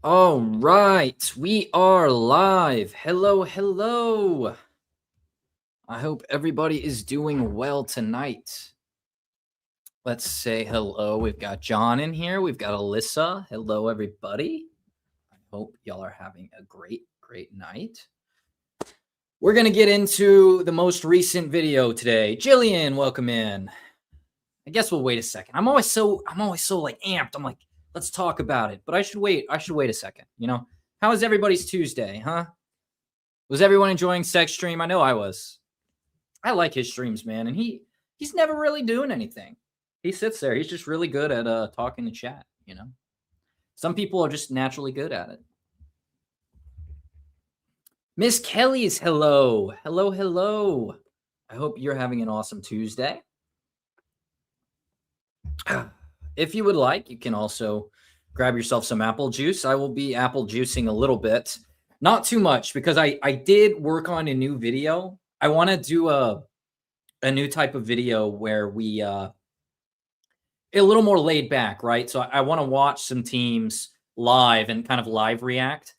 All right, we are live. Hello, hello. I hope everybody is doing well tonight. Let's say hello. We've got John in here. We've got Alyssa. Hello, everybody. I hope y'all are having a great night. We're going to get into the most recent video today. Jillian, welcome in. I guess we'll wait a second. I'm always so like amped. I'm like, let's talk about it. But I should wait a second, you know? How was everybody's Tuesday, huh? Was everyone enjoying Sex Stream? I know I was. I like his streams, man, and he's never really doing anything. He sits there. He's just really good at talking to chat, you know? Some people are just naturally good at it. Miss Kelly's hello. Hello, hello. I hope you're having an awesome Tuesday. If you would like, you can also grab yourself some apple juice. I will be apple juicing a little bit. Not too much because I did work on a new video. I want to do a new type of video where we a little more laid back, right? So I want to watch some teams live and kind of live react.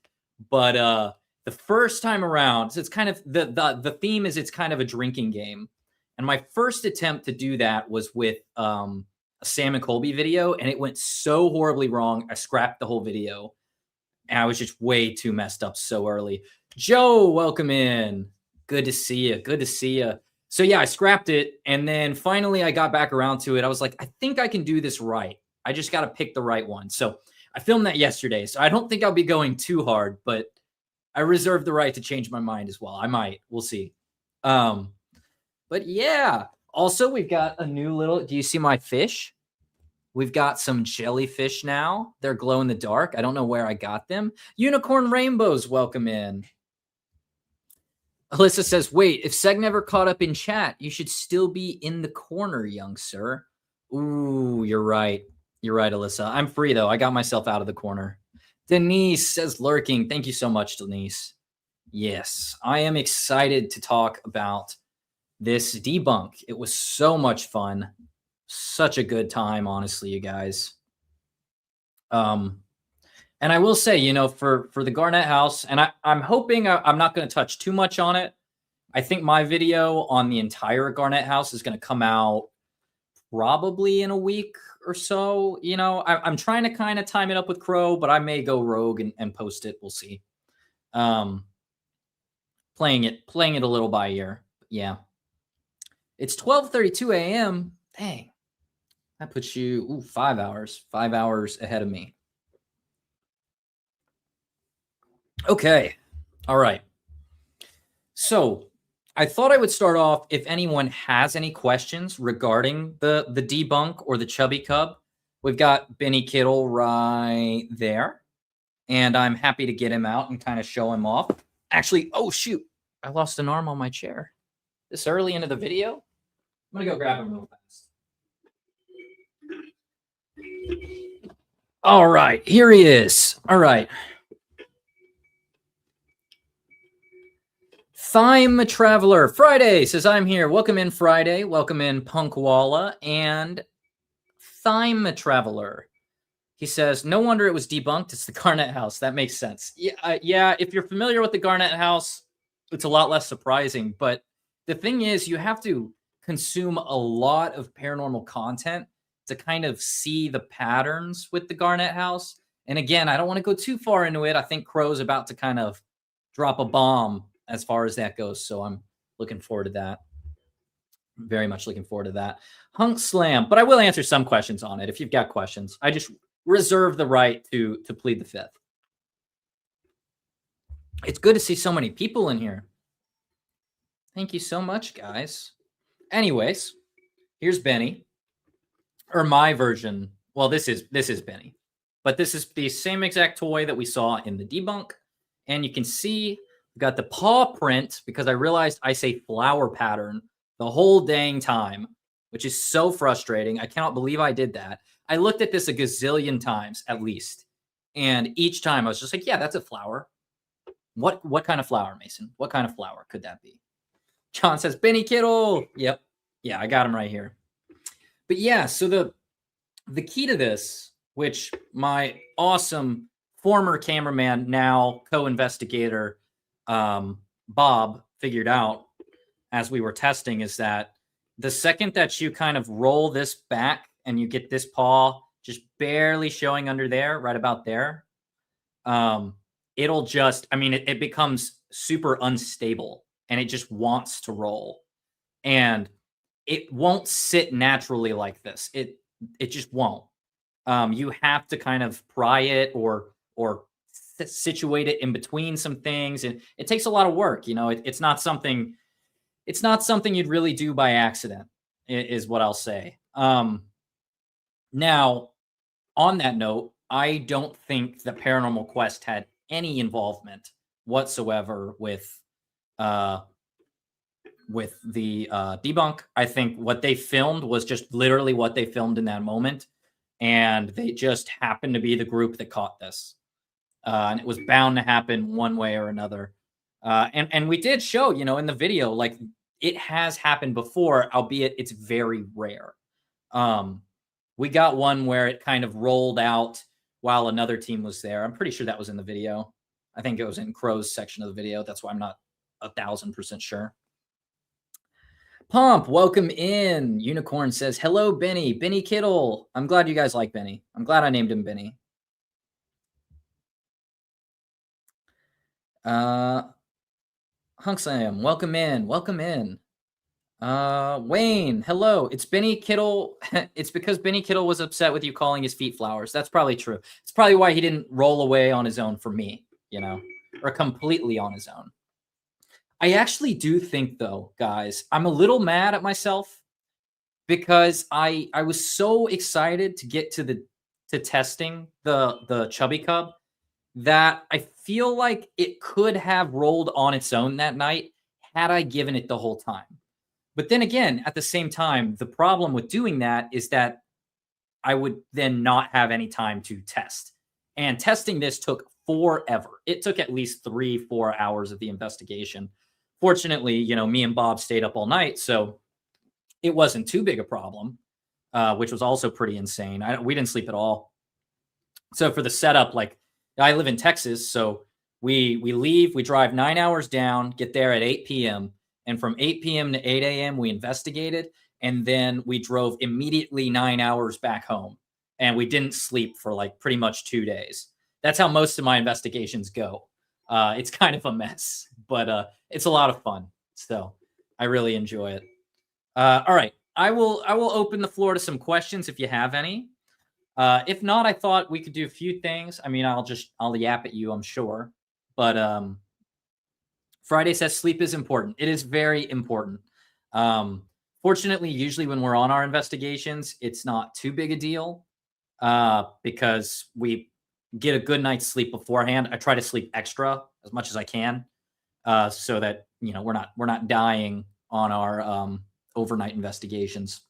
But the first time around, so it's kind of the theme is it's kind of a drinking game. And my first attempt to do that was with a Sam and Colby video, and it went so horribly wrong. I scrapped the whole video, and I was just way too messed up so early. Joe, welcome in. Good to see you. Good to see you. So yeah, I scrapped it, and then finally I got back around to it. I was like, I think I can do this right. I just got to pick the right one. So I filmed that yesterday, so I don't think I'll be going too hard, but I reserve the right to change my mind as well. I might. We'll see. But yeah. Also, we've got a new little. Do you see my fish? We've got some jellyfish now. They're glow in the dark. I don't know where I got them. Unicorn rainbows, welcome in. Alyssa says, wait, if Seg never caught up in chat, you should still be in the corner, young sir. Ooh, you're right. You're right, Alyssa. I'm free, though. I got myself out of the corner. Denise says, lurking. Thank you so much, Denise. Yes, I am excited to talk about this debunk. It was so much fun. Such a good time, honestly, you guys. And I will say, you know, for the Garnett house, and I'm hoping I'm not going to touch too much on it. I think my video on the entire Garnett house is going to come out probably in a week or so. You know, I'm trying to kind of time it up with Crow, but I may go rogue and post it. We'll see. Playing it a little by ear. Yeah. It's 12:32 a.m. Dang. That puts you 5 hours. 5 hours ahead of me. Okay. All right. So I thought I would start off if anyone has any questions regarding the debunk or the Chubby Cub. We've got Benny Kittle right there. And I'm happy to get him out and kind of show him off. Actually, oh shoot. I lost an arm on my chair. This early into the video? I'm going to go grab him real fast. All right. Here he is. All right. Thime Traveler Friday says, I'm here. Welcome in, Friday. Welcome in, Punkwalla. And Thime Traveler. He says, no wonder it was debunked. It's the Garnett house. That makes sense. Yeah, if you're familiar with the Garnett house, it's a lot less surprising. But the thing is, you have to consume a lot of paranormal content to kind of see the patterns with the Garnett house. And again, I don't want to go too far into it. I think Crow's about to kind of drop a bomb as far as that goes. So I'm looking forward to that. Very much looking forward to that. Hunk Slam. But I will answer some questions on it if you've got questions. I just reserve the right to plead the fifth. It's good to see so many people in here. Thank you so much, guys. Anyways, here's Benny. Or my version. Well, this is Benny. But this is the same exact toy that we saw in the debunk. And you can see we got the paw print because I realized I say flower pattern the whole dang time, which is so frustrating. I cannot believe I did that. I looked at this a gazillion times at least. And each time I was just like, yeah, that's a flower. What kind of flower, Mason? What kind of flower could that be? John says, Benny Kittle. Yep. Yeah, I got him right here. But yeah, so the key to this, which my awesome former cameraman, now co-investigator, Bob, figured out as we were testing is that the second that you kind of roll this back and you get this paw just barely showing under there, right about there, it'll just, I mean, it becomes super unstable and it just wants to roll. And it won't sit naturally like this. It just won't. You have to kind of pry it or situate it in between some things, and it takes a lot of work. You know, it's not something you'd really do by accident, is what I'll say. Now, on that note, I don't think the Paranormal Quest had any involvement whatsoever with the debunk. I think what they filmed was just literally what they filmed in that moment, and they just happened to be the group that caught this, and it was bound to happen one way or another. And we did show, you know, in the video, like it has happened before, albeit it's very rare. We got one where it kind of rolled out while another team was there. I'm pretty sure that was in the video. I think it was in Crow's section of the video. That's why I'm not 1,000% sure. Pomp, welcome in. Unicorn says, hello, Benny. Benny Kittle. I'm glad you guys like Benny. I'm glad I named him Benny. Hunksam, welcome in. Welcome in. Wayne, hello. It's Benny Kittle. It's because Benny Kittle was upset with you calling his feet flowers. That's probably true. It's probably why he didn't roll away on his own for me, you know, or completely on his own. I actually do think, though, guys, I'm a little mad at myself because I was so excited to get to testing the Chubby Cub that I feel like it could have rolled on its own that night had I given it the whole time. But then again, at the same time, the problem with doing that is that I would then not have any time to test. And testing this took forever. It took at least 3-4 hours of the investigation. Fortunately, you know, me and Bob stayed up all night, so it wasn't too big a problem, which was also pretty insane. We didn't sleep at all. So for the setup, like, I live in Texas, so we leave, we drive 9 hours down, get there at 8 p.m., and from 8 p.m. to 8 a.m., we investigated, and then we drove immediately 9 hours back home, and we didn't sleep for like pretty much 2 days. That's how most of my investigations go. It's kind of a mess, but it's a lot of fun. So I really enjoy it. All right, I will open the floor to some questions if you have any. If not, I thought we could do a few things. I mean, I'll yap at you, I'm sure. But Friday says sleep is important. It is very important. Fortunately, usually when we're on our investigations, it's not too big a deal because we get a good night's sleep beforehand. I try to sleep extra as much as I can so that, you know, we're not dying on our overnight investigations.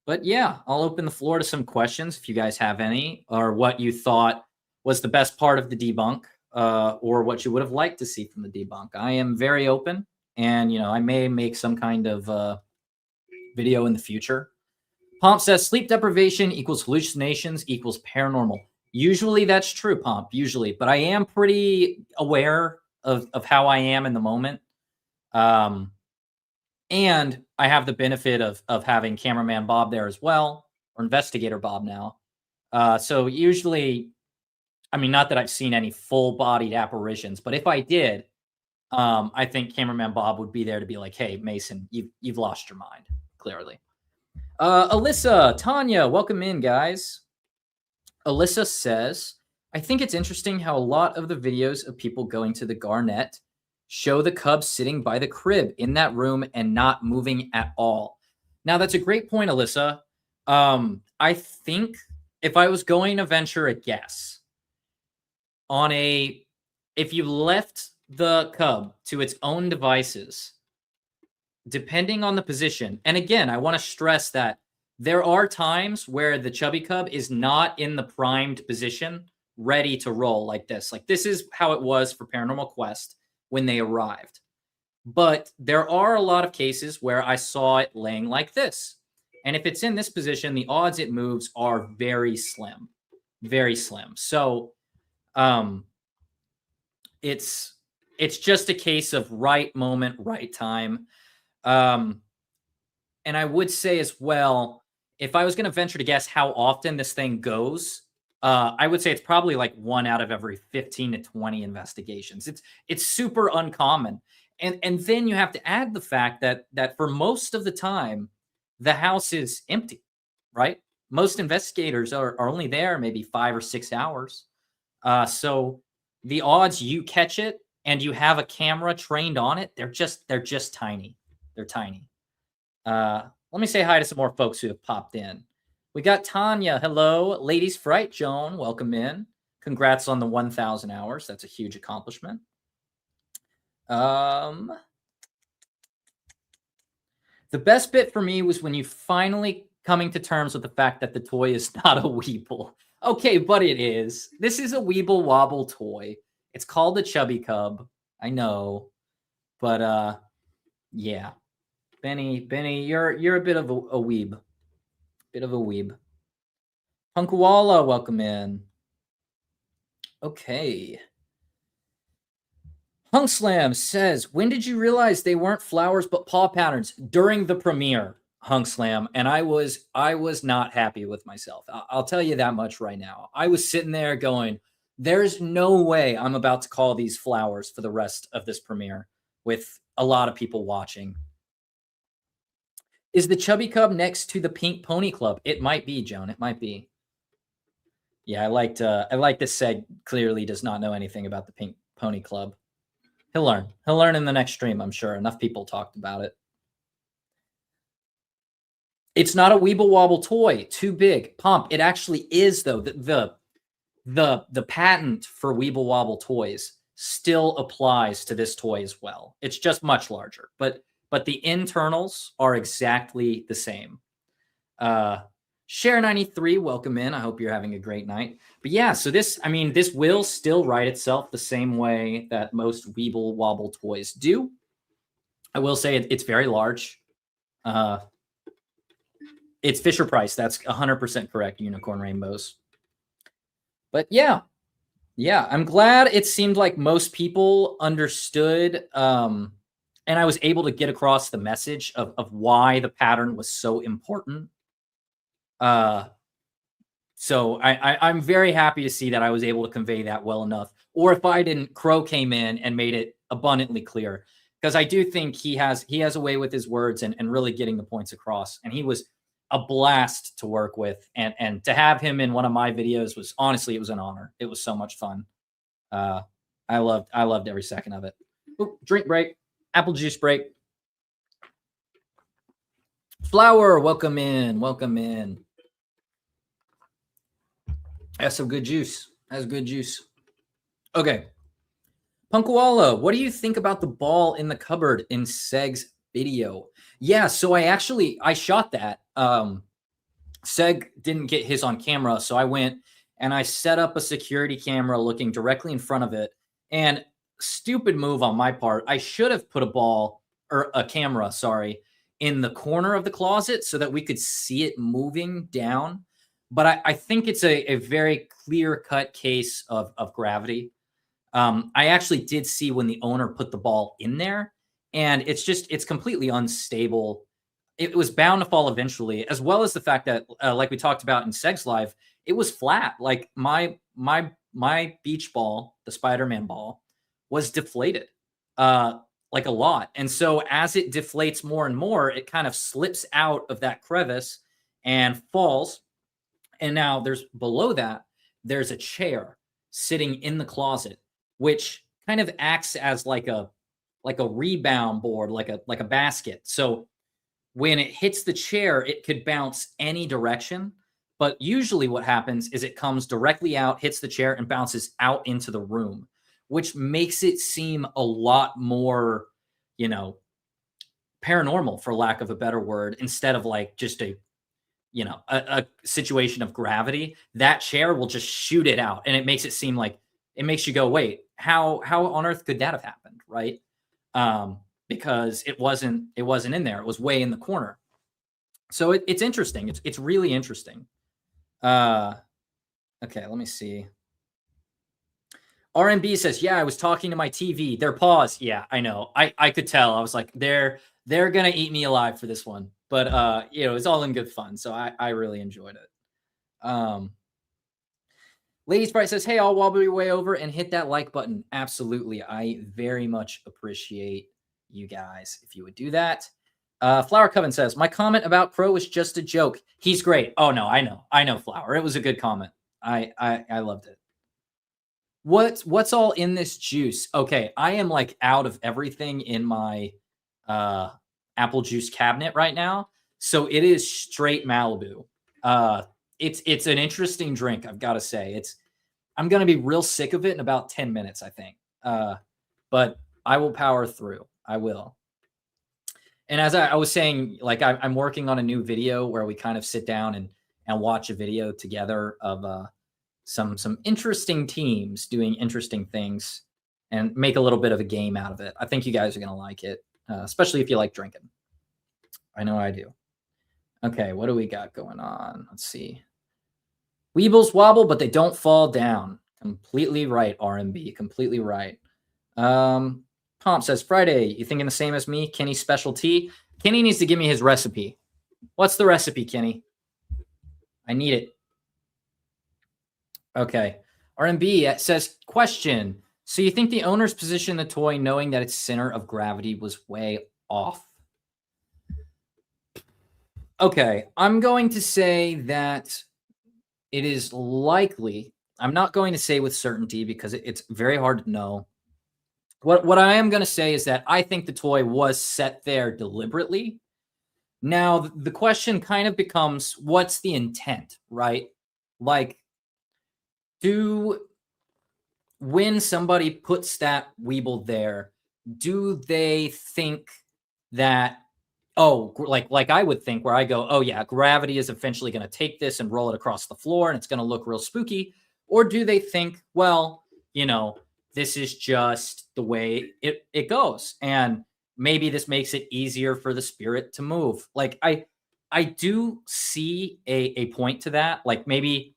But yeah, I'll open the floor to some questions if you guys have any, or what you thought was the best part of the debunk, or what you would have liked to see from the debunk. I am very open, and, you know, I may make some kind of video in the future. Pomp says sleep deprivation equals hallucinations equals paranormal. Usually that's true, Pomp, usually, but I am pretty aware of how I am in the moment. And I have the benefit of having cameraman Bob there as well, or investigator Bob now. So usually, I mean, not that I've seen any full-bodied apparitions, but if I did, I think cameraman Bob would be there to be like, hey, Mason, you've lost your mind, clearly. Alyssa, Tanya, welcome in, guys. Alyssa says, I think it's interesting how a lot of the videos of people going to the Garnett show the cub sitting by the crib in that room and not moving at all. Now, that's a great point, Alyssa. I think if I was going to venture a guess if you left the cub to its own devices, depending on the position, and again, I want to stress that there are times where the Chubby Cub is not in the primed position, ready to roll like this. Like, this is how it was for Paranormal Quest when they arrived. But there are a lot of cases where I saw it laying like this. And if it's in this position, the odds it moves are very slim. Very slim. So Um, it's just a case of right moment, right time. Um, and I would say as well, if I was going to venture to guess how often this thing goes, I would say it's probably like 1 out of every 15 to 20 investigations. It's super uncommon. And then you have to add the fact that for most of the time, the house is empty, right? Most investigators are only there maybe 5 or 6 hours. So the odds you catch it and you have a camera trained on it, they're just tiny. They're tiny. Let me say hi to some more folks who have popped in. We got Tanya. Hello. Ladies Fright Joan. Welcome in. Congrats on the 1,000 hours. That's a huge accomplishment. The best bit for me was when you finally coming to terms with the fact that the toy is not a Weeble. Okay, but it is. This is a Weeble Wobble toy. It's called the Chubby Cub. I know. But yeah. Benny, you're a bit of a weeb. Bit of a weeb. Punkwalla, welcome in. Okay. Hunk Slam says, when did you realize they weren't flowers but paw patterns? During the premiere, Hunk Slam, and I was not happy with myself. I'll tell you that much right now. I was sitting there going, there's no way I'm about to call these flowers for the rest of this premiere with a lot of people watching. Is the Chubby Cub next to the Pink Pony Club? It might be, Joan. It might be. Yeah, I like this Seg clearly does not know anything about the Pink Pony Club. He'll learn. He'll learn in the next stream, I'm sure. Enough people talked about it. It's not a Weeble Wobble toy. Too big. Pomp. It actually is, though. The patent for Weeble Wobble toys still applies to this toy as well. It's just much larger. But the internals are exactly the same. Share93, welcome in. I hope you're having a great night. But yeah, so this will still write itself the same way that most Weeble Wobble toys do. I will say it's very large. It's Fisher Price. That's 100% correct, Unicorn Rainbows. But yeah, I'm glad it seemed like most people understood and I was able to get across the message of why the pattern was so important. So I'm very happy to see that I was able to convey that well enough. Or if I didn't, Crow came in and made it abundantly clear. Because I do think he has a way with his words and really getting the points across. And he was a blast to work with. And to have him in one of my videos was honestly, it was an honor. It was so much fun. I loved every second of it. Ooh, drink break. Apple juice break. Flower, welcome in. Welcome in. That's some good juice. That's good juice. Okay. Punkwalla, what do you think about the ball in the cupboard in Seg's video? Yeah, so I shot that. Seg didn't get his on camera, so I went and I set up a security camera looking directly in front of it. And stupid move on my part, I should have put a camera, in the corner of the closet so that we could see it moving down. But I think it's a very clear-cut case of gravity. I actually did see when the owner put the ball in there, and it's completely unstable. It was bound to fall eventually, as well as the fact that, like we talked about in Seg's Live, it was flat. Like my beach ball, the Spider-Man ball, was deflated, like a lot. And so as it deflates more and more, it kind of slips out of that crevice and falls. And now below that, there's a chair sitting in the closet, which kind of acts as like a rebound board, like a basket. So when it hits the chair, it could bounce any direction. But usually what happens is it comes directly out, hits the chair, and bounces out into the room, which makes it seem a lot more, paranormal, for lack of a better word, instead of like just a situation of gravity. That chair will just shoot it out, and it makes it seem like, it makes you go, wait, how on earth could that have happened, right? Because it wasn't in there. It was way in the corner. So it's interesting. It's really interesting. Okay, let me see. R&B says, yeah, I was talking to my TV. Their paws. Yeah, I know. I could tell. I was like, they're gonna eat me alive for this one. But it's all in good fun. So I really enjoyed it. Lady Sprite says, hey, I'll wobble your way over and hit that like button. Absolutely. I very much appreciate you guys if you would do that. Flower Coven says, my comment about Crow was just a joke. He's great. Oh, no, I know, Flower. It was a good comment. I loved it. What's all in this juice? Okay, I am like out of everything in my apple juice cabinet right now. So it is straight Malibu. It's an interesting drink, I've got to say. I'm going to be real sick of it in about 10 minutes, I think. But I will power through. I will. And as I was saying, like I'm working on a new video where we kind of sit down and watch a video together of some interesting teams doing interesting things and make a little bit of a game out of it. I think you guys are going to like it, especially if you like drinking. I know I do. Okay, what do we got going on? Let's see. Weebles wobble, but they don't fall down. Completely right, RMB. Completely right. Pomp says, Friday, you thinking the same as me? Kenny's specialty? Kenny needs to give me his recipe. What's the recipe, Kenny? I need it. Okay. RMB says, question. So you think the owners positioned the toy knowing that its center of gravity was way off? Okay. I'm going to say that it is likely. I'm not going to say with certainty because it's very hard to know. What I am going to say is that I think the toy was set there deliberately. Now, the question kind of becomes, what's the intent, right? Like, when somebody puts that Weeble there, do they think that, like I would think where I go, oh yeah, gravity is eventually going to take this and roll it across the floor and it's going to look real spooky? Or do they think, well, this is just the way it goes. And maybe this makes it easier for the spirit to move. Like I do see a point to that. Like maybe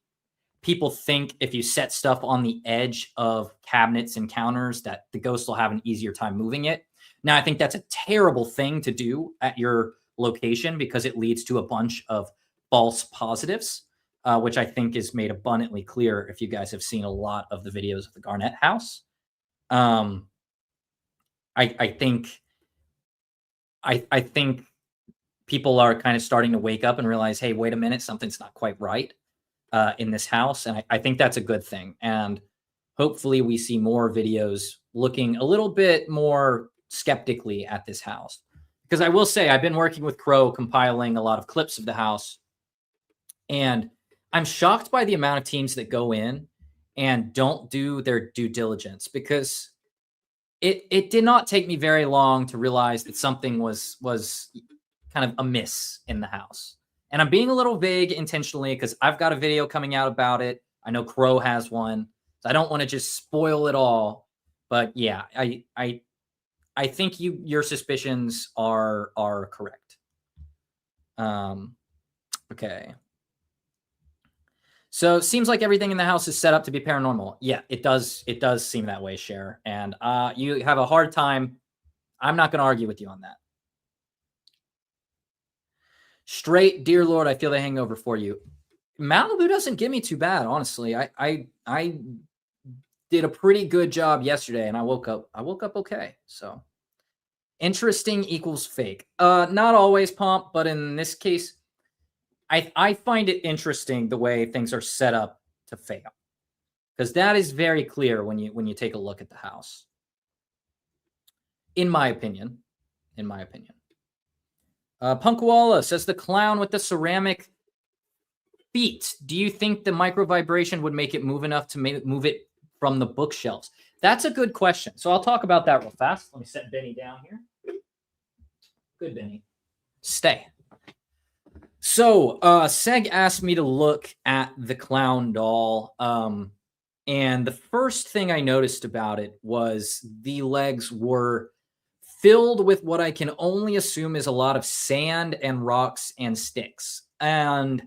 people think if you set stuff on the edge of cabinets and counters that the ghost will have an easier time moving it. Now, I think that's a terrible thing to do at your location because it leads to a bunch of false positives. Which I think is made abundantly clear if you guys have seen a lot of the videos of the Garnett house. I think people are kind of starting to wake up and realize, hey, wait a minute, something's not quite right in this house. And I think that's a good thing. And hopefully we see more videos looking a little bit more skeptically at this house. Because I will say, I've been working with Crow compiling a lot of clips of the house. And I'm shocked by the amount of teams that go in and don't do their due diligence, because it did not take me very long to realize that something was kind of amiss in the house. And I'm being a little vague intentionally because I've got a video coming out about it. I know Crow has one, so I don't want to just spoil it all. But yeah, I think your suspicions are correct. Okay. So it seems like everything in the house is set up to be paranormal. Yeah, it does seem that way, Cher. And you have a hard time. I'm not going to argue with you on that. Straight, dear Lord, I feel the hangover for you. Malibu doesn't get me too bad, honestly. I did a pretty good job yesterday, and I woke up okay. So interesting equals fake. Not always, Pomp, but in this case, I find it interesting the way things are set up to fail, because that is very clear when you take a look at the house. In my opinion. Punkwalla says the clown with the ceramic feet. Do you think the micro vibration would make it move enough to move it from the bookshelves? That's a good question. So I'll talk about that real fast. Let me set Benny down here. Good, Benny. Stay. So Seg asked me to look at the clown doll. And the first thing I noticed about it was the legs were filled with what I can only assume is a lot of sand and rocks and sticks. And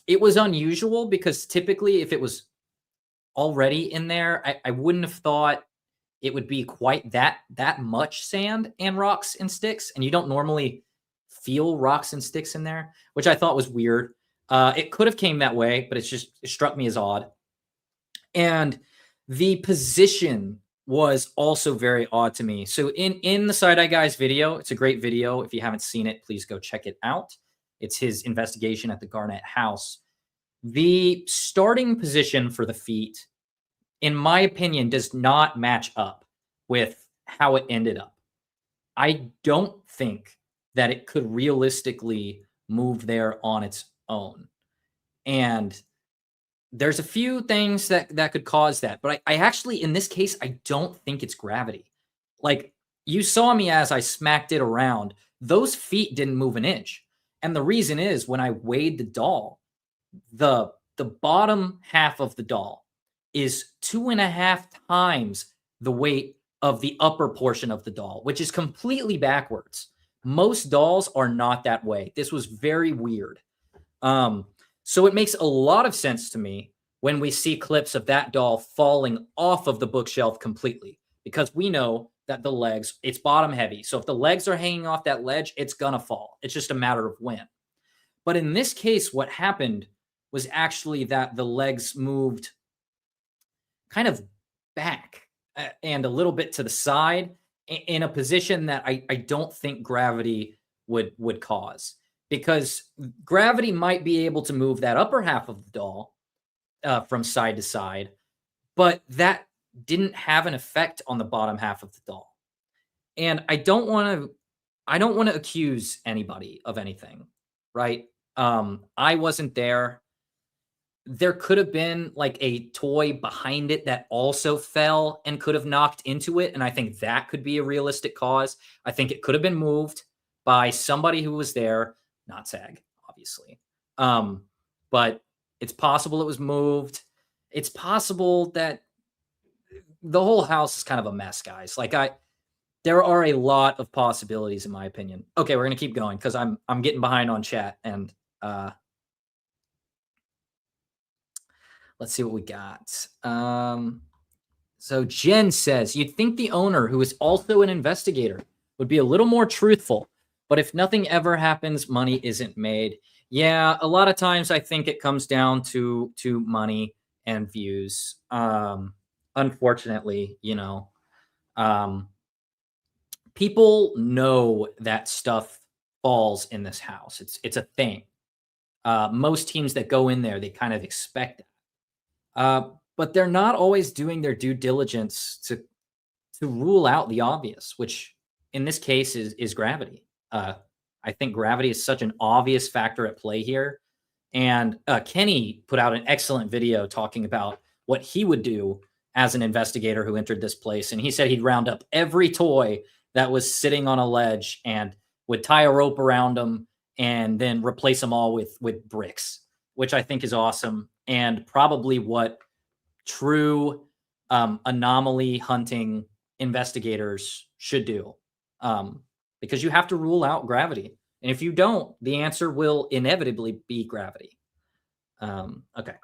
it was unusual because typically if it was already in there. I wouldn't have thought it would be quite that much sand and rocks and sticks, and you don't normally feel rocks and sticks in there, which I thought was weird. It could have came that way, but it struck me as odd. And the position was also very odd to me. So in the Side Eye Guy's video, it's a great video. If you haven't seen it, please go check it out. It's his investigation at the Garnett house. The starting position for the feet, in my opinion, does not match up with how it ended up. I don't think that it could realistically move there on its own. And there's a few things that could cause that, but I actually, in this case, I don't think it's gravity. Like, you saw me as I smacked it around. Those feet didn't move an inch. And the reason is, when I weighed the doll, the bottom half of the doll is 2.5 times the weight of the upper portion of the doll, which is completely backwards. Most dolls are not that way. This was very weird. So it makes a lot of sense to me when we see clips of that doll falling off of the bookshelf completely, because we know that the legs, it's bottom heavy. So if the legs are hanging off that ledge, it's going to fall. It's just a matter of when. But in this case, what happened was actually that the legs moved kind of back and a little bit to the side in a position that I don't think gravity would cause. Because gravity might be able to move that upper half of the doll from side to side, but that didn't have an effect on the bottom half of the doll. And I don't want to accuse anybody of anything, right? I wasn't there. There could have been like a toy behind it that also fell and could have knocked into it, and I think that could be a realistic cause. I think it could have been moved by somebody who was there. Not SAG, obviously. But it's possible it was moved. It's possible that the whole house is kind of a mess, guys. There are a lot of possibilities in my opinion. Okay, we're gonna keep going because I'm getting behind on chat, and let's see what we got. So Jen says, you'd think the owner, who is also an investigator, would be a little more truthful. But if nothing ever happens, money isn't made. Yeah, a lot of times I think it comes down to money and views. Unfortunately, people know that stuff falls in this house. It's a thing. Most teams that go in there, they kind of expect that. But they're not always doing their due diligence to rule out the obvious, which in this case is gravity. I think gravity is such an obvious factor at play here. And Kenny put out an excellent video talking about what he would do as an investigator who entered this place. And he said he'd round up every toy that was sitting on a ledge and would tie a rope around them and then replace them all with bricks, which I think is awesome. And probably what true anomaly hunting investigators should do. Because you have to rule out gravity. And if you don't, the answer will inevitably be gravity. Okay.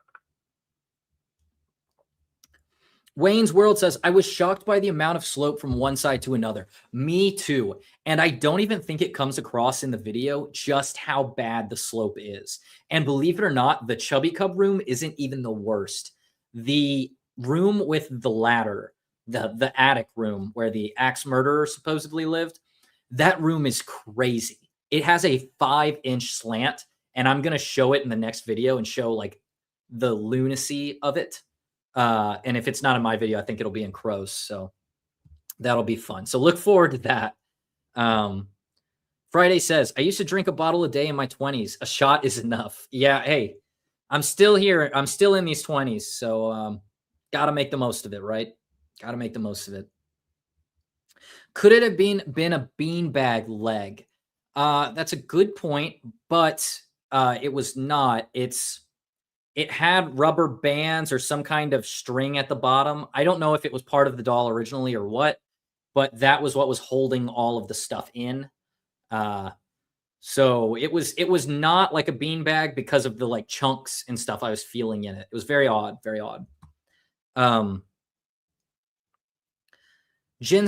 Wayne's World says, I was shocked by the amount of slope from one side to another. Me too. And I don't even think it comes across in the video just how bad the slope is. And believe it or not, the Chubby Cub room isn't even the worst. The room with the ladder, the attic room where the axe murderer supposedly lived, that room is crazy. It has a 5-inch slant, and I'm going to show it in the next video and show like the lunacy of it. And if it's not in my video, I think it'll be in Crow's. So that'll be fun. So look forward to that. Friday says, I used to drink a bottle a day in my 20s. A shot is enough. Yeah. Hey, I'm still here. I'm still in these 20s. So got to make the most of it, right? Got to make the most of it. Could it have been a beanbag leg? That's a good point, but it was not. It had rubber bands or some kind of string at the bottom. I don't know if it was part of the doll originally or what, but that was what was holding all of the stuff in. So it was not like a beanbag because of the like chunks and stuff I was feeling in it. It was very odd, very odd. Jin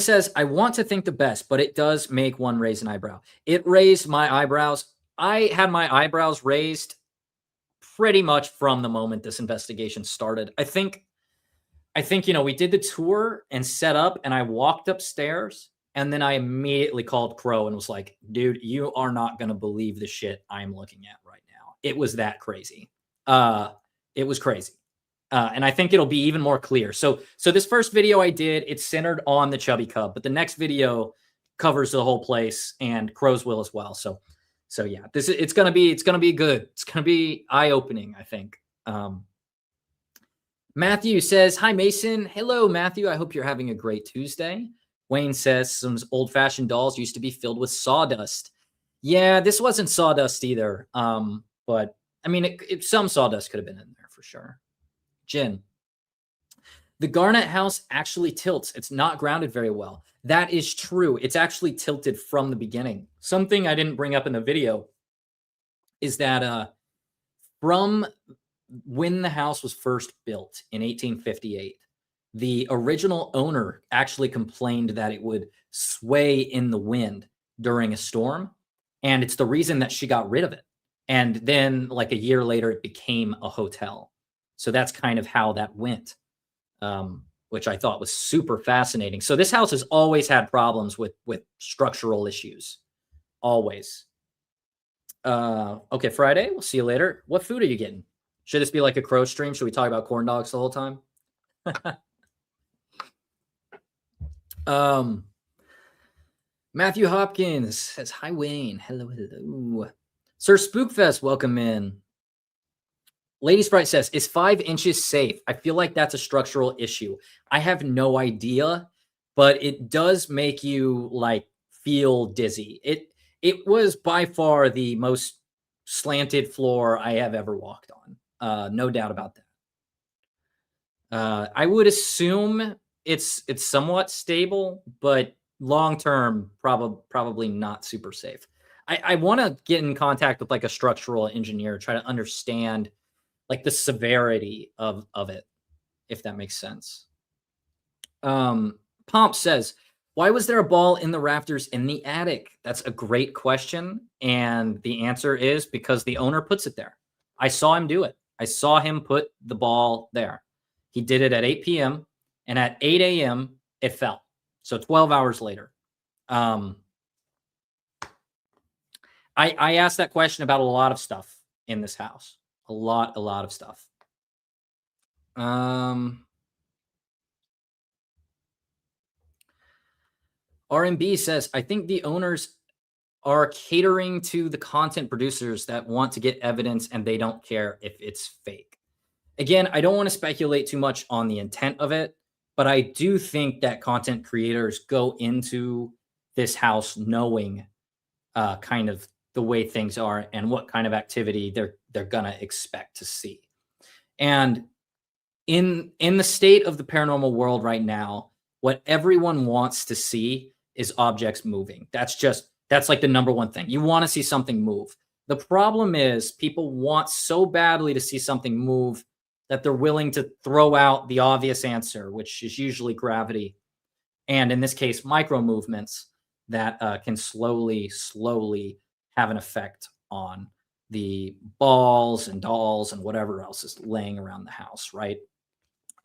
says, I want to think the best, but it does make one raise an eyebrow. It raised my eyebrows. I had my eyebrows raised pretty much from the moment this investigation started. I think, we did the tour and set up, and I walked upstairs, and then I immediately called Crow and was like, dude, you are not going to believe the shit I'm looking at right now. It was that crazy. It was crazy. And I think it'll be even more clear. So this first video I did, it's centered on the Chubby Cub, but the next video covers the whole place, and Crows will as well. So yeah, it's gonna be good. It's gonna be eye-opening, I think. Matthew says, hi, Mason. Hello, Matthew. I hope you're having a great Tuesday. Wayne says, some old-fashioned dolls used to be filled with sawdust. Yeah, this wasn't sawdust either. But I mean, some sawdust could have been in there for sure. Jin, the Garnett house actually tilts. It's not grounded very well. That is true. It's actually tilted from the beginning. Something I didn't bring up in the video is that from when the house was first built in 1858, the original owner actually complained that it would sway in the wind during a storm. And it's the reason that she got rid of it. And then like a year later, it became a hotel. So that's kind of how that went, which I thought was super fascinating. So this house has always had problems with structural issues. Always. Okay, Friday. We'll see you later. What food are you getting? Should this be like a Crow stream? Should we talk about corn dogs the whole time? Matthew Hopkins says, hi, Wayne. Hello, hello. Sir Spookfest, welcome in. Lady Sprite says, is 5 inches safe? I feel like that's a structural issue. I have no idea, but it does make you like feel dizzy. It was by far the most slanted floor I have ever walked on. No doubt about that. I would assume it's somewhat stable, but long term, probably not super safe. I want to get in contact with like a structural engineer, try to understand like the severity of it, if that makes sense. Pomp says, why was there a ball in the rafters in the attic? That's a great question. And the answer is because the owner puts it there. I saw him do it. I saw him put the ball there. He did it at 8 p.m. and at 8 a.m. it fell. So 12 hours later. I asked that question about a lot of stuff in this house. A lot of stuff. RMB says, I think the owners are catering to the content producers that want to get evidence and they don't care if it's fake. Again, I don't want to speculate too much on the intent of it, but I do think that content creators go into this house knowing kind of the way things are and what kind of activity they're gonna expect to see. And in the state of the paranormal world right now, what everyone wants to see is objects moving. That's like the number one thing. You want to see something move. The problem is people want so badly to see something move that they're willing to throw out the obvious answer, which is usually gravity. And in this case, micro movements that can slowly have an effect on the balls and dolls and whatever else is laying around the house, right?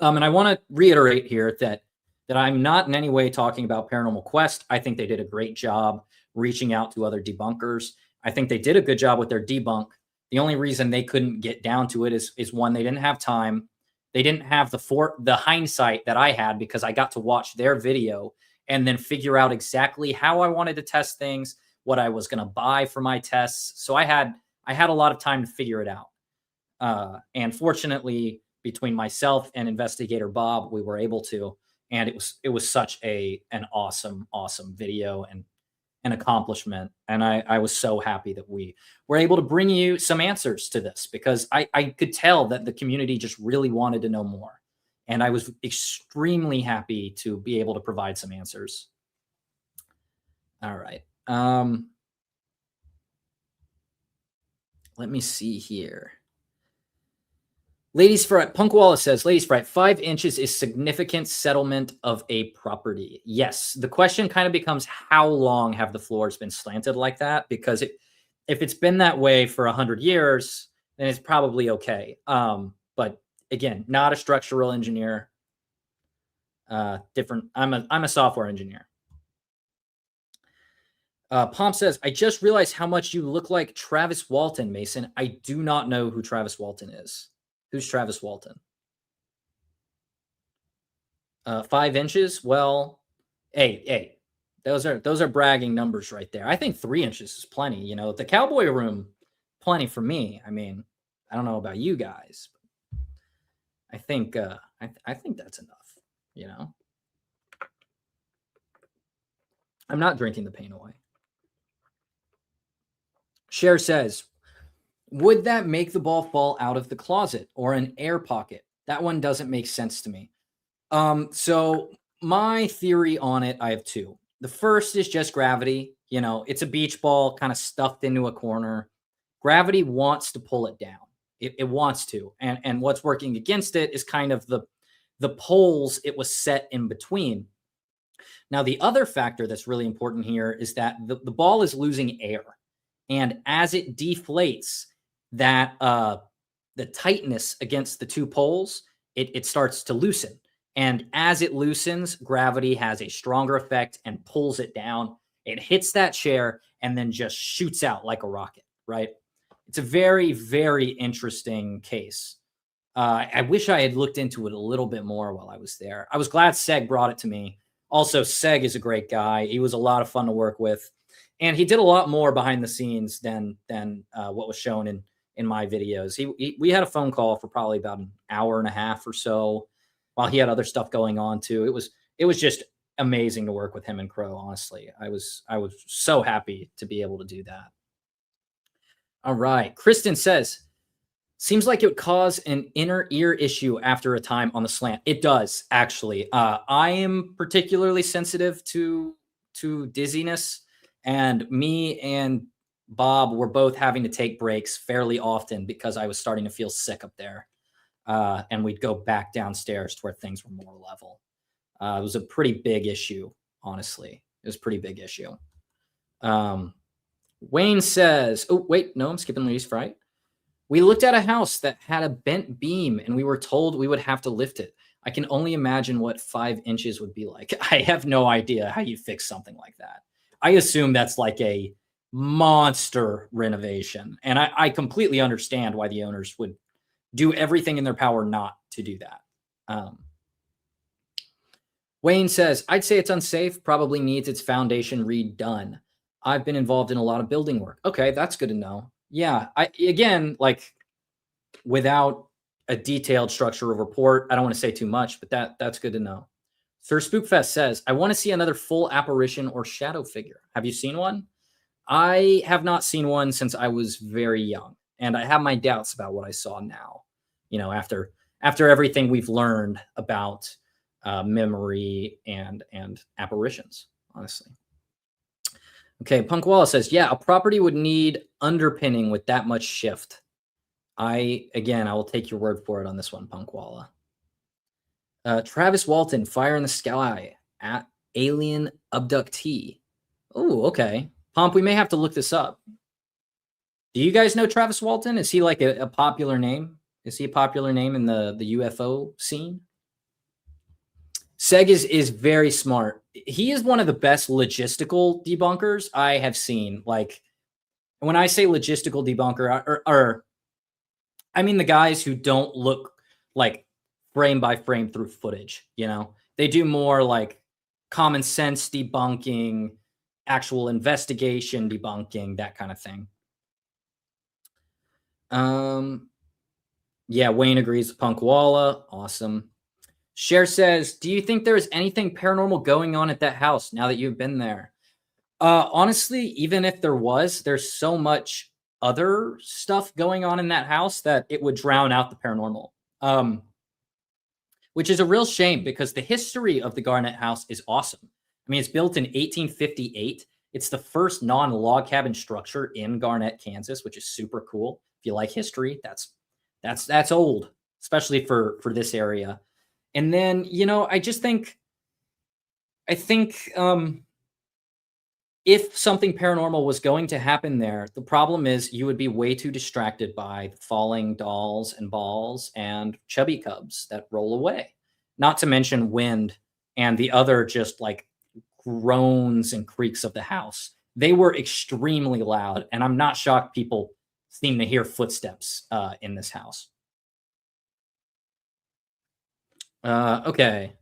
And I want to reiterate here that I'm not in any way talking about Paranormal Quest. I think they did a great job reaching out to other debunkers. I think they did a good job with their debunk. The only reason they couldn't get down to it is one, they didn't have time. They didn't have the hindsight that I had because I got to watch their video and then figure out exactly how I wanted to test things, what I was going to buy for my tests. So I had a lot of time to figure it out. And fortunately, between myself and investigator Bob, we were able to, and it was such an awesome video and an accomplishment. And I was so happy that we were able to bring you some answers to this because I could tell that the community just really wanted to know more. And I was extremely happy to be able to provide some answers. All right. Let me see here. Ladies Fright, Punk Wallace says, Ladies Fright, 5 inches is significant settlement of a property. Yes. The question kind of becomes, how long have the floors been slanted like that? Because if it's been that way for 100 years, then it's probably okay. But again, not a structural engineer. Different. I'm a software engineer. Pomp says, I just realized how much you look like Travis Walton, Mason. I do not know who Travis Walton is. Who's Travis Walton? 5 inches? Well, hey, those are bragging numbers right there. I think 3 inches is plenty. You know, the Cowboy Room, plenty for me. I mean, I don't know about you guys. I think I think that's enough. You know, I'm not drinking the pain away. Cher says, would that make the ball fall out of the closet or an air pocket? That one doesn't make sense to me. So my theory on it, I have two. The first is just gravity. You know, it's a beach ball kind of stuffed into a corner. Gravity wants to pull it down. It wants to. And what's working against it is kind of the poles it was set in between. Now, the other factor that's really important here is that the ball is losing air. And as it deflates, that the tightness against the two poles, it starts to loosen. And as it loosens, gravity has a stronger effect and pulls it down. It hits that chair and then just shoots out like a rocket, right? It's a very, very interesting case. I wish I had looked into it a little bit more while I was there. I was glad Seg brought it to me. Also, Seg is a great guy. He was a lot of fun to work with. And he did a lot more behind the scenes than what was shown in my videos. We had a phone call for probably about an hour and a half or so, while he had other stuff going on too. It was just amazing to work with him and Crow. Honestly, I was so happy to be able to do that. All right, Kristen says, seems like it would cause an inner ear issue after a time on the slant. It does, actually. I am particularly sensitive to dizziness. And me and Bob were both having to take breaks fairly often because I was starting to feel sick up there. And we'd go back downstairs to where things were more level. It was a pretty big issue, honestly. It was a pretty big issue. Wayne says, oh, wait, no, I'm skipping Ladies Fright. We looked at a house that had a bent beam and we were told we would have to lift it. I can only imagine what 5 inches would be like. I have no idea how you fix something like that. I assume that's like a monster renovation. And I completely understand why the owners would do everything in their power not to do that. Wayne says, I'd say it's unsafe, probably needs its foundation redone. I've been involved in a lot of building work. Okay, that's good to know. Yeah, again, like without a detailed structural report, I don't want to say too much, but that's good to know. Sir Spookfest says, I want to see another full apparition or shadow figure. Have you seen one? I have not seen one since I was very young, and I have my doubts about what I saw now. You know, after everything we've learned about memory and apparitions, honestly. Okay, Punk Wallace says, yeah, a property would need underpinning with that much shift. I will take your word for it on this one, Punk Walla. Travis Walton, Fire in the Sky, at Alien Abductee. Oh, okay. Pomp, we may have to look this up. Do you guys know Travis Walton? Is he like a popular name? Is he a popular name in the UFO scene? Seg is very smart. He is one of the best logistical debunkers I have seen. Like, when I say logistical debunker, or I mean the guys who don't look like frame by frame through footage, you know? They do more like common sense debunking, actual investigation debunking, that kind of thing. Yeah, Wayne agrees with Punk Walla. Awesome. Cher says, do you think there's anything paranormal going on at that house now that you've been there? Honestly, even if there was, there's so much other stuff going on in that house that it would drown out the paranormal. Which is a real shame because the history of the Garnett house is awesome. I mean, it's built in 1858. It's the first non-log cabin structure in Garnett, Kansas, which is super cool. If you like history, that's old. especially for this area. And then, you know, I think if something paranormal was going to happen there, the problem is you would be way too distracted by falling dolls and balls and chubby cubs that roll away. Not to mention wind and the other just like groans and creaks of the house. They were extremely loud, and I'm not shocked people seem to hear footsteps in this house. Okay.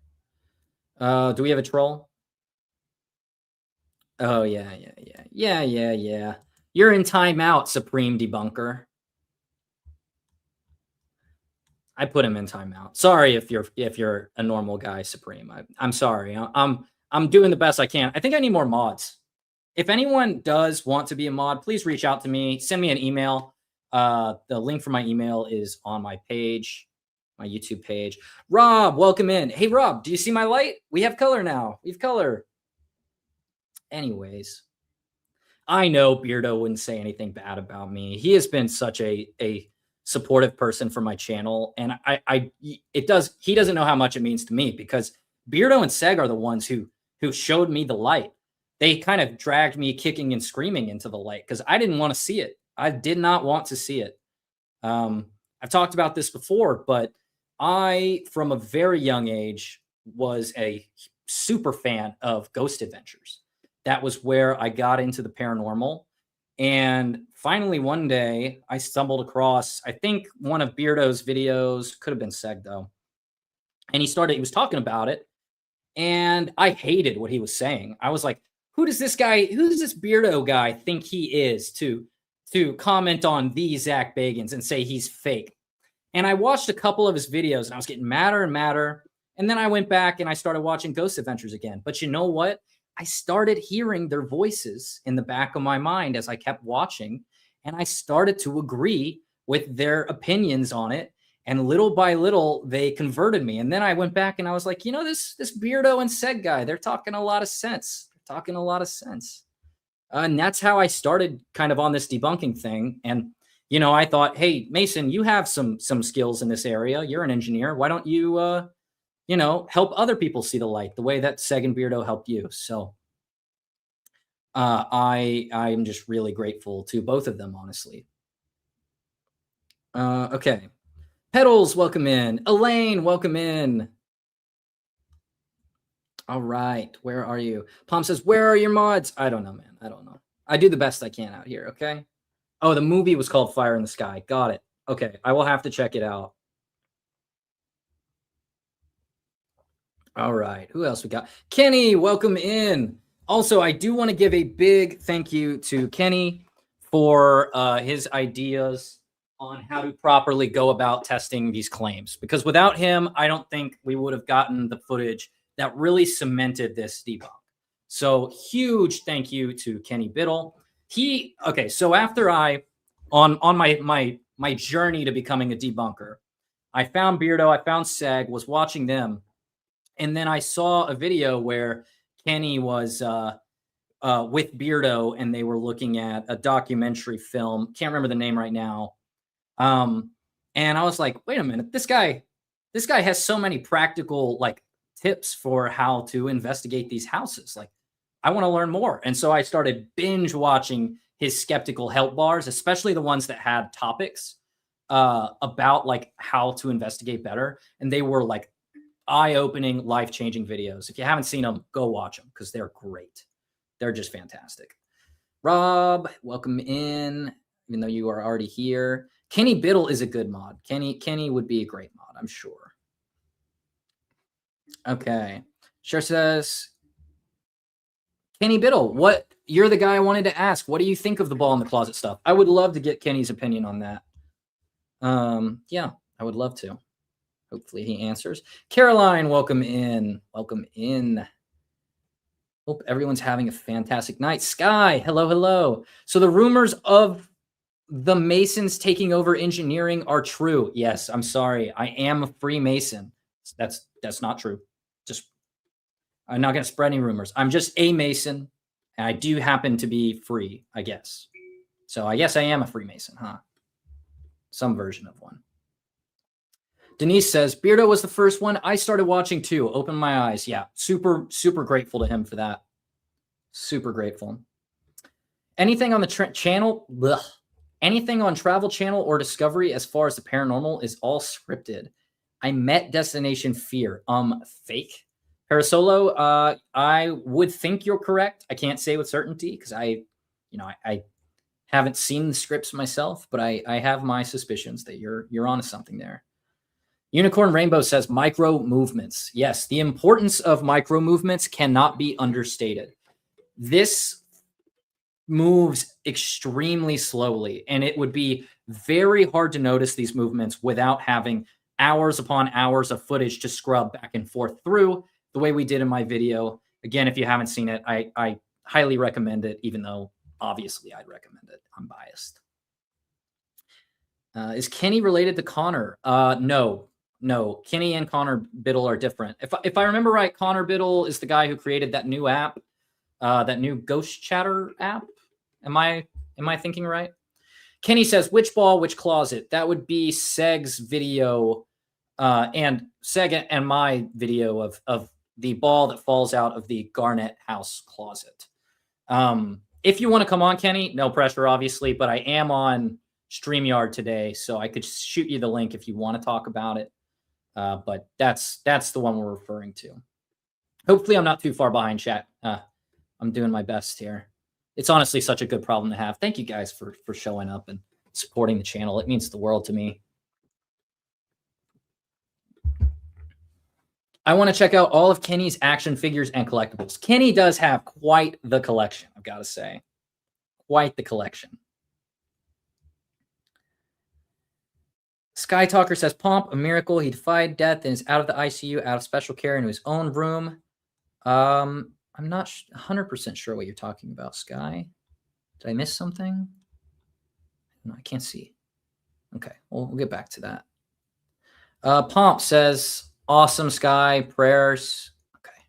Do we have a troll? Oh, yeah. You're in timeout, Supreme Debunker. I put him in timeout. Sorry if you're a normal guy, Supreme. I'm sorry. I'm doing the best I can. I think I need more mods. If anyone does want to be a mod, please reach out to me. Send me an email. The link for my email is on my page, my YouTube page. Rob, welcome in. Hey, Rob, do you see my light? We have color now. We have color. Anyways, I know Beardo wouldn't say anything bad about me. He has been such a supportive person for my channel, and he doesn't know how much it means to me, because Beardo and Seg are the ones who showed me the light. They kind of dragged me kicking and screaming into the light because I didn't want to see it. I did not want to see it. I've talked about this before, but I, from a very young age, was a super fan of Ghost Adventures. That was where I got into the paranormal. And finally, one day, I stumbled across, I think, one of Beardo's videos. Could have been Seg, though. And he was talking about it. And I hated what he was saying. I was like, who does this Beardo guy think he is to comment on the Zach Bagans and say he's fake? And I watched a couple of his videos, and I was getting madder and madder. And then I went back and I started watching Ghost Adventures again. But you know what? I started hearing their voices in the back of my mind as I kept watching, and I started to agree with their opinions on it. And little by little, they converted me. And then I went back and I was like, you know, this Beardo and Seg guy, they're talking a lot of sense. And that's how I started kind of on this debunking thing. And, you know, I thought, hey, Mason, you have some skills in this area. You're an engineer. Why don't you, you know, help other people see the light the way that Seg and Beardo helped you? So I'm just really grateful to both of them, honestly. Okay. Pedals, welcome in. Elaine, welcome in. All right. Where are you? Palm says, where are your mods? I don't know, man. I don't know. I do the best I can out here, okay? Oh, the movie was called Fire in the Sky. Got it. Okay. I will have to check it out. All right. Who else we got? Kenny, welcome in. Also, I do want to give a big thank you to Kenny for his ideas on how to properly go about testing these claims. Because without him, I don't think we would have gotten the footage that really cemented this debunk. So huge thank you to Kenny Biddle. So after on my journey to becoming a debunker, I found Beardo, I found Seg, was watching them. And then I saw a video where Kenny was with Beardo, and they were looking at a documentary film. Can't remember the name right now. And I was like, wait a minute, this guy has so many practical like tips for how to investigate these houses. Like, I want to learn more. And so I started binge watching his skeptical help bars, especially the ones that had topics about like how to investigate better. And they were like eye-opening, life-changing videos. If you haven't seen them, go watch them because they're great. They're just fantastic. Rob, welcome in, even though you are already here. Kenny Biddle is a good mod. Kenny would be a great mod, I'm sure. Okay. Sure says, Kenny Biddle, you're the guy I wanted to ask. What do you think of the ball in the closet stuff? I would love to get Kenny's opinion on that. Yeah, I would love to. Hopefully he answers. Caroline, welcome in. Welcome in. Hope everyone's having a fantastic night. Sky, hello. So the rumors of the Masons taking over engineering are true. Yes, I'm sorry. I am a Freemason. That's not true. I'm not going to spread any rumors. I'm just a Mason, and I do happen to be free, I guess. So I guess I am a Freemason, huh? Some version of one. Denise says, Beardo was the first one I started watching too. Opened my eyes. Yeah, super, super grateful to him for that. Super grateful. Anything on the channel? Blech. Anything on Travel Channel or Discovery as far as the paranormal is all scripted. I met Destination Fear. Fake. Parasolo, I would think you're correct. I can't say with certainty because I haven't seen the scripts myself, but I have my suspicions that you're onto something there. Unicorn Rainbow says micro movements. Yes, the importance of micro movements cannot be understated. This moves extremely slowly, and it would be very hard to notice these movements without having hours upon hours of footage to scrub back and forth through the way we did in my video. Again, if you haven't seen it, I highly recommend it, even though obviously I'd recommend it. I'm biased. Is Kenny related to Connor? No. Kenny and Connor Biddle are different. If I remember right, Connor Biddle is the guy who created that new app, that new Ghost Chatter app. Am I thinking right? Kenny says, which ball, which closet? That would be Seg's video, and Seg and my video of the ball that falls out of the Garnett house closet. If you want to come on, Kenny, no pressure, obviously, but I am on StreamYard today, so I could shoot you the link if you want to talk about it. But that's the one we're referring to. Hopefully I'm not too far behind, chat. I'm doing my best here. It's honestly such a good problem to have. Thank you guys for showing up and supporting the channel. It means the world to me. I want to check out all of Kenny's action figures and collectibles. Kenny does have quite the collection, I've got to say. Quite the collection. Sky Talker says, Pomp, a miracle. He defied death and is out of the ICU, out of special care into his own room. I'm not 100% sure what you're talking about, Sky. Did I miss something? No, I can't see. Okay, we'll get back to that. Pomp says, awesome, Sky. Prayers. Okay.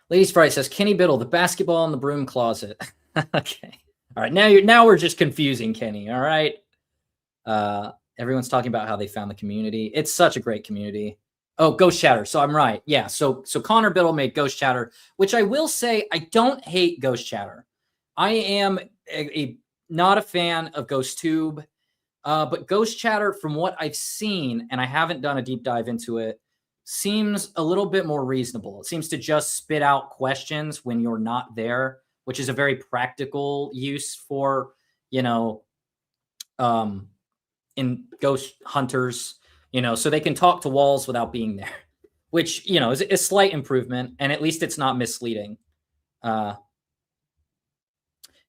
Ladies Friday says, Kenny Biddle, the basketball in the broom closet. Okay. All right, now we're just confusing Kenny. All right. Everyone's talking about how they found the community. It's such a great community. Oh, Ghost Chatter. So I'm right. Yeah. So Connor Biddle made Ghost Chatter, which I will say I don't hate Ghost Chatter. I am not a fan of GhostTube, but Ghost Chatter, from what I've seen, and I haven't done a deep dive into it, seems a little bit more reasonable. It seems to just spit out questions when you're not there, which is a very practical use for, in ghost hunters, so they can talk to walls without being there, which, is a slight improvement, and at least it's not misleading.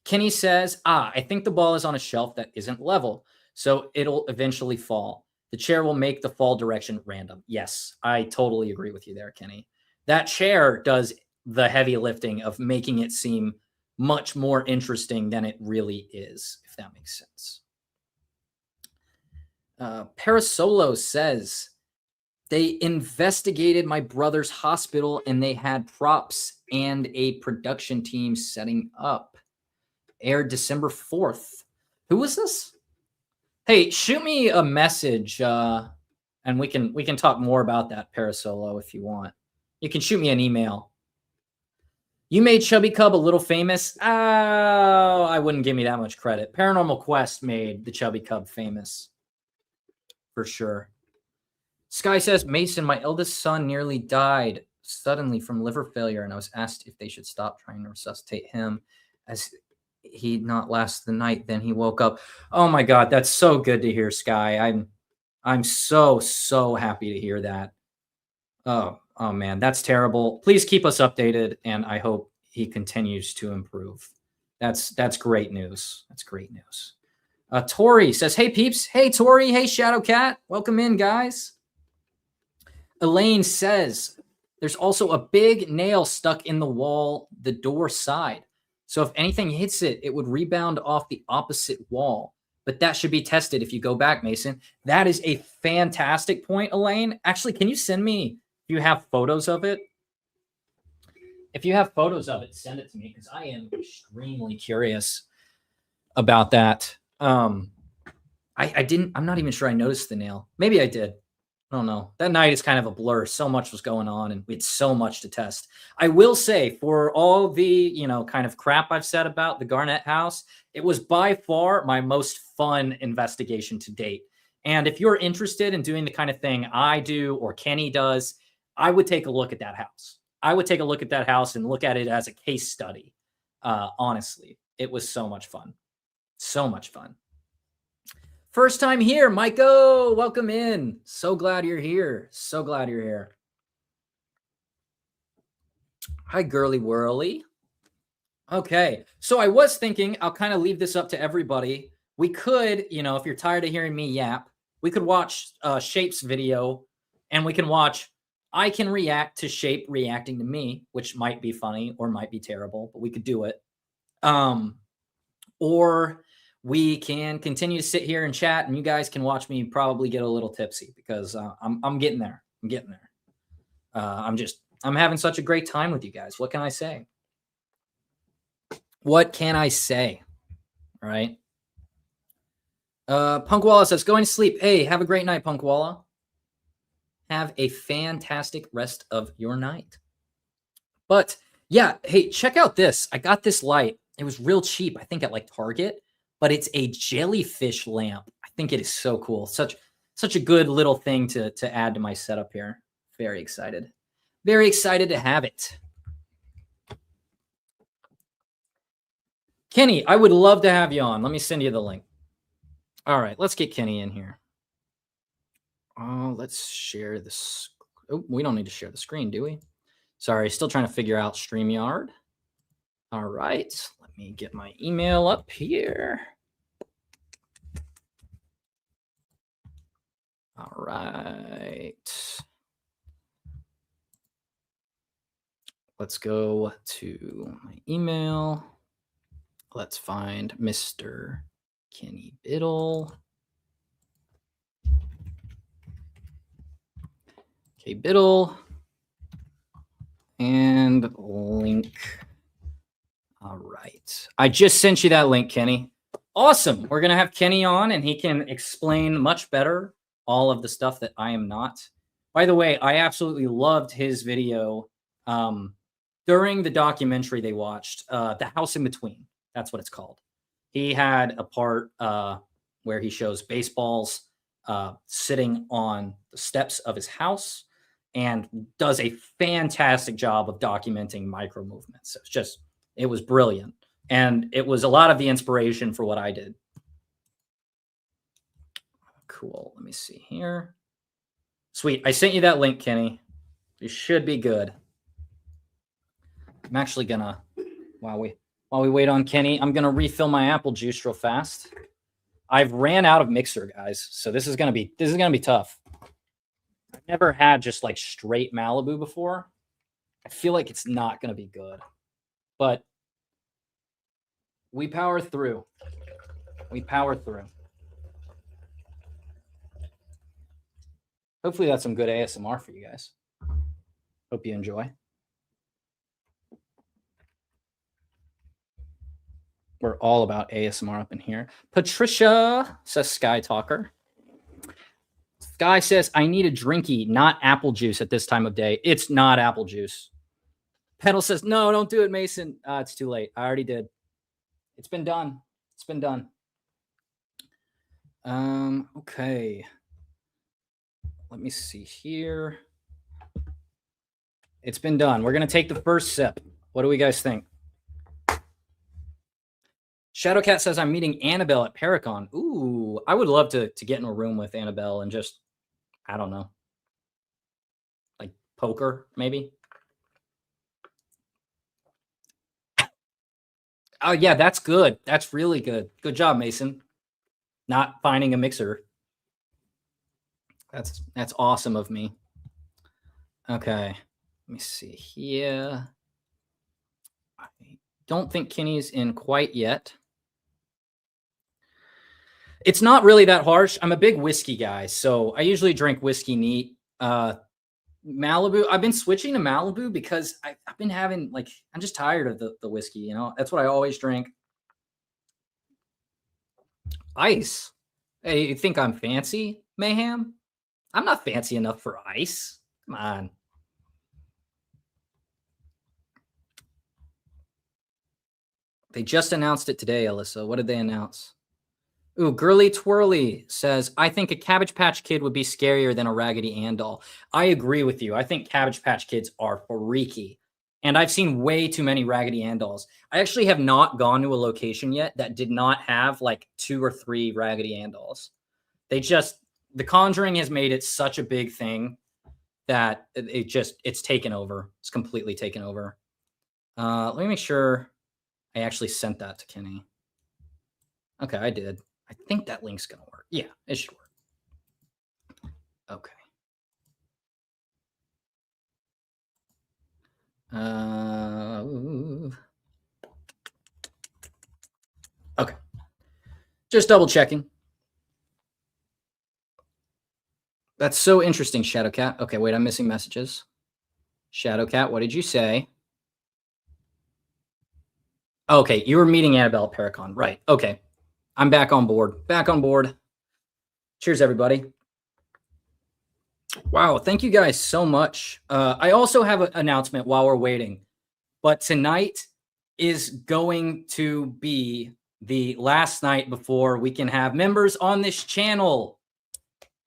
Kenny says, I think the ball is on a shelf that isn't level, so it'll eventually fall. The chair will make the fall direction random. Yes, I totally agree with you there, Kenny. That chair does the heavy lifting of making it seem much more interesting than it really is, if that makes sense. Parasolo says, they investigated my brother's hospital and they had props and a production team setting up. Aired December 4th. Who was this? Hey, shoot me a message, and we can talk more about that, Parasolo, if you want. You can shoot me an email. You made Chubby Cub a little famous. Oh, I wouldn't give me that much credit. Paranormal Quest made the Chubby Cub famous. For sure. Sky says, Mason, my eldest son nearly died suddenly from liver failure, and I was asked if they should stop trying to resuscitate him as he'd not last the night. Then he woke up. Oh my God, that's so good to hear, Sky. I'm so happy to hear that. Oh man, that's terrible. Please keep us updated, and I hope he continues to improve. That's great news. That's great news. Tori says, hey peeps. Hey Tori. Hey Shadowcat. Welcome in, guys. Elaine says, there's also a big nail stuck in the wall, the door side. So if anything hits it, it would rebound off the opposite wall. But that should be tested if you go back, Mason. That is a fantastic point, Elaine. Actually, can you send me, if you have photos of it? If you have photos of it, send it to me, because I am extremely curious about that. I'm not even sure I noticed the nail. Maybe I did. I don't know. That night is kind of a blur. So much was going on and we had so much to test. I will say, for all the, kind of crap I've said about the Garnett house, it was by far my most fun investigation to date. And if you're interested in doing the kind of thing I do or Kenny does, I would take a look at that house. I would take a look at that house and look at it as a case study. Honestly, it was so much fun. So much fun. First time here, Maiko. Welcome in. So glad you're here. So glad you're here. Hi, girly whirly. Okay. So I was thinking I'll kind of leave this up to everybody. We could, if you're tired of hearing me yap, we could watch Shape's video and we can watch I can react to Shape reacting to me, which might be funny or might be terrible, but we could do it. Or we can continue to sit here and chat and you guys can watch me probably get a little tipsy because I'm getting there. I'm getting there. I'm having such a great time with you guys. What can I say? What can I say? All right. Punkwalla says, going to sleep. Hey, have a great night, Punkwalla. Have a fantastic rest of your night. But yeah, hey, check out this. I got this light. It was real cheap, I think at like Target, but it's a jellyfish lamp. I think it is so cool. Such a good little thing to add to my setup here. Very excited. Very excited to have it. Kenny, I would love to have you on. Let me send you the link. All right, let's get Kenny in here. Oh, let's share this. Oh, we don't need to share the screen, do we? Sorry, still trying to figure out StreamYard. All right, let me get my email up here. All right. Let's go to my email. Let's find Mr. Kenny Biddle. Okay, Biddle. And link. All right. I just sent you that link, Kenny. Awesome. We're going to have Kenny on and he can explain much better all of the stuff that I am not. By the way, I absolutely loved his video during the documentary they watched, The House in Between. That's what it's called. He had a part where he shows baseballs sitting on the steps of his house and does a fantastic job of documenting micro movements. It was brilliant. And it was a lot of the inspiration for what I did. Cool. Let me see here. Sweet. I sent you that link, Kenny. You should be good. I'm actually gonna, while we wait on Kenny, I'm gonna refill my apple juice real fast. I've ran out of mixer, guys, so this is gonna be tough. I've never had just like straight Malibu before. I feel like it's not gonna be good, but we power through. We power through. Hopefully that's some good ASMR for you guys. Hope you enjoy. We're all about ASMR up in here. Patricia says Sky Talker. Sky says, I need a drinky, not apple juice at this time of day. It's not apple juice. Pedal says, no, don't do it, Mason. It's too late. I already did. It's been done. It's been done. Okay. Let me see here. It's been done. We're going to take the first sip. What do we guys think? Shadowcat says, I'm meeting Annabelle at Paracon. Ooh, I would love to get in a room with Annabelle and just, I don't know, like poker, maybe. Oh, yeah, that's good. That's really good. Good job, Mason. Not finding a mixer. That's awesome of me. Okay, let me see here. I don't think Kenny's in quite yet. It's not really that harsh. I'm a big whiskey guy, so I usually drink whiskey neat. Malibu, I've been switching to Malibu because I've been having, like, I'm just tired of the whiskey, you know? That's what I always drink. Ice. Hey, you think I'm fancy, Mayhem? I'm not fancy enough for ice. Come on. They just announced it today, Alyssa. What did they announce? Ooh, Girly Twirly says, I think a Cabbage Patch Kid would be scarier than a Raggedy Ann doll. I agree with you. I think Cabbage Patch Kids are freaky. And I've seen way too many Raggedy Ann dolls. I actually have not gone to a location yet that did not have like 2 or 3 Raggedy Ann dolls. The Conjuring has made it such a big thing that it's taken over. It's completely taken over. Let me make sure I actually sent that to Kenny. Okay, I did. I think that link's going to work. Yeah, it should work. Okay. Okay. Just double checking. That's so interesting, Shadowcat. Okay, wait, I'm missing messages. Shadowcat, what did you say? Okay, you were meeting Annabelle at Paracon. Right. Okay. I'm back on board. Back on board. Cheers, everybody. Wow, thank you guys so much. I also have an announcement while we're waiting. But tonight is going to be the last night before we can have members on this channel.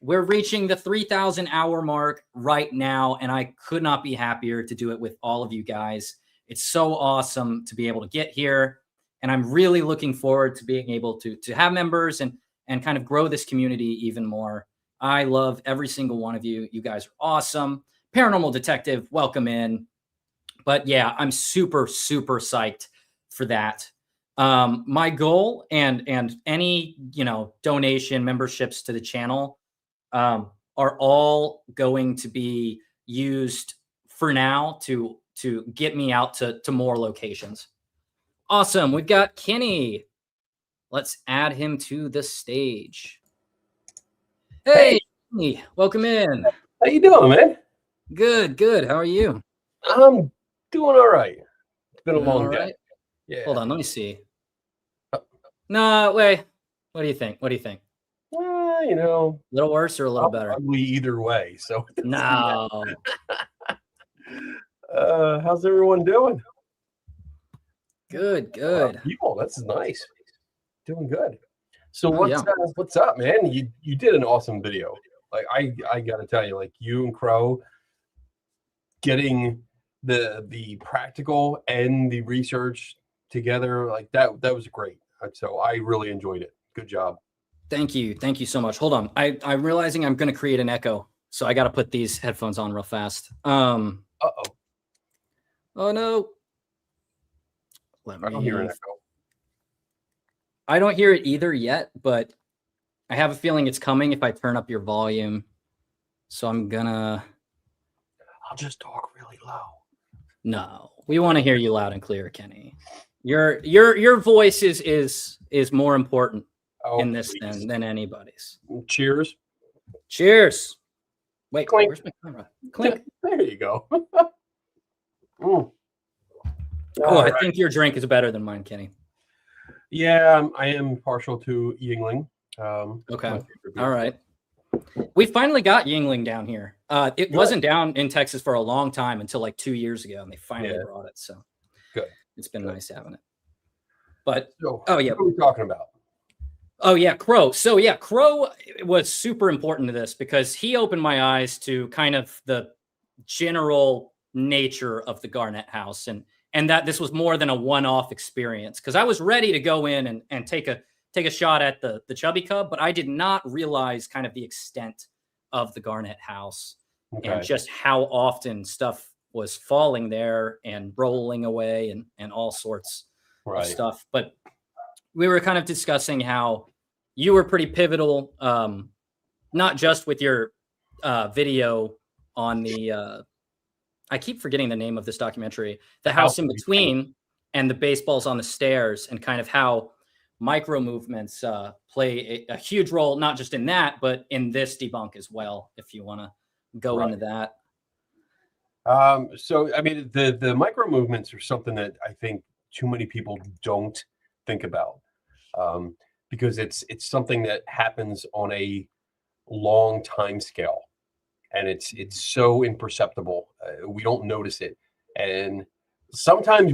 We're reaching the 3,000 hour mark right now, and I could not be happier to do it with all of you guys. It's so awesome to be able to get here, and I'm really looking forward to being able to have members and kind of grow this community even more. I love every single one of you. You guys are awesome. Paranormal Detective, welcome in. But yeah, I'm super, super psyched for that. My goal and any, donation memberships to the channel are all going to be used for now to get me out to more locations. Awesome. We've got Kenny. Let's add him to the stage. Hey, Kenny, welcome in. How you doing, man? Good, good. How are you? I'm doing all right. It's been a long day. Right? Yeah. Hold on, let me see. No, wait. What do you think? What do you think? A little worse or a little better? Ugly either way. So no. How's everyone doing? Good, good. People, that's nice. Doing good. So what's up, man? You did an awesome video. Like I gotta tell you, like you and Crow getting the practical and the research together, like that was great. So I really enjoyed it. Good job. Thank you so much. Hold on, I'm realizing I'm going to create an echo, so I got to put these headphones on real fast. Oh no, I don't hear an echo. I don't hear it either yet, but I have a feeling it's coming if I turn up your volume. So I'll just talk really low. No, we want to hear you loud and clear, Kenny. Your voice is more important in this than anybody's. Cheers. Cheers. Wait, clink. Where's my camera? Clink. There you go. I think your drink is better than mine, Kenny. Yeah, I am partial to Yingling. Okay. All right. We finally got Yingling down here. It wasn't down in Texas for a long time until like 2 years ago, and they finally brought it. So good. It's been nice having it. But what are we talking about? Oh yeah, Crow. So yeah, Crow was super important to this because he opened my eyes to kind of the general nature of the Garnett house and that this was more than a one-off experience. Because I was ready to go in and take a shot at the Chubby Cub, but I did not realize kind of the extent of the Garnett house and just how often stuff was falling there and rolling away and all sorts of stuff. But we were kind of discussing how you were pretty pivotal, not just with your video on the, I keep forgetting the name of this documentary, The House in Between and the Baseballs on the Stairs, and kind of how micro movements play a huge role, not just in that, but in this debunk as well, if you want to go into that. So, I mean, the micro movements are something that I think too many people don't think about. because it's something that happens on a long time scale, and it's so imperceptible. We don't notice it, and sometimes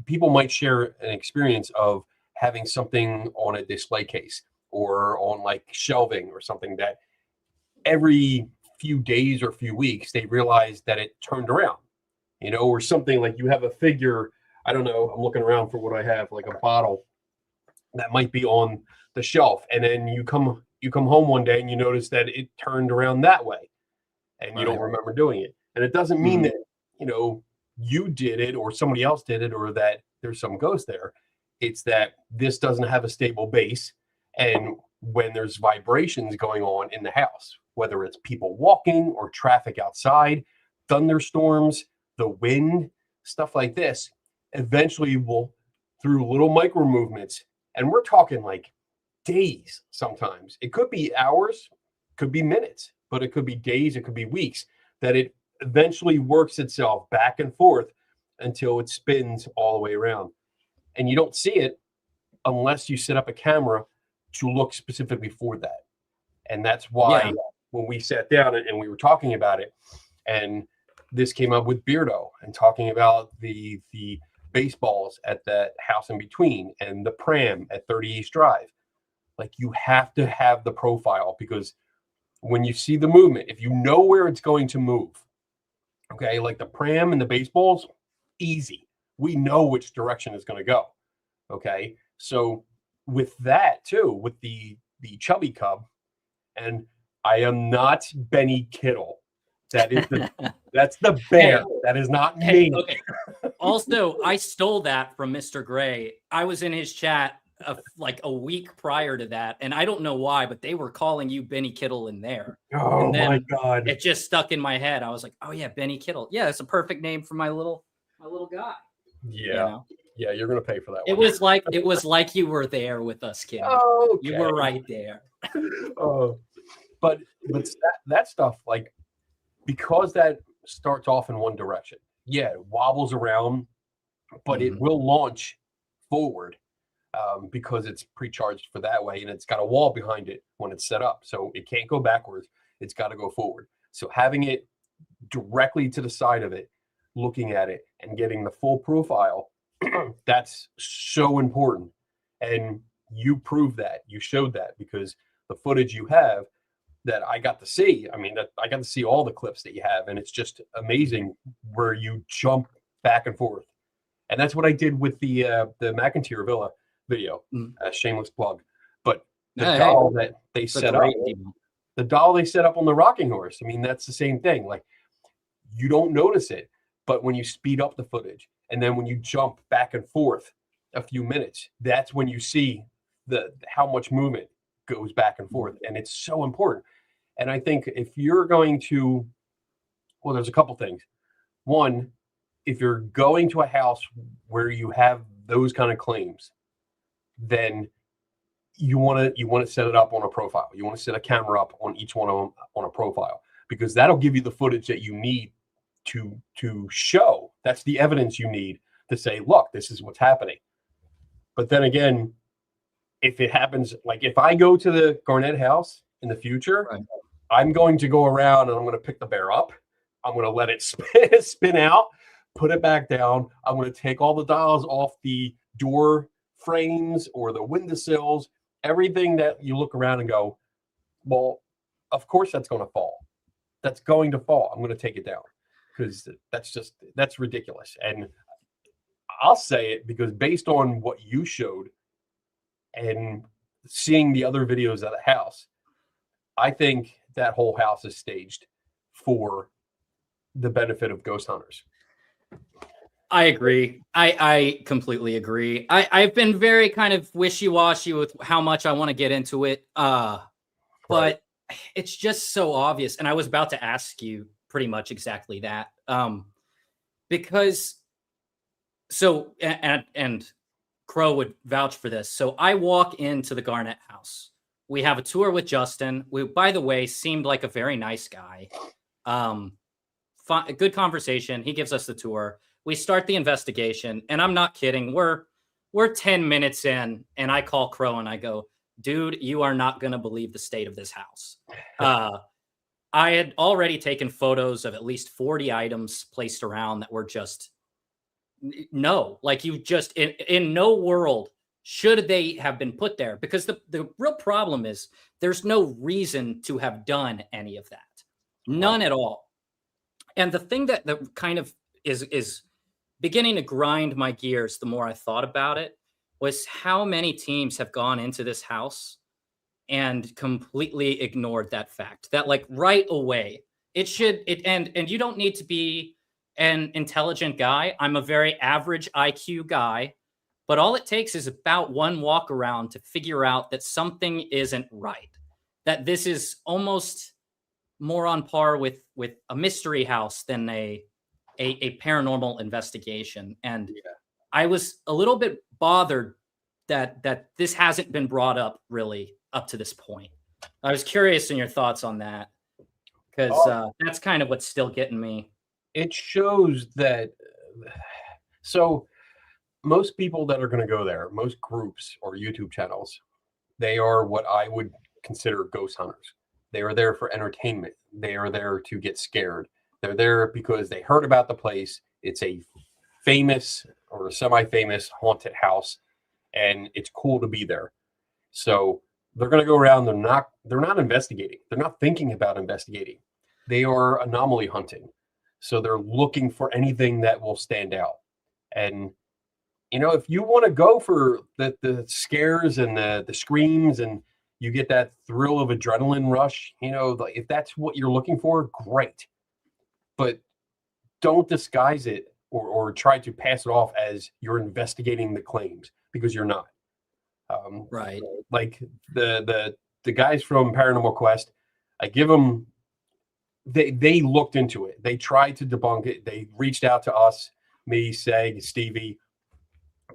people might share an experience of having something on a display case or on like shelving or something that every few days or few weeks they realize that it turned around, or something like you have a figure. I don't know, I'm looking around for what I have, like a bottle that might be on the shelf, and then you come home one day and you notice that it turned around that way, and you don't remember doing it. And it doesn't mean that you did it or somebody else did it or that there's some ghost there. It's that this doesn't have a stable base, and when there's vibrations going on in the house, whether it's people walking or traffic outside, thunderstorms, the wind, stuff like this, eventually will, through little micro movements, and we're talking like days sometimes. It could be hours, could be minutes, but it could be days, it could be weeks, that it eventually works itself back and forth until it spins all the way around. And you don't see it unless you set up a camera to look specifically for that. And that's why when we sat down and we were talking about it, and this came up with Beardo and talking about the baseballs at that house in between and the pram at 30 East Drive. Like, you have to have the profile, because when you see the movement, if you know where it's going to move, okay, like the pram and the baseballs, easy. We know which direction it's going to go. Okay. So with that too, with the Chubby Cub, and I am not Benny Kittle. That is that's the bear. Hey, that is not me. Okay. Also, I stole that from Mr. Gray. I was in his chat like a week prior to that, and I don't know why, but they were calling you Benny Kittle in there. Oh my God. It just stuck in my head. I was like, oh yeah, Benny Kittle. Yeah, it's a perfect name for my little guy. Yeah. Yeah, you're gonna pay for that one. It was like you were there with us, kid. Oh, okay. You were right there. But that stuff, like, because that starts off in one direction, yeah, it wobbles around, but it will launch forward because it's pre-charged for that way, and it's got a wall behind it when it's set up, so it can't go backwards. It's got to go forward. So having it directly to the side of it, looking at it and getting the full profile, that's so important. And you proved that, you showed that, because the footage you have that I got to see, I mean, I got to see all the clips that you have, and it's just amazing where you jump back and forth. And that's what I did with the McIntyre Villa video, shameless plug. But the doll that they set up, the doll they set up on the rocking horse, I mean, that's the same thing. Like, you don't notice it, but when you speed up the footage, and then when you jump back and forth a few minutes, that's when you see how much movement goes back and forth. And it's so important. And I think if you're going to, well, there's a couple things. One, if you're going to a house where you have those kind of claims, then you want to set it up on a profile. You want to set a camera up on each one of them on a profile, because that'll give you the footage that you need to show. That's the evidence you need to say, look, this is what's happening. But then again, if it happens, like if I go to the Garnett house in the future, I'm going to go around and I'm going to pick the bear up. I'm going to let it spin out, put it back down. I'm going to take all the dials off the door frames or the windowsills, everything that you look around and go, well, of course that's going to fall. That's going to fall. I'm going to take it down, because that's ridiculous. And I'll say it because based on what you showed and seeing the other videos of the house, I think that whole house is staged for the benefit of ghost hunters. I agree. I completely agree. I've been very kind of wishy-washy with how much I want to get into it. But it's just so obvious. And I was about to ask you pretty much exactly that. Because and Crow would vouch for this. So I walk into the Garnett house. We have a tour with Justin, who, by the way, seemed like a very nice guy. Good conversation. He gives us the tour. We start the investigation, and I'm not kidding. We're we're 10 minutes in, and I call Crow and I go, dude, you are not going to believe the state of this house. I had already taken photos of at least 40 items placed around that were just, no, like you just, in no world should they have been put there, because the real problem is there's no reason to have done any of that. None at all. And the thing that kind of is beginning to grind my gears the more I thought about it was how many teams have gone into this house and completely ignored that fact, that like right away and you don't need to be an intelligent guy. I'm a very average IQ guy, but all it takes is about one walk around to figure out that something isn't right, that this is almost more on par with a mystery house than a paranormal investigation. And I was a little bit bothered that this hasn't been brought up really up to this point. I was curious in your thoughts on that, because that's kind of what's still getting me. It shows that, so most people that are going to go there, most groups or YouTube channels, they are what I would consider ghost hunters. They are there for entertainment. They are there to get scared. They're there because they heard about the place. It's a famous or semi-famous haunted house, and it's cool to be there. So they're going to go around. They're not investigating. They're not thinking about investigating. They are anomaly hunting. So they're looking for anything that will stand out. And if you want to go for the scares and the screams, and you get that thrill of adrenaline rush, if that's what you're looking for, great. But don't disguise it or try to pass it off as you're investigating the claims, because you're not. Right. Like the guys from Paranormal Quest, I give them, they looked into it. They tried to debunk it. They reached out to us, me, Seg, Stevie.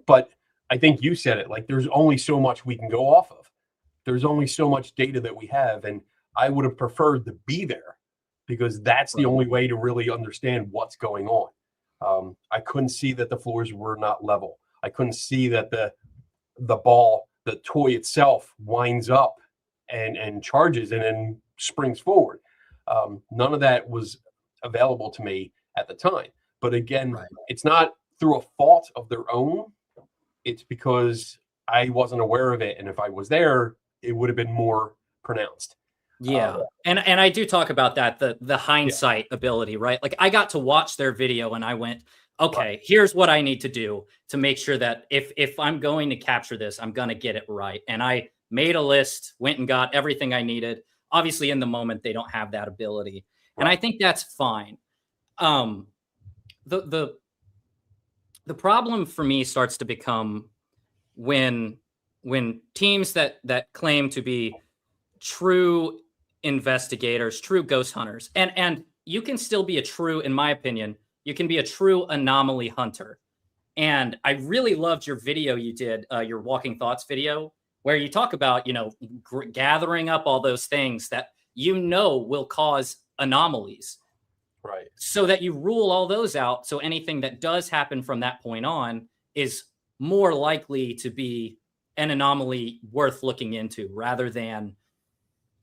But I think you said it, like there's only so much we can go off of. There's only so much data that we have. And I would have preferred to be there, because that's the only way to really understand what's going on. I couldn't see that the floors were not level. I couldn't see that the ball, the toy itself, winds up and charges and then springs forward. None of that was available to me at the time. But again, it's not through a fault of their own. It's because I wasn't aware of it. And if I was there, it would have been more pronounced. Yeah. And I do talk about that, the hindsight ability, right? Like I got to watch their video and I went, okay, here's what I need to do to make sure that if I'm going to capture this, I'm going to get it right. And I made a list, went and got everything I needed. Obviously in the moment, they don't have that ability. And I think that's fine. The problem for me starts to become when teams that claim to be true investigators, true ghost hunters, and you can still be in my opinion, you can be a true anomaly hunter. And I really loved your video you did, your Walking Thoughts video, where you talk about, gathering up all those things that will cause anomalies. Right. So that you rule all those out. So anything that does happen from that point on is more likely to be an anomaly worth looking into, rather than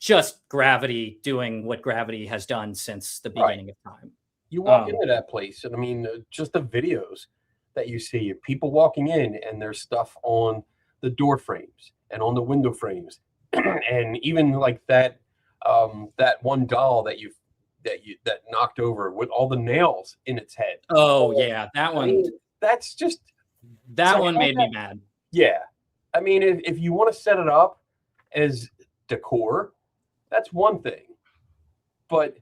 just gravity doing what gravity has done since the beginning of time. You walk into that place, and I mean, just the videos that you see, people walking in, and there's stuff on the door frames and on the window frames, and even like that one doll that knocked over with all the nails in its head. Oh yeah, that one. Mean, that's just one made me mad. Yeah, I mean, if you want to set it up as decor, that's one thing, but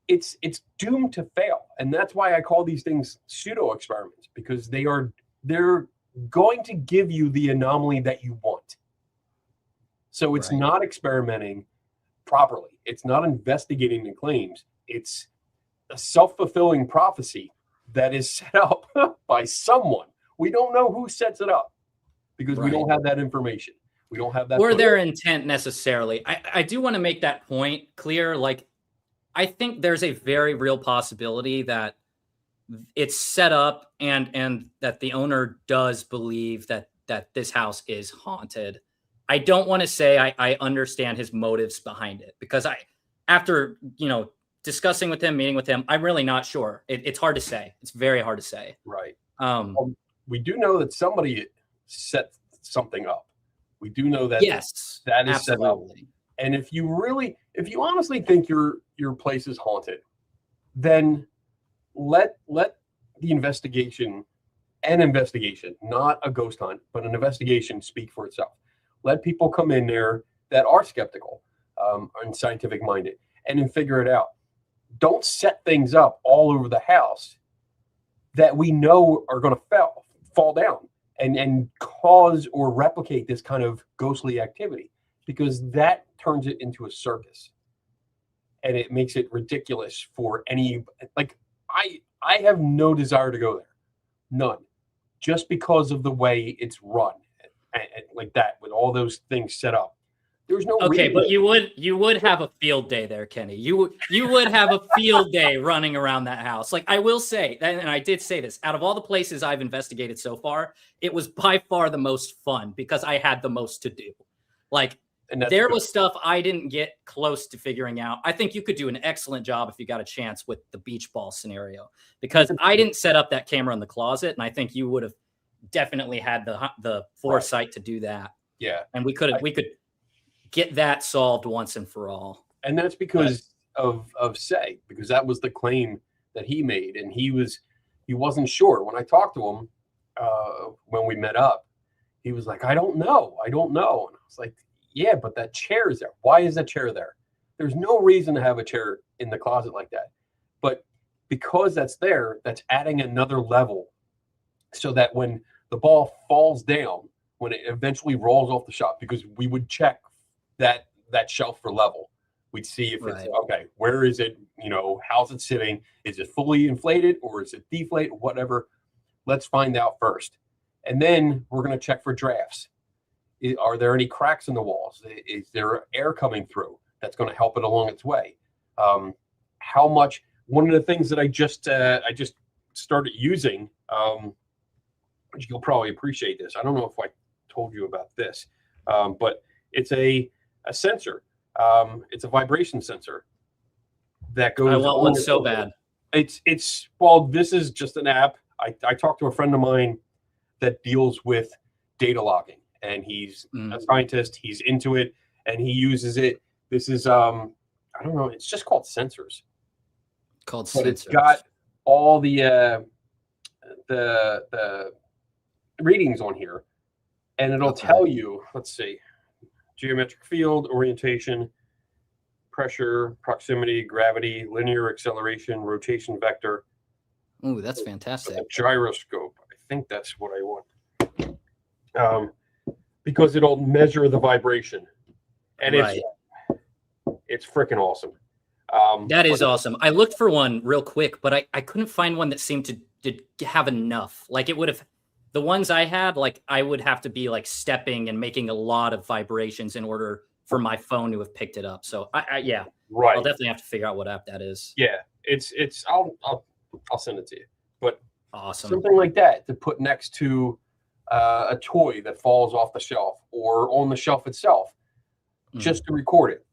it's doomed to fail. And that's why I call these things pseudo experiments, because they're going to give you the anomaly that you want. So it's not experimenting properly. It's not investigating the claims. It's a self-fulfilling prophecy that is set up by someone. We don't know who sets it up, because we don't have that information. We don't have that. Or their intent necessarily. I do want to make that point clear. Like, I think there's a very real possibility that it's set up and that the owner does believe that that this house is haunted. I don't want to say I understand his motives behind it, because after, discussing with him, meeting with him, I'm really not sure. It's hard to say. It's very hard to say. Right. Um, we do know that somebody set something up. We do know that yes, that is absolutely. set up. And if you honestly think your place is haunted, then let the investigation, not a ghost hunt, but an investigation, speak for itself. Let people come in there that are skeptical and scientific minded, and then figure it out. Don't set things up all over the house that we know are going to fall down and cause or replicate this kind of ghostly activity, because that turns it into a circus, and it makes it ridiculous for any, like, I have no desire to go there, none, just because of the way it's run, and like that, with all those things set up. There's no okay, reason. but you would have a field day there, Kenny. You would have a field day running around that house. Like, I will say, and I did say this, out of all the places I've investigated so far, it was by far the most fun because I had the most to do. Like, there was stuff I didn't get close to figuring out. I think you could do an excellent job if you got a chance with the beach ball scenario, because I didn't set up that camera in the closet, and I think you would have definitely had the foresight to do that. Yeah, and we could get that solved once and for all. And that's because of Say, because that was the claim that he made, and he wasn't sure. When I talked to him when we met up, he was like, I don't know. And I was like, yeah, but that chair is there. Why is that chair there? There's no reason to have a chair in the closet like that. But because that's there, that's adding another level, so that when the ball falls down, when it eventually rolls off the shelf, because we would check that shelf for level. We'd see if it's okay, where is it? How's it sitting? Is it fully inflated or is it deflated? Whatever. Let's find out first. And then we're going to check for drafts. Are there any cracks in the walls? Is there air coming through that's going to help it along its way? How much? One of the things that I just started using, which you'll probably appreciate this. I don't know if I told you about this, but it's a sensor. It's a vibration sensor that goes. I want one so bad. Well, this is just an app. I talked to a friend of mine that deals with data logging, and he's a scientist. He's into it, and he uses it. This is I don't know. It's just called sensors. It's got all the readings on here, and it'll tell you. Let's see. Geometric field, orientation, pressure, proximity, gravity, linear acceleration, rotation vector. Oh, that's fantastic. A gyroscope. I think that's what I want. Because it'll measure the vibration. And it's freaking awesome. That is awesome. I looked for one real quick, but I couldn't find one that seemed to have enough. Like, it would have, the ones I had, like, I would have to be like stepping and making a lot of vibrations in order for my phone to have picked it up. So yeah, right. I'll definitely have to figure out what app that is. Yeah, it's I'll send it to you. But awesome, something like that to put next to a toy that falls off the shelf or on the shelf itself, just to record it.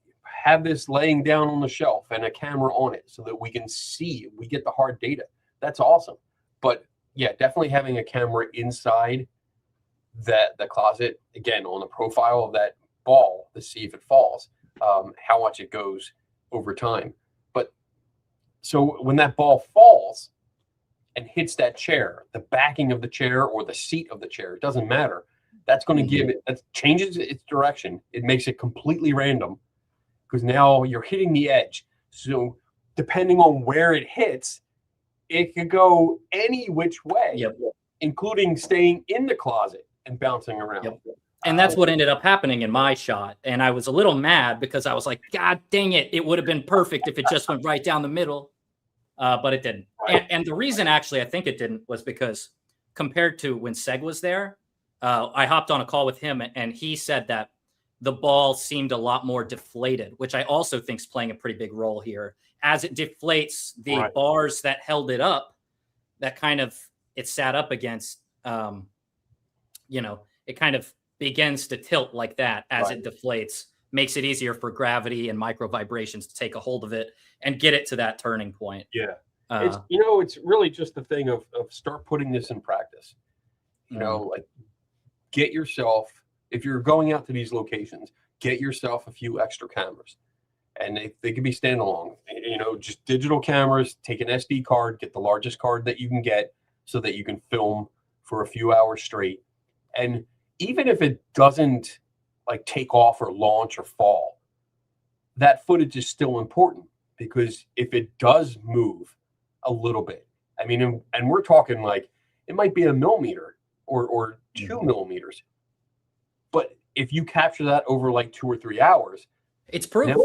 Have this laying down on the shelf and a camera on it so that we can see. We get the hard data. That's awesome. But yeah, definitely having a camera inside the closet, again, on the profile of that ball to see if it falls, how much it goes over time. But so when that ball falls and hits that chair, the backing of the chair or the seat of the chair, it doesn't matter. That's going to give it, that changes its direction. It makes it completely random because now you're hitting the edge. So depending on where it hits, it could go any which way, including staying in the closet and bouncing around. And that's what ended up happening in my shot. And I was a little mad because I was like, God dang it. It would have been perfect if it just went right down the middle. But it didn't. And the reason actually I think it didn't was because compared to when Seg was there, I hopped on a call with him and he said that the ball seemed a lot more deflated, which I also think is playing a pretty big role here. As it deflates, the bars that held it up, that kind of it sat up against, it kind of begins to tilt like that as it deflates, makes it easier for gravity and micro vibrations to take a hold of it and get it to that turning point. Yeah. It's, it's really just the thing of start putting this in practice. Like get yourself, if you're going out to these locations, get yourself a few extra cameras, and they can be standalone, just digital cameras. Take an SD card, get the largest card that you can get so that you can film for a few hours straight. And even if it doesn't like take off or launch or fall, that footage is still important, because if it does move a little bit, I mean, and we're talking like it might be a millimeter or 2 millimeters, but if you capture that over like 2 or 3 hours, it's proof.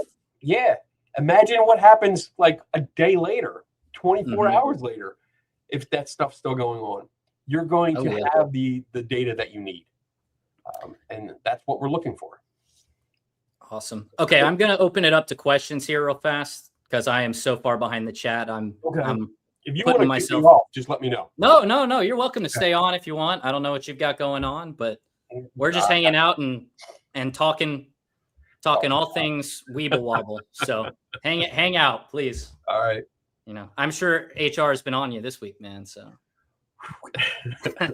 Yeah. Imagine what happens like a day later, 24 hours later, if that stuff's still going on. You're going to have the data that you need. And that's what we're looking for. Awesome. Okay, I'm going to open it up to questions here real fast, because I am so far behind the chat. I'm if you want to myself kick me off, just let me know. No. You're welcome to stay on if you want. I don't know what you've got going on, but we're just hanging out and talking all things Weeble Wobble. So hang out, please. All right. I'm sure HR has been on you this week, man. So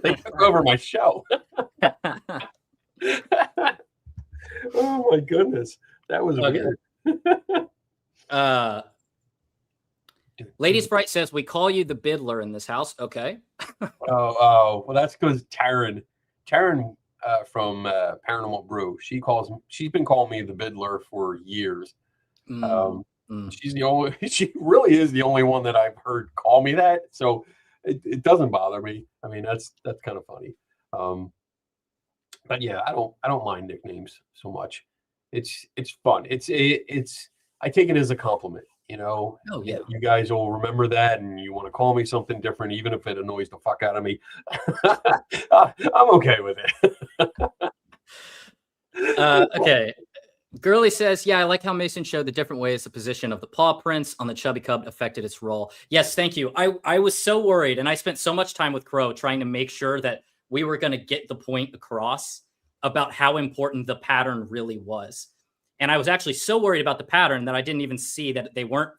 they took over my show. Oh my goodness, that was weird. Lady Sprite says we call you the Biddler in this house. Okay. Well, that's because Taryn from Paranormal Brew, she's been calling me the Biddler for years. She really is the only one that I've heard call me that, so it doesn't bother me. I mean, that's kind of funny. But yeah, I don't mind nicknames so much. It's fun. I take it as a compliment. Oh yeah. You guys will remember that, and you want to call me something different, even if it annoys the fuck out of me. I'm okay with it. Okay. Girly says, yeah, I like how Mason showed the different ways the position of the paw prints on the Chubby Cub affected its roll. Yes, thank you. I was so worried, and I spent so much time with Crow trying to make sure that we were going to get the point across about how important the pattern really was. And I was actually so worried about the pattern that I didn't even see that they weren't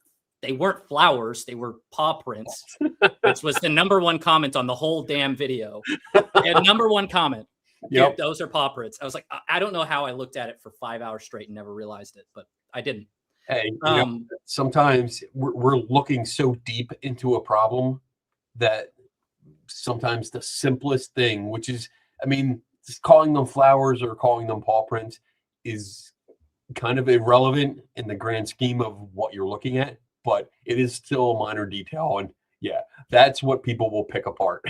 flowers, they were paw prints, which was the #1 comment on the whole damn video. And #1 comment. Yep. Dude, those are paw prints. I was like, I don't know how I looked at it for 5 hours straight and never realized it, but I didn't. Hey, sometimes we're looking so deep into a problem that sometimes the simplest thing, which is, I mean, just calling them flowers or calling them paw prints, is kind of irrelevant in the grand scheme of what you're looking at, but it is still a minor detail. And yeah, that's what people will pick apart.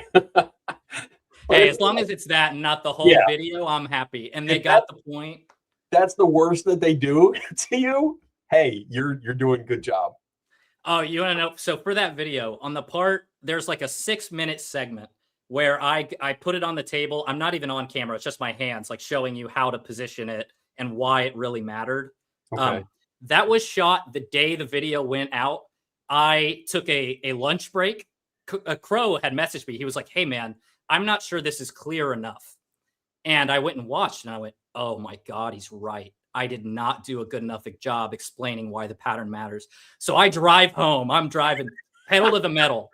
Hey, as long as it's that and not the whole video, I'm happy. And they got the point. That's the worst that they do to you. Hey, you're doing a good job. Oh, you want to know? So for that video, on the part, there's like a 6-minute segment where I put it on the table. I'm not even on camera. It's just my hands, like showing you how to position it and why it really mattered. Okay. That was shot the day the video went out. I took a lunch break. Crow had messaged me. He was like, hey, man, I'm not sure this is clear enough. And I went and watched, and I went, oh, my God, he's right. I did not do a good enough job explaining why the pattern matters. So I drive home. I'm driving pedal to the metal,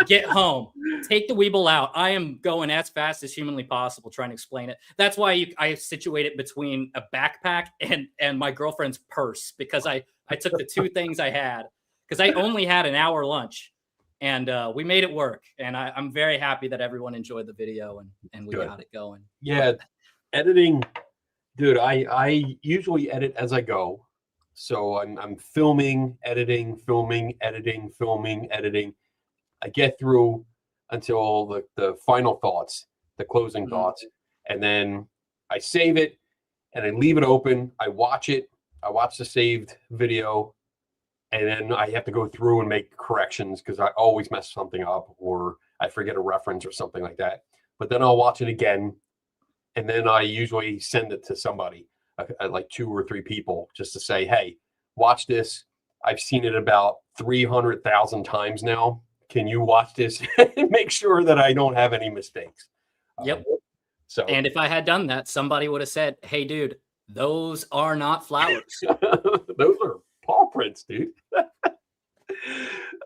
get home, take the Weeble out. I am going as fast as humanly possible trying to explain it. That's why I situate it between a backpack and my girlfriend's purse, because I took the two things I had, because I only had an hour lunch, and we made it work. And I'm very happy that everyone enjoyed the video and we got it going. Yeah, editing, dude, I usually edit as I go. So I'm filming, editing, filming, editing, filming, editing. I get through until the final thoughts, the closing thoughts, and then I save it and I leave it open. I watch it. I watch the saved video, and then I have to go through and make corrections because I always mess something up or I forget a reference or something like that. But then I'll watch it again, and then I usually send it to somebody, like 2 or 3 people, just to say, hey, watch this. I've seen it about 300,000 times now. Can you watch this and make sure that I don't have any mistakes? Yep. So, and if I had done that, somebody would have said, "Hey, dude, those are not flowers." those are paw prints, dude.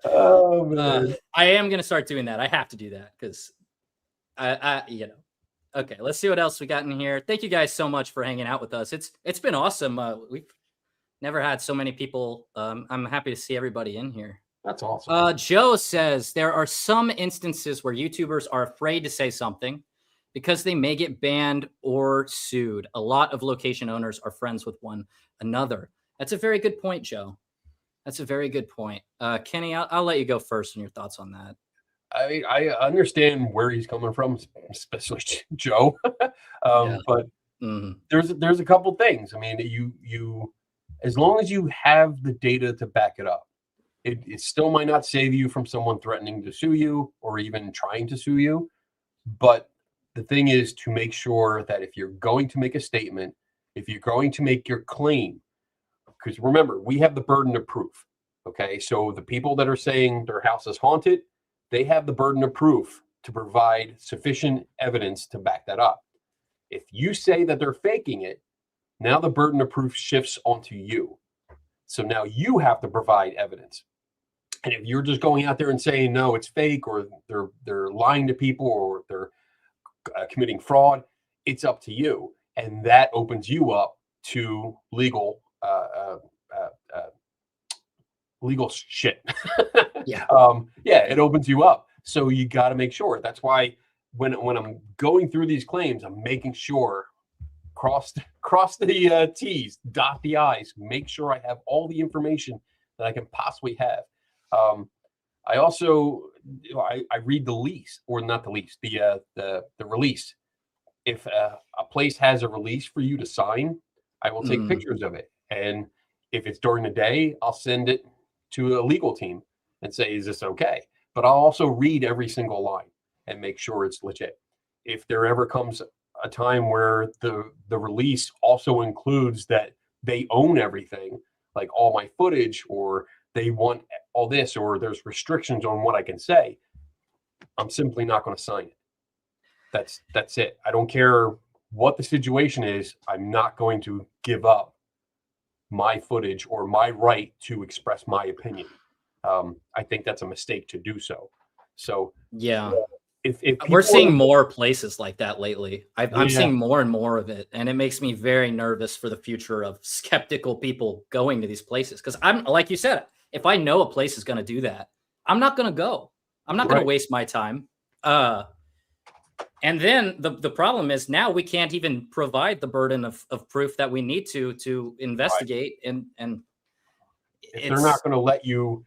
Oh man. I am gonna start doing that. I have to do that because I. Okay, let's see what else we got in here. Thank you guys so much for hanging out with us. It's been awesome. We've never had so many people. I'm happy to see everybody in here. That's awesome. Joe says there are some instances where YouTubers are afraid to say something because they may get banned or sued. A lot of location owners are friends with one another. That's a very good point, Joe. That's a very good point. Kenny, I'll let you go first on your thoughts on that. I understand where he's coming from, especially Joe. But there's a couple things. I mean, you as long as you have the data to back it up, it still might not save you from someone threatening to sue you or even trying to sue you. But the thing is to make sure that if you're going to make a statement, if you're going to make your claim, because remember, we have the burden of proof. Okay, so the people that are saying their house is haunted, they have the burden of proof to provide sufficient evidence to back that up. If you say that they're faking it, now the burden of proof shifts onto you. So now you have to provide evidence. And if you're just going out there and saying, no, it's fake, or they're lying to people, or they're committing fraud, it's up to you. And that opens you up to legal shit. Yeah. It opens you up. So you got to make sure. That's why when I'm going through these claims, I'm making sure cross the T's, dot the I's, make sure I have all the information that I can possibly have. I also I read the lease, or not the lease, the release. If a place has a release for you to sign, I will take pictures of it. And if it's during the day, I'll send it to a legal team and say, is this okay? But I'll also read every single line and make sure it's legit. If there ever comes a time where the release also includes that they own everything, like all my footage, or they want all this, or there's restrictions on what I can say, I'm simply not going to sign it. That's it. I don't care what the situation is. I'm not going to give up my footage or my right to express my opinion. I think that's a mistake to do so. So yeah, if we're seeing more places like that lately, I'm seeing more and more of it, and it makes me very nervous for the future of skeptical people going to these places. Because I'm, like you said, if I know a place is going to do that, I'm not going to go. I'm not going to waste my time. And then the problem is now we can't even provide the burden of proof that we need to investigate. And if they're not going to let you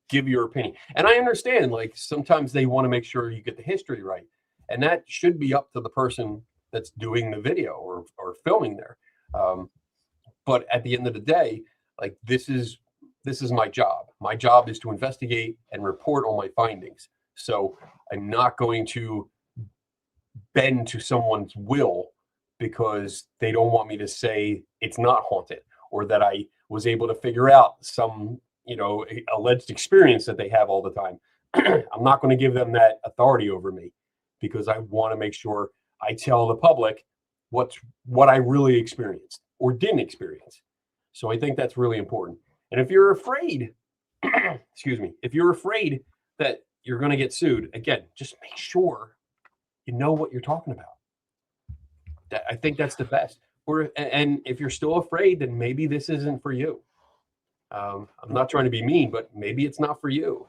give your opinion. And I understand, like, sometimes they want to make sure you get the history right. And that should be up to the person that's doing the video or filming there. But at the end of the day, like, this is my job. My job is to investigate and report on my findings. So I'm not going to bend to someone's will because they don't want me to say it's not haunted, or that I was able to figure out some, alleged experience that they have all the time. I'm not going to give them that authority over me, because I want to make sure I tell the public what I really experienced or didn't experience. So I think that's really important. And if you're afraid, if you're afraid that you're going to get sued, again, just make sure you know what you're talking about. I think that's the best. And if you're still afraid, then maybe this isn't for you. I'm not trying to be mean, but maybe it's not for you,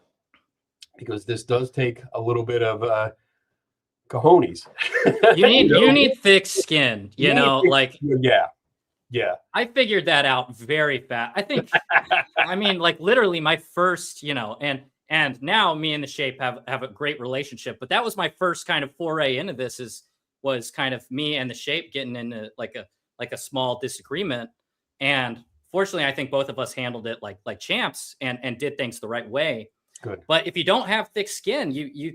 because this does take a little bit of cojones. You need thick skin, Yeah. I figured that out very fast. I think, I mean, like, literally my first, and now me and the Shape have a great relationship, but that was my first kind of foray into this, was kind of me and the Shape getting into like a small disagreement. And fortunately, I think both of us handled it like champs and did things the right way. Good. But if you don't have thick skin, you're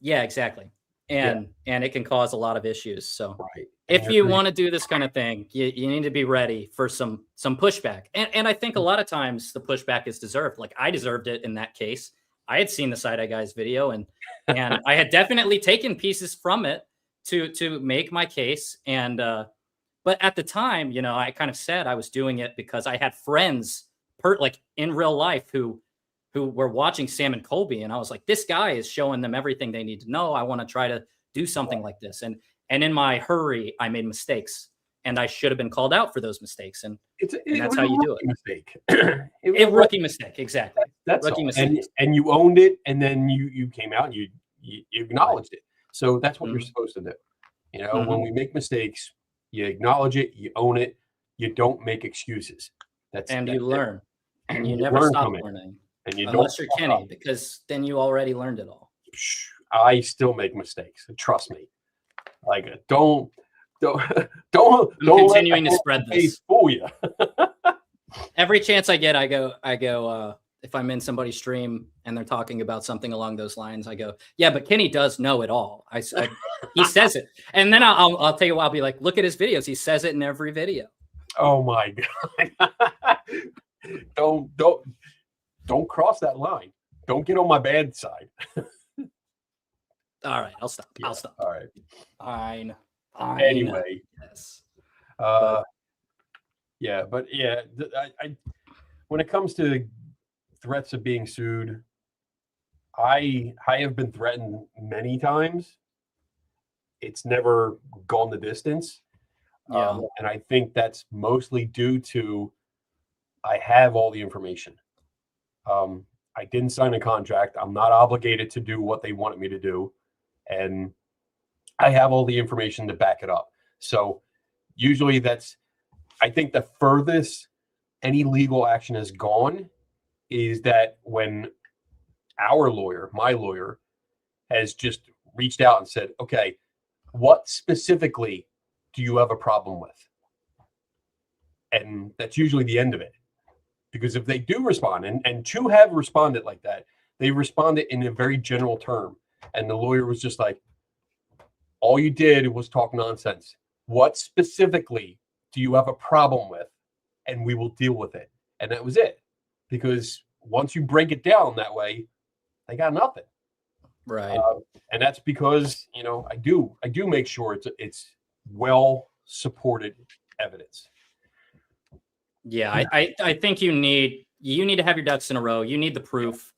exactly. And it can cause a lot of issues. So if you want to do this kind of thing, you need to be ready for some pushback. And I think a lot of times the pushback is deserved. Like, I deserved it in that case. I had seen the Side-Eye Guys video, and I had definitely taken pieces from it to make my case. And but at the time, you know, I kind of said I was doing it because I had friends like in real life who were watching Sam and Colby, and I was like, this guy is showing them everything they need to know. I want to try to do something like this. And in my hurry, I made mistakes, and I should have been called out for those mistakes. And that's how you do it. Mistake. A rookie mistake, exactly. That's rookie all. mistake. And you owned it, and then you came out and you acknowledged it. So that's what you're supposed to do. You know, when we make mistakes, you acknowledge it, you own it, you don't make excuses. You learn, and you never stop learning. And you unless you're Kenny, because then you already learned it all. I still make mistakes. Trust me. Like don't continuing to spread this. Fool you. Every chance I get, I go. If I'm in somebody's stream and they're talking about something along those lines, I go, yeah, but Kenny does know it all. He says it, and then I'll tell you what, I'll be like, look at his videos. He says it in every video. Oh my god! Don't cross that line. Don't get on my bad side. All right, I'll stop. Yeah, I'll stop. All right. Fine. Anyway. Yes. Yeah, but yeah, I when it comes to threats of being sued, I have been threatened many times. It's never gone the distance. Yeah. And I think that's mostly due to I have all the information. I didn't sign a contract. I'm not obligated to do what they wanted me to do. And I have all the information to back it up. So usually I think the furthest any legal action has gone is that when our lawyer, my lawyer, has just reached out and said, okay, what specifically do you have a problem with? And that's usually the end of it. Because if they do respond, and two have responded like that, they responded in a very general term. And the lawyer was just like, all you did was talk nonsense. What specifically do you have a problem with? And we will deal with it. And that was it. Because once you break it down that way, they got nothing. Right. And that's because, you know, I do make sure it's well supported evidence. Yeah, I think you need to have your ducks in a row. You need the proof.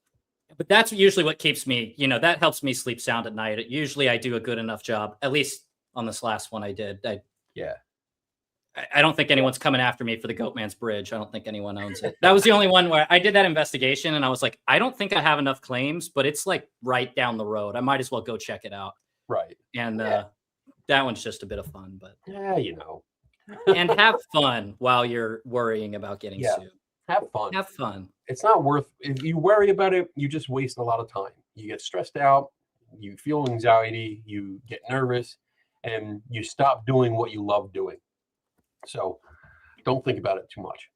But that's usually what keeps me, you know, that helps me sleep sound at night. Usually I do a good enough job, at least on this last one I did. I don't think anyone's coming after me for the Goatman's Bridge. I don't think anyone owns it. That was the only one where I did that investigation and I was like, I don't think I have enough claims, but it's like right down the road. I might as well go check it out. Right. And that one's just a bit of fun, but yeah, you know. And have fun while you're worrying about getting sued. Have fun. Have fun. It's not worth, if you worry about it, you just waste a lot of time. You get stressed out, you feel anxiety, you get nervous, and you stop doing what you love doing. So don't think about it too much.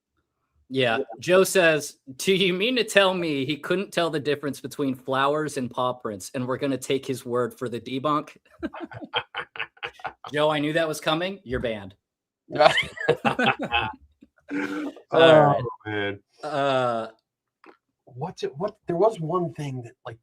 Yeah. Joe says, do you mean to tell me he couldn't tell the difference between flowers and paw prints and we're going to take his word for the debunk? Joe, I knew that was coming. You're banned. Oh man. What's it? What? There was one thing that like.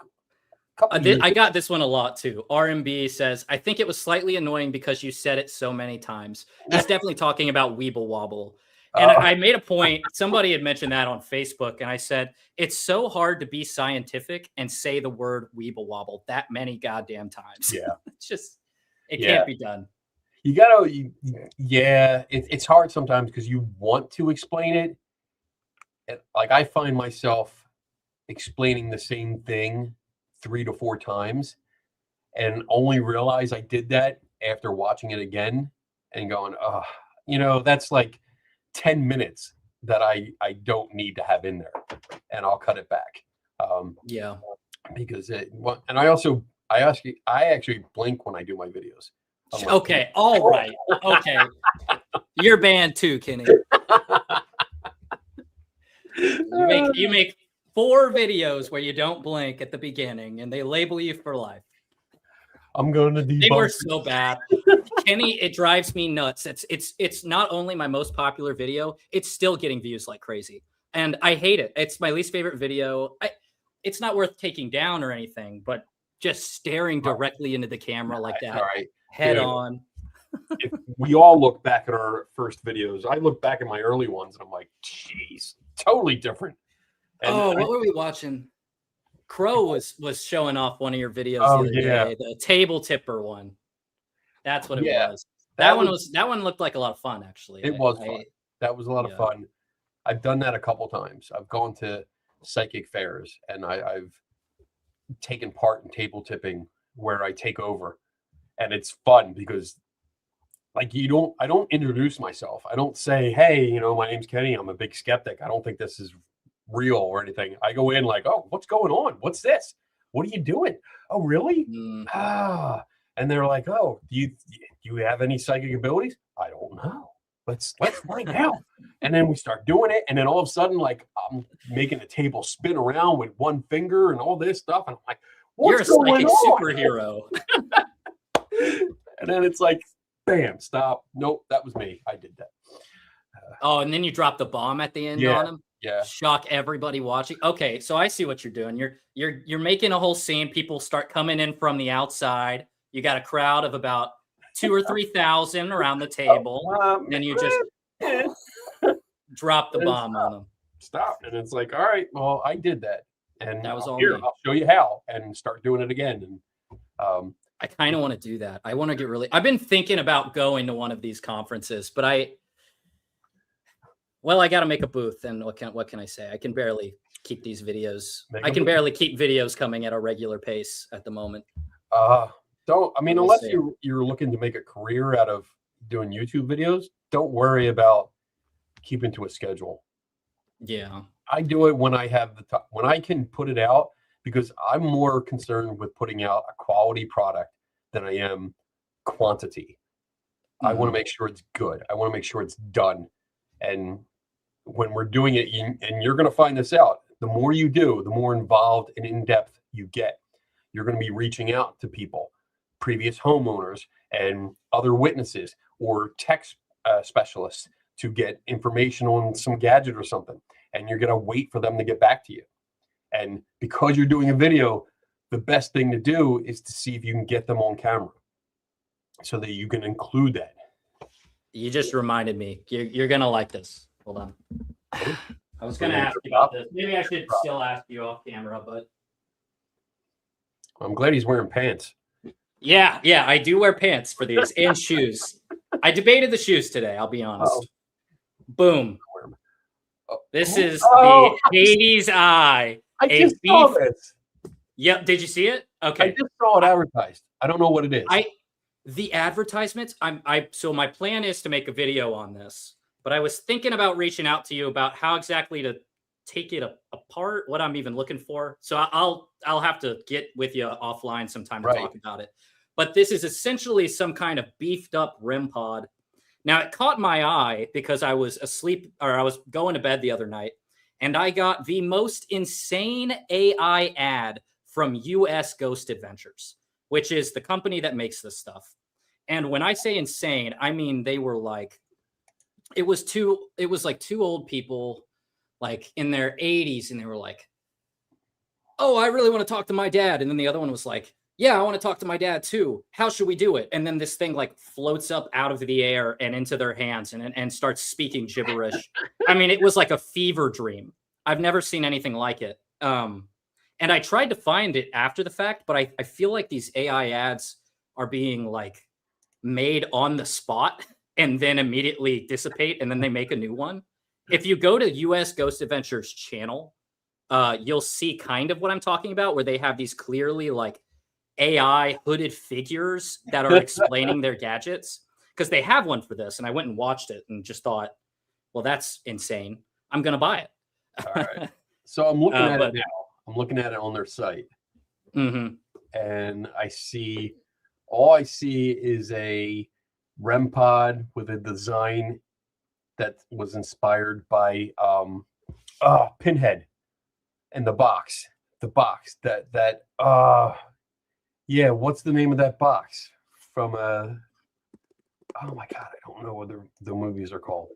I got this one a lot too. RMB says, I think it was slightly annoying because you said it so many times. He's definitely talking about Weeble Wobble. And I made a point. Somebody had mentioned that on Facebook. And I said, it's so hard to be scientific and say the word Weeble Wobble that many goddamn times. Yeah. It can't be done. You gotta, it's hard sometimes because you want to explain it. And, like I find myself explaining the same thing 3 to 4 times and only realize I did that after watching it again and going, that's like 10 minutes that I don't need to have in there, and I'll cut it back. Because I actually blink when I do my videos. Okay. All right. Okay. You're banned too, Kenny. You make 4 videos where you don't blink at the beginning and they label you for life. I'm going to debunk. They were so bad. Kenny, it drives me nuts. It's not only my most popular video, it's still getting views like crazy. And I hate it. It's my least favorite video. it's not worth taking down or anything, but just staring directly into the camera like that, head on. If we all look back at our first videos, I look back at my early ones and I'm like, geez, totally different. And what were we watching? Crow was showing off one of your videos the other day, the table tipper one. That's what it was. That one looked like a lot of fun, actually. It was fun. That was a lot of fun. I've done that a couple times. I've gone to psychic fairs and I've taken part in table tipping where I take over, and it's fun because like I don't introduce myself. I don't say, hey, my name's Kenny, I'm a big skeptic, I don't think this is real or anything. I go in like, oh, what's going on? What's this? What are you doing? Oh, really? And they're like, oh, do you have any psychic abilities? I don't know. Let's find out. And then we start doing it, and then all of a sudden, like, I'm making the table spin around with one finger and all this stuff, and I'm like, what's going on? You're a psychic superhero. And then it's like, bam, stop. Nope, that was me. I did that. And then you drop the bomb at the end on him. Yeah. Shock everybody watching. Okay, so I see what you're doing. You're making a whole scene. People start coming in from the outside. You got a crowd of about 2,000 or 3,000 around the table. And you just drop the bomb on them. Stop. And it's like, all right, well, I did that. And that was all here, I'll show you how, and start doing it again. And I kind of want to do that. I want to get I've been thinking about going to one of these conferences, but I got to make a booth, and what can I say? I can barely keep these videos. I can barely keep videos coming at a regular pace at the moment. Unless you're looking to make a career out of doing YouTube videos, don't worry about keeping to a schedule. Yeah. I do it when I have the time, when I can put it out, because I'm more concerned with putting out a quality product than I am quantity. I want to make sure it's good. I want to make sure it's done. And when we're doing it, and you're going to find this out, the more you do, the more involved and in-depth you get. You're going to be reaching out to people, previous homeowners and other witnesses or tech specialists to get information on some gadget or something. And you're going to wait for them to get back to you. And because you're doing a video, the best thing to do is to see if you can get them on camera so that you can include that. You just reminded me. You're going to like this. Hold on. I was going to ask you about this. Maybe I should still ask you off camera, but I'm glad he's wearing pants. Yeah, I do wear pants for these and shoes. I debated the shoes today, I'll be honest. Boom. This is the Hades Eye. I just saw this. Yep, did you see it? Okay. I just saw it advertised. I don't know what it is. The advertisements, so my plan is to make a video on this, but I was thinking about reaching out to you about how exactly to take it apart, what I'm even looking for. So I'll have to get with you offline sometime to talk about it. But this is essentially some kind of beefed up REM pod. Now, it caught my eye because I was asleep, or I was going to bed the other night, and I got the most insane AI ad from US Ghost Adventures, which is the company that makes this stuff. And when I say insane, I mean they were like, it was like two old people like in their 80s, and they were like, oh, I really want to talk to my dad. And then the other one was like, yeah, I want to talk to my dad too. How should we do it? And then this thing like floats up out of the air and into their hands and starts speaking gibberish. I mean, it was like a fever dream. I've never seen anything like it. And I tried to find it after the fact, but I feel like these AI ads are being like made on the spot and then immediately dissipate, and then they make a new one. If you go to US Ghost Adventures channel, you'll see kind of what I'm talking about, where they have these clearly like AI hooded figures that are explaining their gadgets, because they have one for this. And I went and watched it and just thought, well, that's insane. I'm going to buy it. All right. So I'm looking at it now. I'm looking at it on their site. Mm-hmm. And all I see is a REM pod with a design that was inspired by Pinhead and the box yeah, what's the name of that box from oh my god, I don't know what the movies are called.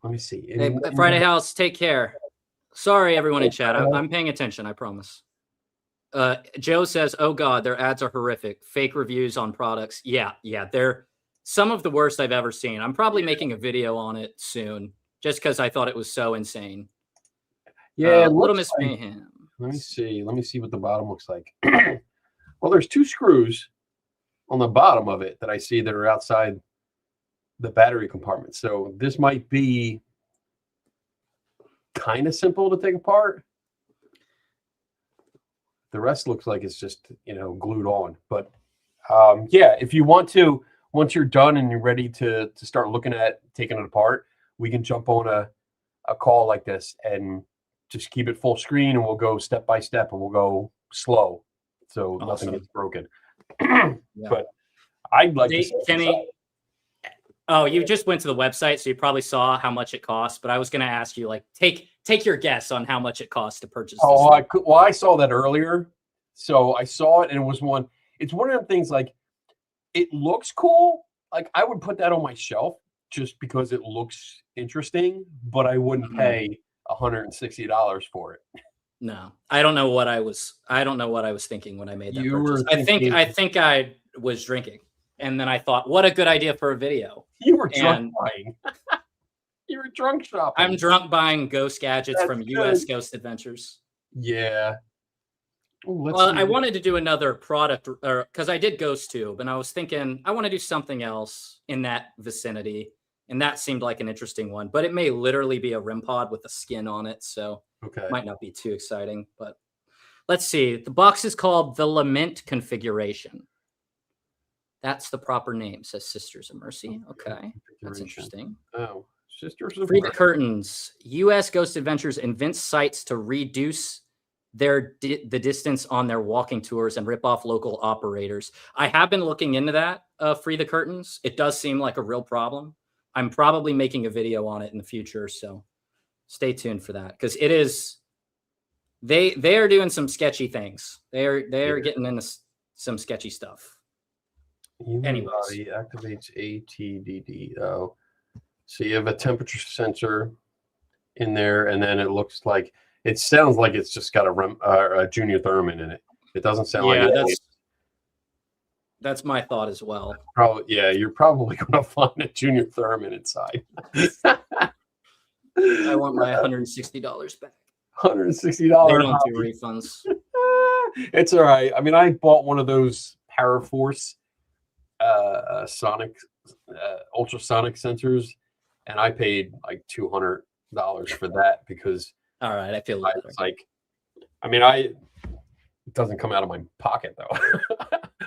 Let me see. Friday House, take care. Sorry, everyone in chat. I'm paying attention. I promise. Joe says, "Oh God, their ads are horrific. Fake reviews on products. Yeah, they're some of the worst I've ever seen. I'm probably making a video on it soon, just because I thought it was so insane." Yeah, Little Miss like, Mayhem. Let me see what the bottom looks like. Well, there's 2 screws on the bottom of it that I see that are outside the battery compartment. So this might be kind of simple to take apart. The rest looks like it's just, glued on. But yeah, if you want to, once you're done and you're ready to start looking at taking it apart, we can jump on a call like this and just keep it full screen, and we'll go step by step, and we'll go slow, so nothing gets broken. But I'd like to see Kenny. Oh, you just went to the website, so you probably saw how much it costs. But I was going to ask you, like, take your guess on how much it costs to purchase. Oh, I saw that earlier. So I saw it, and it was one. It's one of them things. Like, it looks cool. Like, I would put that on my shelf just because it looks interesting, but I wouldn't pay $160 for it. No, I don't know what I was thinking when I made that purchase. I think I was drinking, and then I thought, what a good idea for a video. You were drunk buying. You were drunk shopping. I'm drunk buying ghost gadgets from US Ghost Adventures. Yeah. Well, I wanted to do another product, because I did Ghost Tube, and I was thinking I want to do something else in that vicinity, and that seemed like an interesting one. But it may literally be a REM pod with a skin on it, so it might not be too exciting. But let's see. The box is called the Lament Configuration. That's the proper name, says Sisters of Mercy. Okay, that's interesting. Oh, Sisters of Free the curtains. U.S. Ghost Adventures invents sites to reduce the distance on their walking tours and rip off local operators. I have been looking into that. Free the curtains. It does seem like a real problem. I'm probably making a video on it in the future, so stay tuned for that, because it is. They are doing some sketchy things. They are getting into some sketchy stuff. Human body activates ATDD. Oh, so you have a temperature sensor in there, and then it sounds like it's just got a junior Thurman in it. It doesn't sound like that's my thought as well. Probably, yeah. You're probably going to find a junior Thurman inside. I want my $160 back. $160. They don't do refunds. It's all right. I mean, I bought one of those Paraforce ultrasonic sensors, and I paid like $200 for that because. All right, I feel like, I mean, it doesn't come out of my pocket though.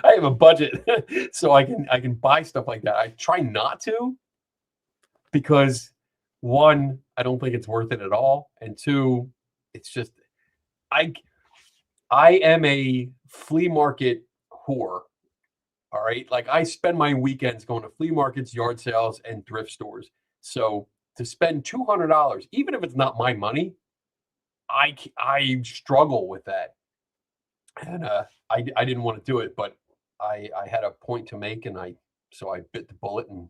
I have a budget, so I can buy stuff like that. I try not to, because 1, I don't think it's worth it at all, and 2, it's just I am a flea market whore. All right, like I spend my weekends going to flea markets, yard sales, and thrift stores. So to spend $200, even if it's not my money, I struggle with that, and I didn't want to do it, but I had a point to make, and so I bit the bullet. And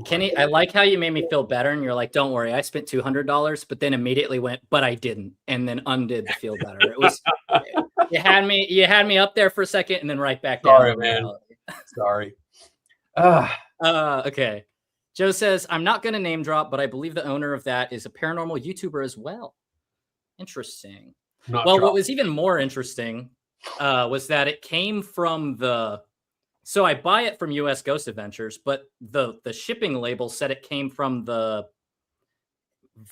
Kenny, I like how you made me feel better, and you're like, "Don't worry, I spent $200," but then immediately went, "But I didn't," and then undid the feel better. It was you had me up there for a second, and then right back down. Sorry, man. Sorry. Okay. Joe says, I'm not going to name drop, but I believe the owner of that is a paranormal YouTuber as well. Interesting. What was even more interesting was that it came from so I buy it from US Ghost Adventures, but the shipping label said it came from the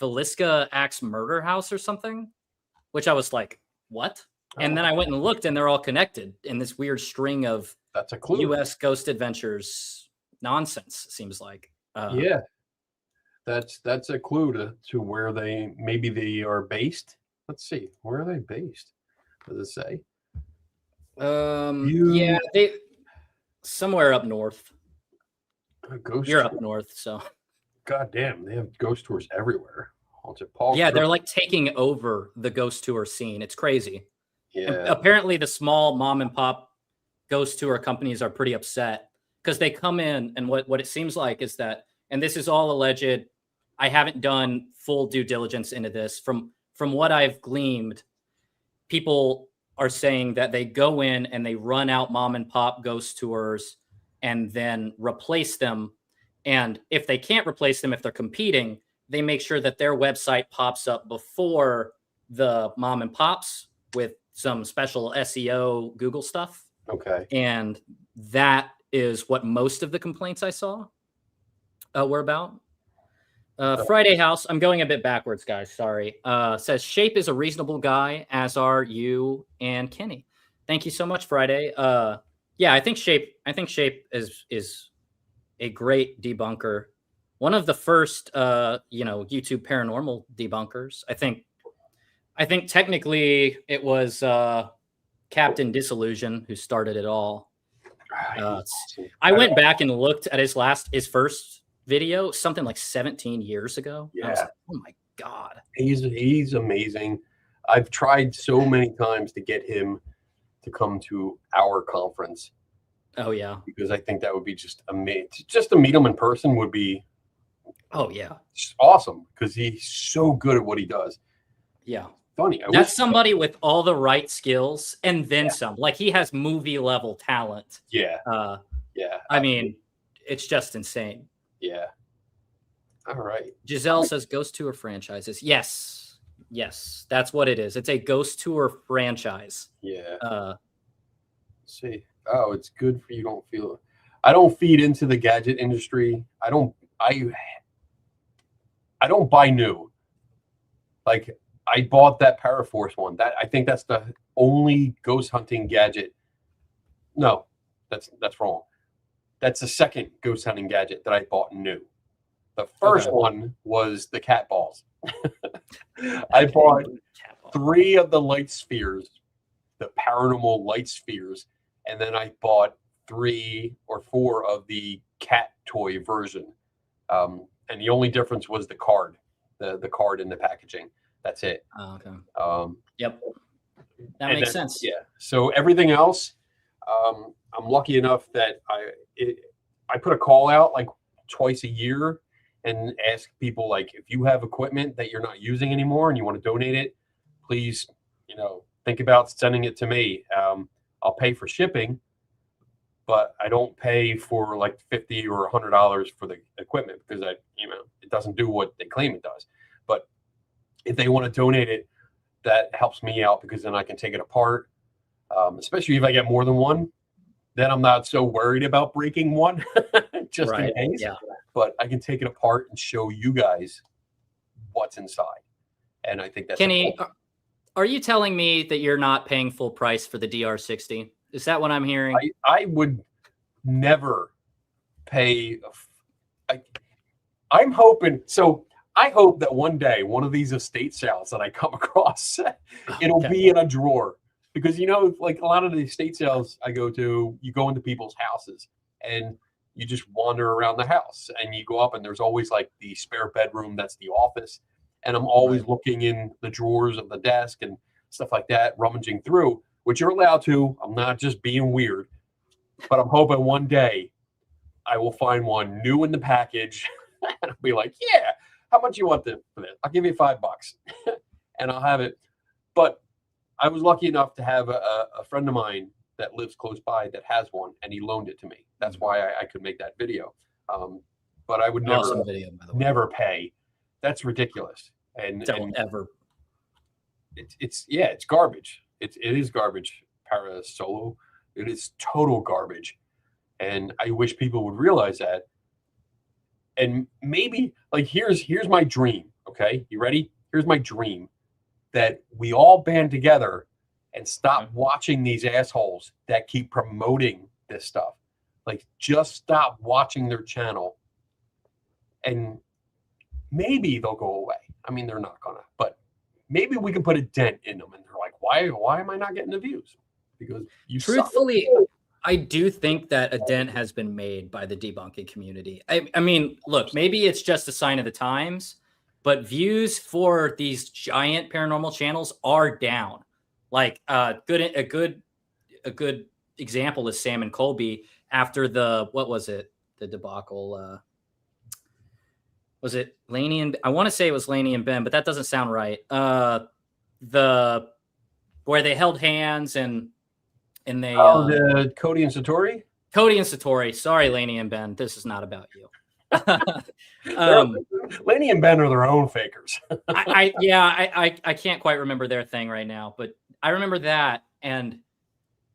Villisca Axe Murder House or something, which I was like, what? And then I went and looked, and they're all connected in this weird string of that's a clue. US Ghost Adventures nonsense, seems like. Yeah, that's a clue to where they are based. Let's see, where are they based? What does it say? Yeah, they somewhere up north. You're up north, so. God damn, they have ghost tours everywhere. They're like taking over the ghost tour scene. It's crazy. Yeah. And apparently, the small mom and pop ghost tour companies are pretty upset because they come in, and what it seems like is that, and this is all alleged, I haven't done full due diligence into this. From what I've gleaned, people are saying that they go in and they run out mom and pop ghost tours and then replace them. And if they can't replace them, if they're competing, they make sure that their website pops up before the mom and pops with some special SEO Google stuff. Okay. And that is what most of the complaints I saw were about. Friday House, I'm going a bit backwards, guys. Sorry. Says Shape is a reasonable guy, as are you and Kenny. Thank you so much, Friday. Yeah, I think Shape is a great debunker. One of the first YouTube paranormal debunkers. I think technically it was Captain Disillusion who started it all. I went back and looked at his first video, something like 17 years ago. Yeah. I was like, oh my God. He's amazing. I've tried so many times to get him to come to our conference. Oh yeah. Because I think that would be just amazing. Just to meet him in person would be just awesome, because he's so good at what he does. Yeah. Funny. That's somebody with all the right skills and then some. Like, he has movie level talent. Yeah. I mean, it's just insane. Yeah. All right. Giselle says Ghost Tour franchises. Yes. That's what it is. It's a Ghost Tour franchise. Yeah. Let's see. Oh, it's good for you. Don't feel it. I don't feed into the gadget industry. I don't buy new. Like, I bought that Paraforce one. That, I think that's the only ghost hunting gadget. No, that's wrong. That's the second ghost hunting gadget that I bought new. The first one was the cat balls. I bought 3 of the light spheres, the paranormal light spheres, and then I bought 3 or 4 of the cat toy version. And the only difference was the card, the card in the packaging. That's it. Oh, okay. Yep. That makes sense. Yeah. So everything else, I'm lucky enough that I put a call out like twice a year and ask people, like, if you have equipment that you're not using anymore and you want to donate it, please, think about sending it to me. I'll pay for shipping, but I don't pay for like $50 or $100 for the equipment, because it doesn't do what they claim it does. But if they want to donate it, that helps me out, because then I can take it apart. Especially if I get more than one, then I'm not so worried about breaking one just in case. Yeah. But I can take it apart and show you guys what's inside. And I think that's Kenny, are you telling me that you're not paying full price for the DR60? Is that what I'm hearing? I would never pay. I'm hoping. So I hope that one day, one of these estate sales that I come across, it'll be in a drawer. Because, like a lot of the estate sales I go to, you go into people's houses and you just wander around the house, and you go up and there's always like the spare bedroom. That's the office. And I'm always looking in the drawers of the desk and stuff like that, rummaging through, which you're allowed to. I'm not just being weird, but I'm hoping one day I will find one new in the package and I'll be like, yeah, how much you want for this? I'll give you $5 and I'll have it. But I was lucky enough to have a friend of mine that lives close by that has one, and he loaned it to me. That's why I could make that video. But I would never pay. That's ridiculous. And ever. It's garbage. It is garbage. Para Solo. It is total garbage. And I wish people would realize that. And maybe, like, here's my dream. Okay, you ready? Here's my dream. That we all band together and stop watching these assholes that keep promoting this stuff. Like, just stop watching their channel, and maybe they'll go away. I mean, they're not gonna, but maybe we can put a dent in them. And they're like, why am I not getting the views? Because you truthfully, I do think that a dent has been made by the debunking community. I mean, look, maybe it's just a sign of the times, but views for these giant paranormal channels are down. Like a good example is Sam and Colby after the debacle. was it Laney and I want to say it was Laney and Ben, but that doesn't sound right. The where they held hands and they the Cody and Satori. Cody and Satori. Sorry, Laney and Ben. This is not about you. Laney and Ben are their own fakers. I can't quite remember their thing right now, but I remember that, and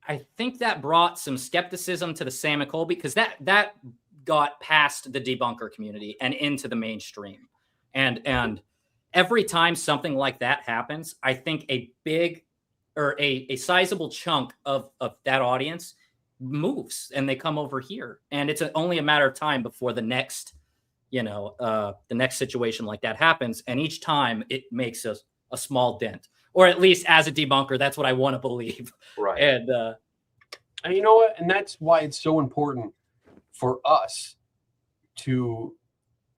I think that brought some skepticism to the Sam and Cole, because that got past the debunker community and into the mainstream. And every time something like that happens, I think a big or a sizable chunk of that audience moves and they come over here. And it's only a matter of time before the next, the next situation like that happens. And each time it makes a small dent, or at least as a debunker, that's what I want to believe. Right. And you know what? And that's why it's so important for us to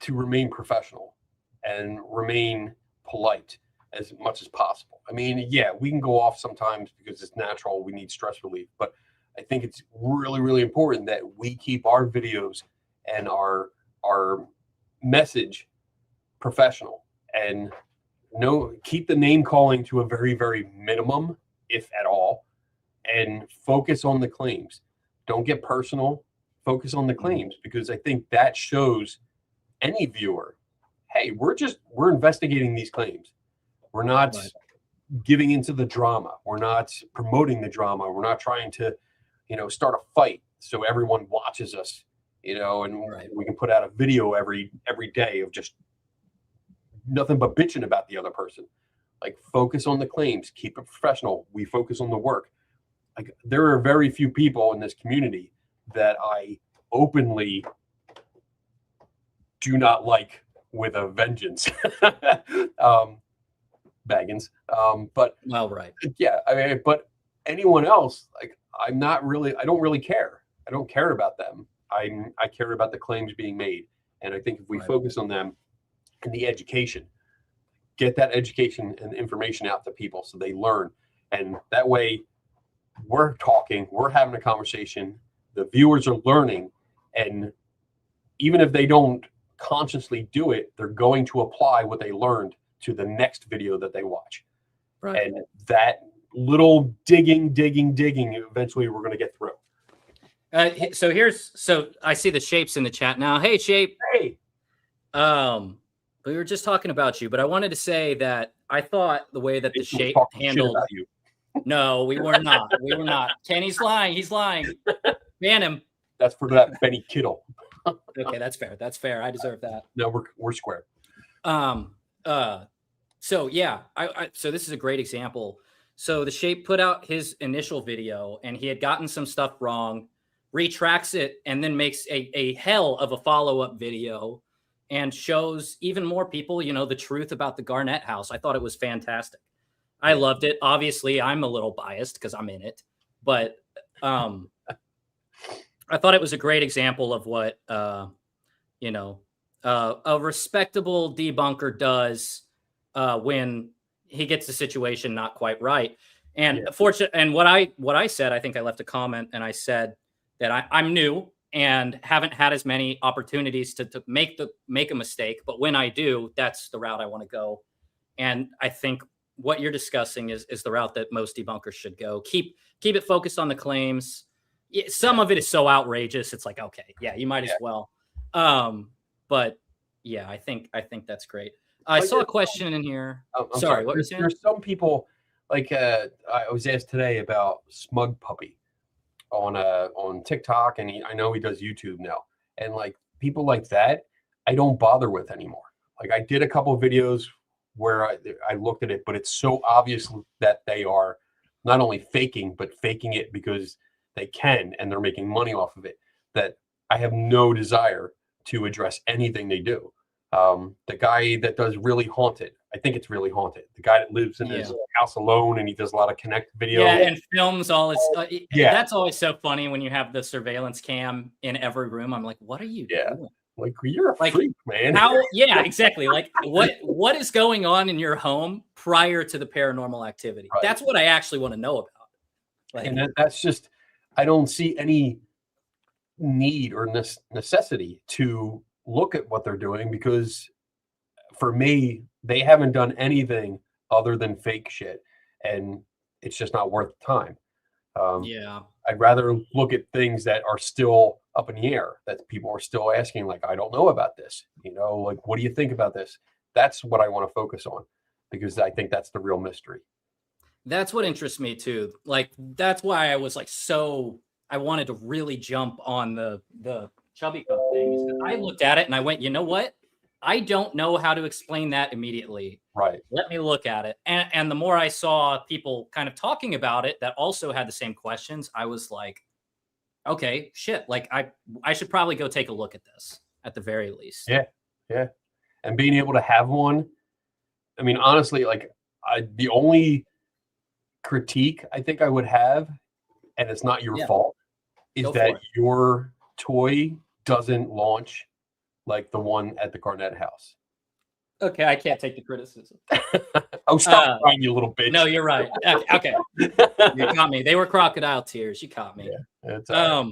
remain professional and remain polite as much as possible. I mean, yeah, we can go off sometimes because it's natural. We need stress relief, but I think it's really, really important that we keep our videos and our message professional, and keep the name calling to a very, very minimum, if at all, and focus on the claims. Don't get personal. Focus on the claims, because I think that shows any viewer, hey, we're investigating these claims. We're not giving into the drama. We're not promoting the drama. We're not trying to, start a fight so everyone watches us, and we can put out a video every day of just nothing but bitching about the other person. Like, focus on the claims, keep it professional. We focus on the work. Like, there are very few people in this community that I openly do not like with a vengeance. Baggins. But well, right. Yeah, I mean, but anyone else, like, I don't really care. I don't care about them. I care about the claims being made. And I think if we focus on them and the education, get that education and information out to people so they learn. And that way we're talking, we're having a conversation, the viewers are learning, and even if they don't consciously do it, they're going to apply what they learned to the next video that they watch. Right. And that little digging, eventually we're going to get through. So I see the Shapes in the chat now. Hey, Shape. Hey. We were just talking about you, but I wanted to say that I thought the way that the Shape handled you. No, we were not. We were not. Kenny's lying. He's lying. Ban him. That's for that Benny Kittle. Okay, that's fair. That's fair. I deserve that. No, we're square. So yeah, so this is a great example. So the Shape put out his initial video and he had gotten some stuff wrong, retracts it, and then makes a hell of a follow-up video and shows even more people, the truth about the Garnett house. I thought it was fantastic. I loved it. Obviously, I'm a little biased because I'm in it, but I thought it was a great example of what a respectable debunker does when he gets the situation not quite right. And and what I said, I think I left a comment and I said that I'm new and haven't had as many opportunities to make a mistake, but when I do, that's the route I want to go. And I think what you're discussing is the route that most debunkers should go. Keep it focused on the claims. Some of it is so outrageous. It's like, okay, yeah, you might as well. But yeah, I think that's great. I saw a question in here. Sorry, what were you saying? There's some people, like I was asked today about Smug Puppy on TikTok, and I know he does YouTube now. And like people like that, I don't bother with anymore. Like, I did a couple of videos where I looked at it, but it's so obvious that they are not only faking, but faking it because they can, and they're making money off of it, that I have no desire to address anything they do. The guy that does Really Haunted, I think it's Really Haunted. The guy that lives in his house alone and he does a lot of Connect videos. Yeah, and films all his. That's always so funny when you have the surveillance cam in every room. I'm like, what are you doing? Like, you're a freak, man. Yeah, exactly. Like, what is going on in your home prior to the paranormal activity? Right. That's what I actually want to know about. Like, and that's just, I don't see any need or necessity to look at what they're doing, because for me, they haven't done anything other than fake shit, and it's just not worth the time. Yeah. I'd rather look at things that are still up in the air, that people are still asking, like, I don't know about this. Like, what do you think about this? That's what I want to focus on, because I think that's the real mystery. That's what interests me too. Like, that's why I was like, I wanted to really jump on the Chubby Cub thing. I looked at it and I went, you know what? I don't know how to explain that immediately. Right. Let me look at it. And the more I saw people kind of talking about it that also had the same questions, I was like, okay, shit. Like, I should probably go take a look at this at the very least. Yeah. Yeah. And being able to have one, I mean, honestly, like, the only critique I think I would have, and it's not your fault, is that your toy doesn't launch like the one at the Garnett house. Okay, I can't take the criticism. Oh, stop crying, you little bitch. No, you're right. Okay. You caught me. They were crocodile tears. You caught me. Yeah,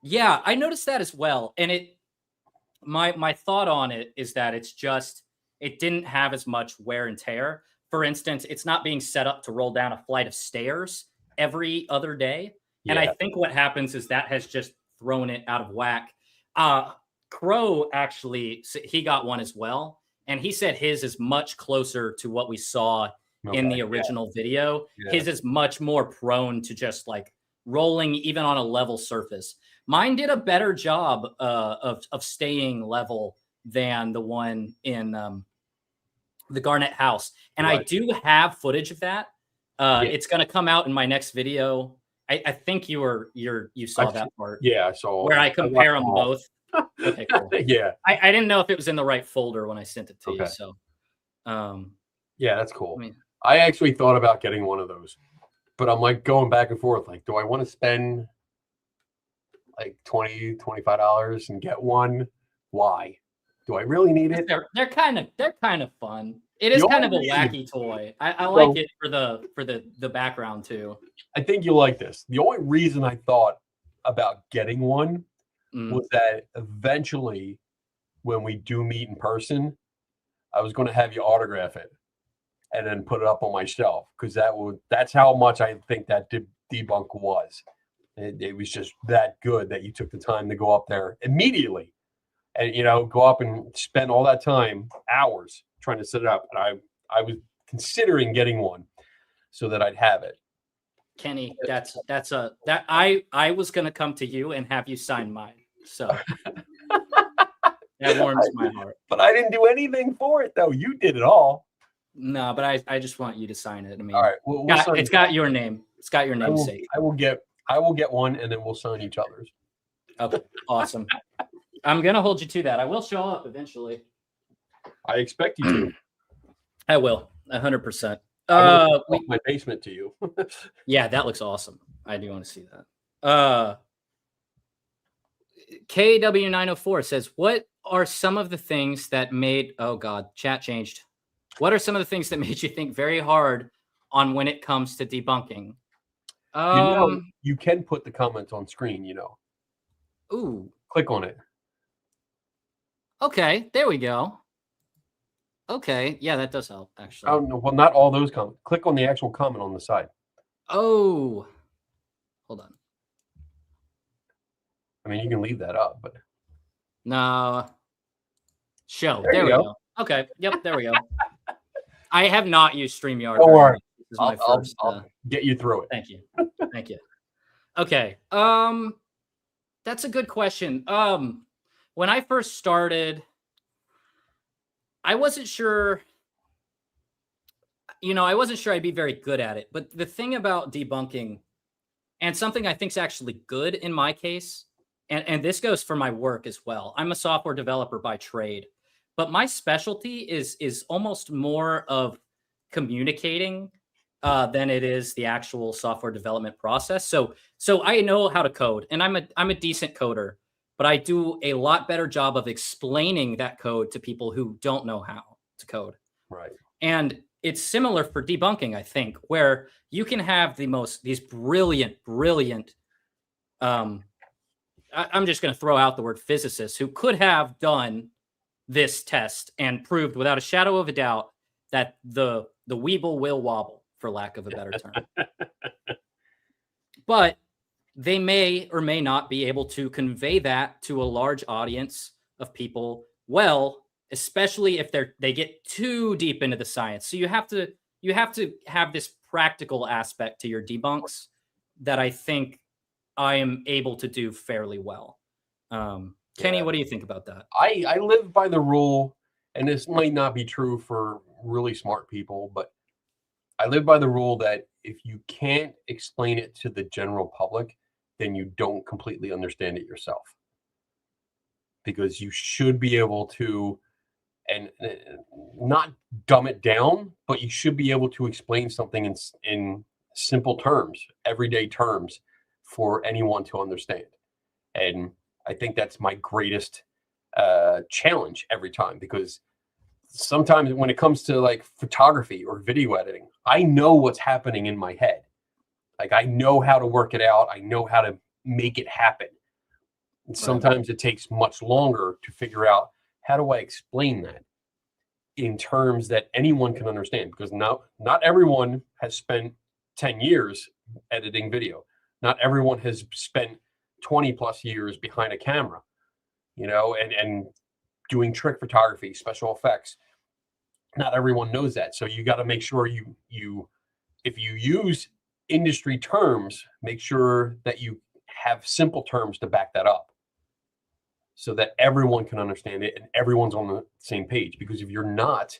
yeah, I noticed that as well. And my thought on it is that it didn't have as much wear and tear. For instance, it's not being set up to roll down a flight of stairs every other day. Yeah. And I think what happens is that has just thrown it out of whack. Crow, actually, he got one as well. And he said his is much closer to what we saw in the original video. Yeah. His is much more prone to just like rolling even on a level surface. Mine did a better job of staying level than the one in the Garnett house. And I do have footage of that. It's going to come out in my next video. I think you saw that part. Yeah, I saw where I compare them both. Okay, cool. Yeah. I didn't know if it was in the right folder when I sent it to you. So yeah, that's cool. I actually thought about getting one of those, but I'm like going back and forth. Like, do I want to spend like $20-$25 and get one? Why? Do I really need it? They're kind of fun. It is kind of a wacky toy. I like it for the background too. I think you'll like this. The only reason I thought about getting one was that eventually, when we do meet in person, I was going to have you autograph it and then put it up on my shelf, because that's how much I think that debunk was. It was just that good that you took the time to go up there immediately and go up and spend all that time, hours, trying to set it up. And I was considering getting one so that I'd have it. Kenny, I was gonna come to you and have you sign mine. So that warms my heart. But I didn't do anything for it though. You did it all. No, but I just want you to sign it. I mean, all right. It's got your name. It's got your namesake. I will get one, and then we'll sign each other's. Okay, awesome. I'm gonna hold you to that. I will show up eventually. I expect you to. I will, 100%. My basement to you. Yeah, that looks awesome. I do want to see that. KW904 says, what are some of the things that made, oh God, chat changed. What are some of the things that made you think very hard on when it comes to debunking? You can put the comments on screen, Ooh. Click on it. Okay, there we go. Okay, yeah, that does help, actually. Oh, no, well, not all those comments. Click on the actual comment on the side. Oh, hold on. I mean, you can leave that up, but no. Show. There we go. Okay. Yep. There we go. I have not used StreamYard. Don't worry. This is my first. I'll get you through it. Thank you. Thank you. Okay. That's a good question. When I first started, I wasn't sure. I wasn't sure I'd be very good at it. But the thing about debunking, and something I think is actually good in my case, and this goes for my work as well. I'm a software developer by trade, but my specialty is almost more of communicating than it is the actual software development process. So I know how to code, and I'm a decent coder, but I do a lot better job of explaining that code to people who don't know how to code. Right. And it's similar for debunking, I think, where you can have these brilliant, I'm just going to throw out the word physicists who could have done this test and proved without a shadow of a doubt that the Weeble will wobble, for lack of a better term. But they may or may not be able to convey that to a large audience of people well, especially if they get too deep into the science. So you have to have this practical aspect to your debunks that I think I am able to do fairly well. Kenny, what do you think about that? I live by the rule, and this might not be true for really smart people, but I live by the rule that if you can't explain it to the general public, then you don't completely understand it yourself. Because you should be able to, and not dumb it down, but you should be able to explain something in simple terms, everyday terms, for anyone to understand. And I think that's my greatest challenge every time, because sometimes when it comes to like photography or video editing, I know what's happening in my head. Like I know how to work it out. I know how to make it happen. And sometimes it takes much longer to figure out, how do I explain that in terms that anyone can understand? Because not everyone has spent 10 years editing video. Not everyone has spent 20 plus years behind a camera, and doing trick photography, special effects. Not everyone knows that. So you got to make sure if you use industry terms, make sure that you have simple terms to back that up, so that everyone can understand it and everyone's on the same page. Because if you're not,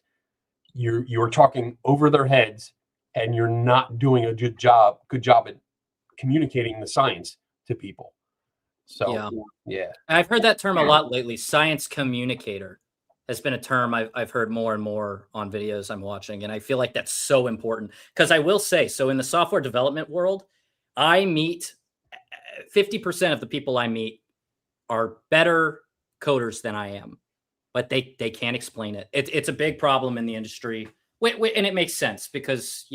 you're talking over their heads and you're not doing a good job at communicating the science to people. So yeah. I've heard that term a lot lately. Science communicator has been a term I've heard more and more on videos I'm watching. And I feel like that's so important, because I will say, so in the software development world, I meet 50% of the people I meet are better coders than I am, but they can't explain it. It's a big problem in the industry. And it makes sense, because,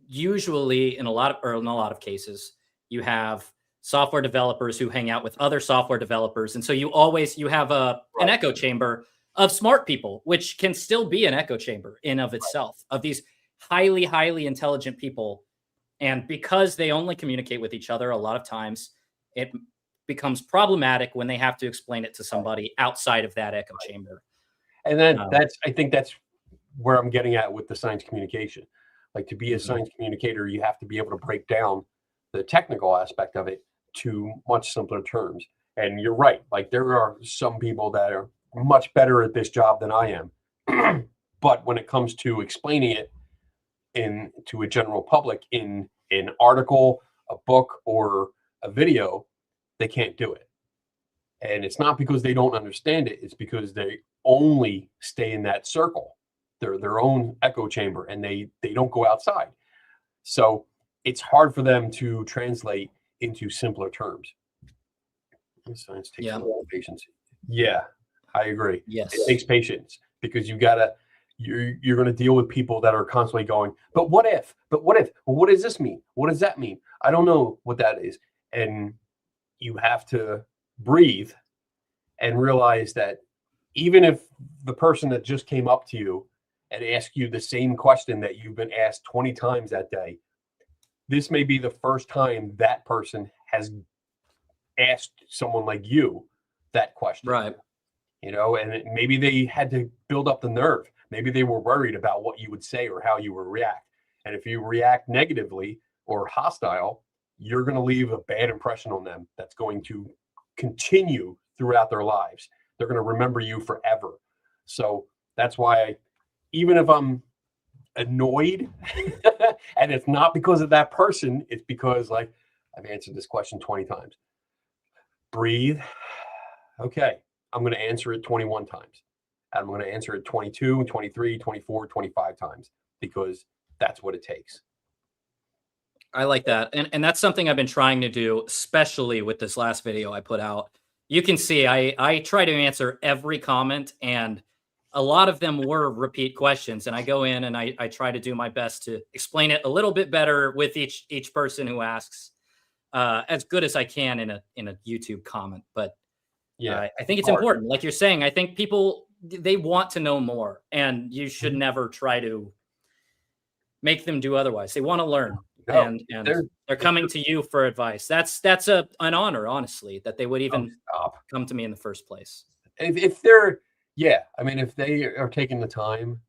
usually in a lot of cases, you have software developers who hang out with other software developers. And so you have an echo chamber of smart people, which can still be an echo chamber in of itself, of these highly, highly intelligent people. And because they only communicate with each other, a lot of times it becomes problematic when they have to explain it to somebody outside of that echo chamber. And then I think that's where I'm getting at with the science communication. Like, to be a science communicator, you have to be able to break down the technical aspect of it to much simpler terms. And you're right. Like, there are some people that are much better at this job than I am. But when it comes to explaining it to a general public in an article, a book, or a video, they can't do it. And it's not because they don't understand it. It's because they only stay in that circle, their own echo chamber, and they don't go outside. So it's hard for them to translate into simpler terms. Science takes a lot of patience. Yeah, I agree. Yes, it takes patience, because you're going to deal with people that are constantly going, but what if? Well, what does this mean? What does that mean? I don't know what that is. And you have to breathe and realize that even if the person that just came up to you and asked you the same question that you've been asked 20 times that day, this may be the first time that person has asked someone like you that question. Right. And maybe they had to build up the nerve. Maybe they were worried about what you would say or how you would react. And if you react negatively or hostile, you're going to leave a bad impression on them that's going to continue throughout their lives. They're going to remember you forever. So that's why, even if I'm annoyed and it's not because of that person, it's because, like, I've answered this question 20 times. Breathe. Okay, I'm going to answer it 21 times. And I'm going to answer it 22, 23, 24, 25 times, because that's what it takes. I like that. And that's something I've been trying to do, especially with this last video I put out. You can see I try to answer every comment, and a lot of them were repeat questions. And I go in and I try to do my best to explain it a little bit better with each person who asks, as good as I can in a YouTube comment. But Yeah, I think it's important. Like you're saying, I think people, they want to know more, and you should never try to make them do otherwise. They want to learn, and they're coming to you for advice. That's an honor, honestly, that they would even come to me in the first place. If they're, I mean, if they are taking the time,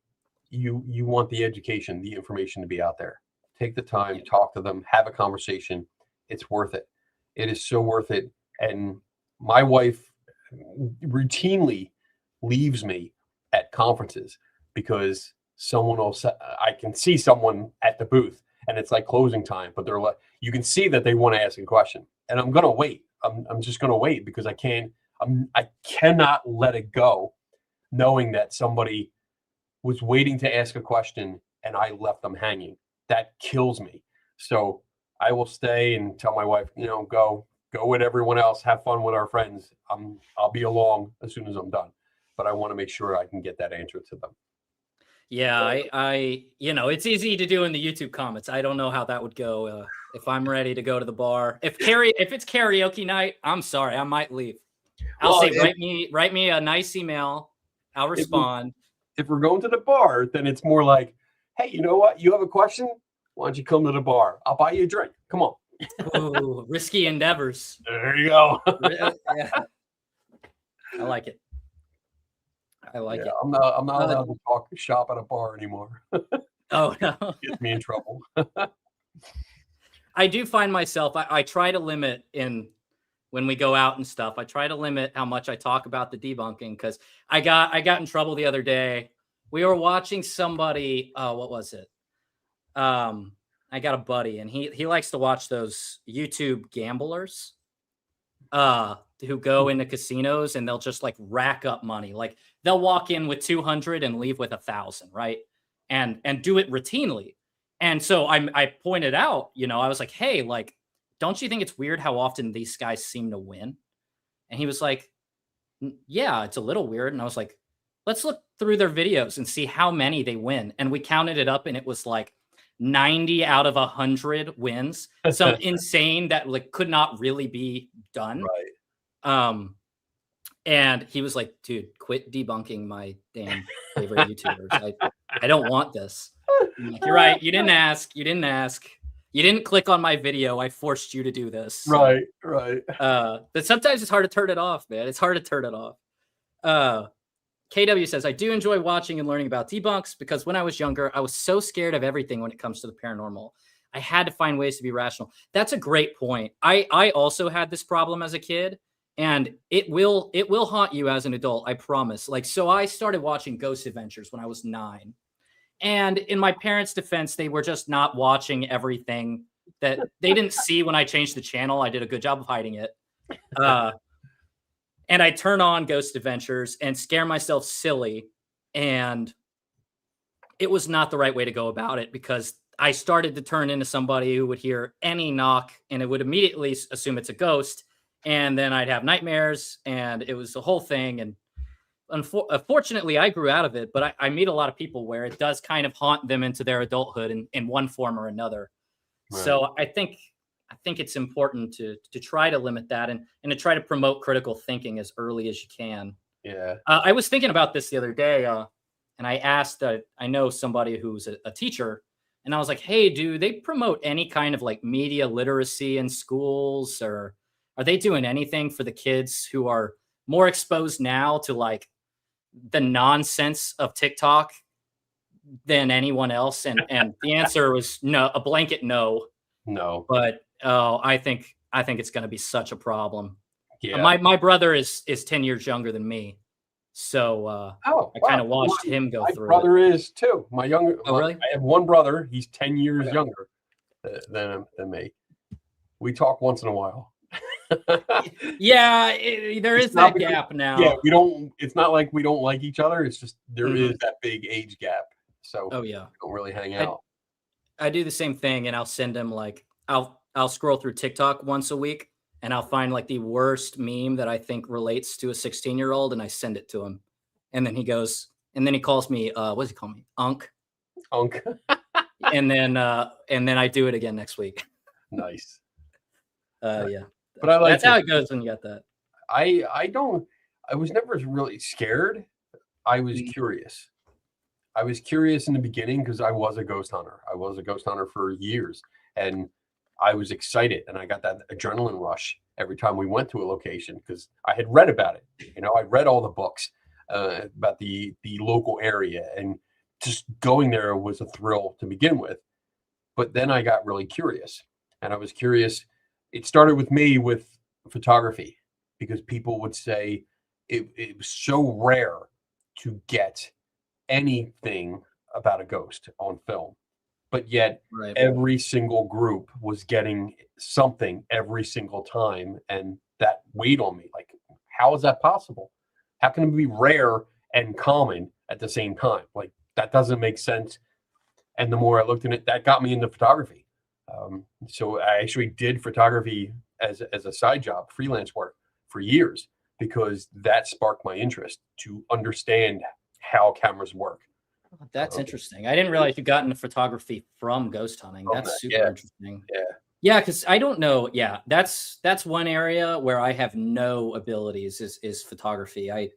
you want the education, the information to be out there. Take the time, talk to them, have a conversation. It's worth it. It is so worth it. And my wife routinely leaves me at conferences because someone will I can see someone at the booth and it's like closing time, but they're like, you can see that they want to ask a question, and I'm gonna wait. I'm just gonna wait because I cannot let it go, knowing that somebody was waiting to ask a question and I left them hanging. That kills me. So I will stay and tell my wife, go with everyone else, have fun with our friends. I'll be along as soon as I'm done, but I want to make sure I can get that answer to them. Yeah, I it's easy to do in the YouTube comments. I don't know how that would go if I'm ready to go to the bar. If it's karaoke night, I'm sorry, I might leave. I'll say write me a nice email. I'll respond. If we're going to the bar, then it's more like, hey, you know what? You have a question? Why don't you come to the bar? I'll buy you a drink. Come on. Ooh, risky endeavors. There you go. Yeah. I like it. I like it. I'm not allowed to talk shop at a bar anymore. Oh no. Gets me in trouble. I do find myself, I try to limit when we go out and stuff, I try to limit how much I talk about the debunking, because I got in trouble the other day. We were watching somebody, what was it? I got a buddy, and he likes to watch those YouTube gamblers who go into casinos and they'll just like rack up money. Like they'll walk in with 200 and leave with 1,000, right? And do it routinely. And so I pointed out, I was like, hey, like, don't you think it's weird how often these guys seem to win? And he was like, yeah, it's a little weird. And I was like, let's look through their videos and see how many they win. And we counted it up, and it was like 90 out of 100 wins. Some insane that like could not really be done. Right. And he was like, dude, quit debunking my damn favorite YouTubers. I don't want this. I'm like, you're right. You didn't ask. You didn't click on my video. I forced you to do this. So, right. But sometimes it's hard to turn it off, man. It's hard to turn it off. KW says, I do enjoy watching and learning about debunks because when I was younger, I was so scared of everything when it comes to the paranormal. I had to find ways to be rational. That's a great point. I also had this problem as a kid, and it will haunt you as an adult. I promise. Like, so I started watching Ghost Adventures when I was 9. And in my parents' defense, they were just not watching everything that they didn't see when I changed the channel. I did a good job of hiding it. And I turn on Ghost Adventures and scare myself silly. And it was not the right way to go about it, because I started to turn into somebody who would hear any knock and it would immediately assume it's a ghost. And then I'd have nightmares, and it was the whole thing. And unfortunately, I grew out of it, but I meet a lot of people where it does kind of haunt them into their adulthood in one form or another. Right. So I think it's important to try to limit that and to try to promote critical thinking as early as you can. Yeah. I was thinking about this the other day, and I asked, I know somebody who's a teacher, and I was like, hey, do they promote any kind of like media literacy in schools, or are they doing anything for the kids who are more exposed now to like the nonsense of TikTok than anyone else? And the answer was no, a blanket no. No. But I think it's going to be such a problem. Yeah. My brother is 10 years younger than me, so I kind of watched him go through. My brother is too. My younger. Oh, really? I have one brother. He's 10 years younger than me. We talk once in a while. Yeah, there is that gap now. Yeah, we don't. It's not like we don't like each other. It's just there is that big age gap. So oh yeah, we don't really hang out. I do the same thing, and I'll send him like I'll scroll through TikTok once a week, and I'll find like the worst meme that I think relates to a 16-year-old, and I send it to him, and then he calls me what does he call me? Unk. and then I do it again next week. Nice. Yeah. But I like that's how it goes when you got that. I was never really scared. I was curious. I was curious in the beginning because I was a ghost hunter. I was a ghost hunter for years, and I was excited, and I got that adrenaline rush every time we went to a location because I had read about it. I read all the books about the local area, and just going there was a thrill to begin with. But then I got really curious, and I was curious. It started with me with photography because people would say it was so rare to get anything about a ghost on film, but yet every single group was getting something every single time, and that weighed on me. Like, how is that possible? How can it be rare and common at the same time? Like, that doesn't make sense. And the more I looked at it, that got me into photography. So I actually did photography as a side job, freelance work, for years, because that sparked my interest to understand how cameras work. That's interesting. I didn't realize you got into photography from ghost hunting. That's super interesting. Yeah, because I don't know. Yeah, that's one area where I have no abilities is photography. I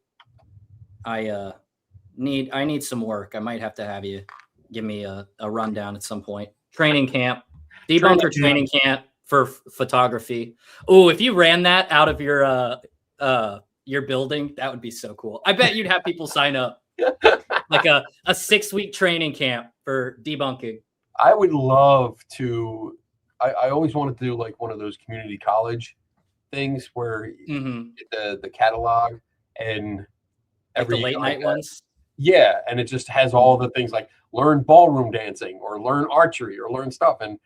need some work. I might have to have you give me a rundown at some point. Training camp, debunker training camp for photography. Oh, if you ran that out of your building, that would be so cool. I bet you'd have people sign up. Like a 6-week training camp for debunking. I would love to. I always wanted to do like one of those community college things where you get the catalog and every the late night ones. Yeah, and it just has all the things like learn ballroom dancing or learn archery or learn stuff. And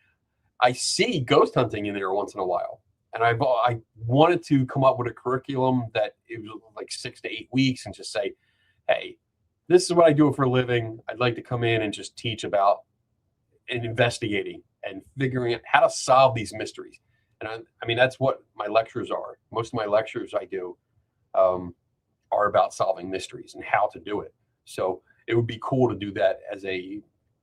I see ghost hunting in there once in a while. And I wanted to come up with a curriculum that it was like 6 to 8 weeks and just say, hey, this is what I do for a living. I'd like to come in and just teach about investigating and figuring out how to solve these mysteries. And I mean, that's what my lectures are. Most of my lectures I do are about solving mysteries and how to do it. So it would be cool to do that as a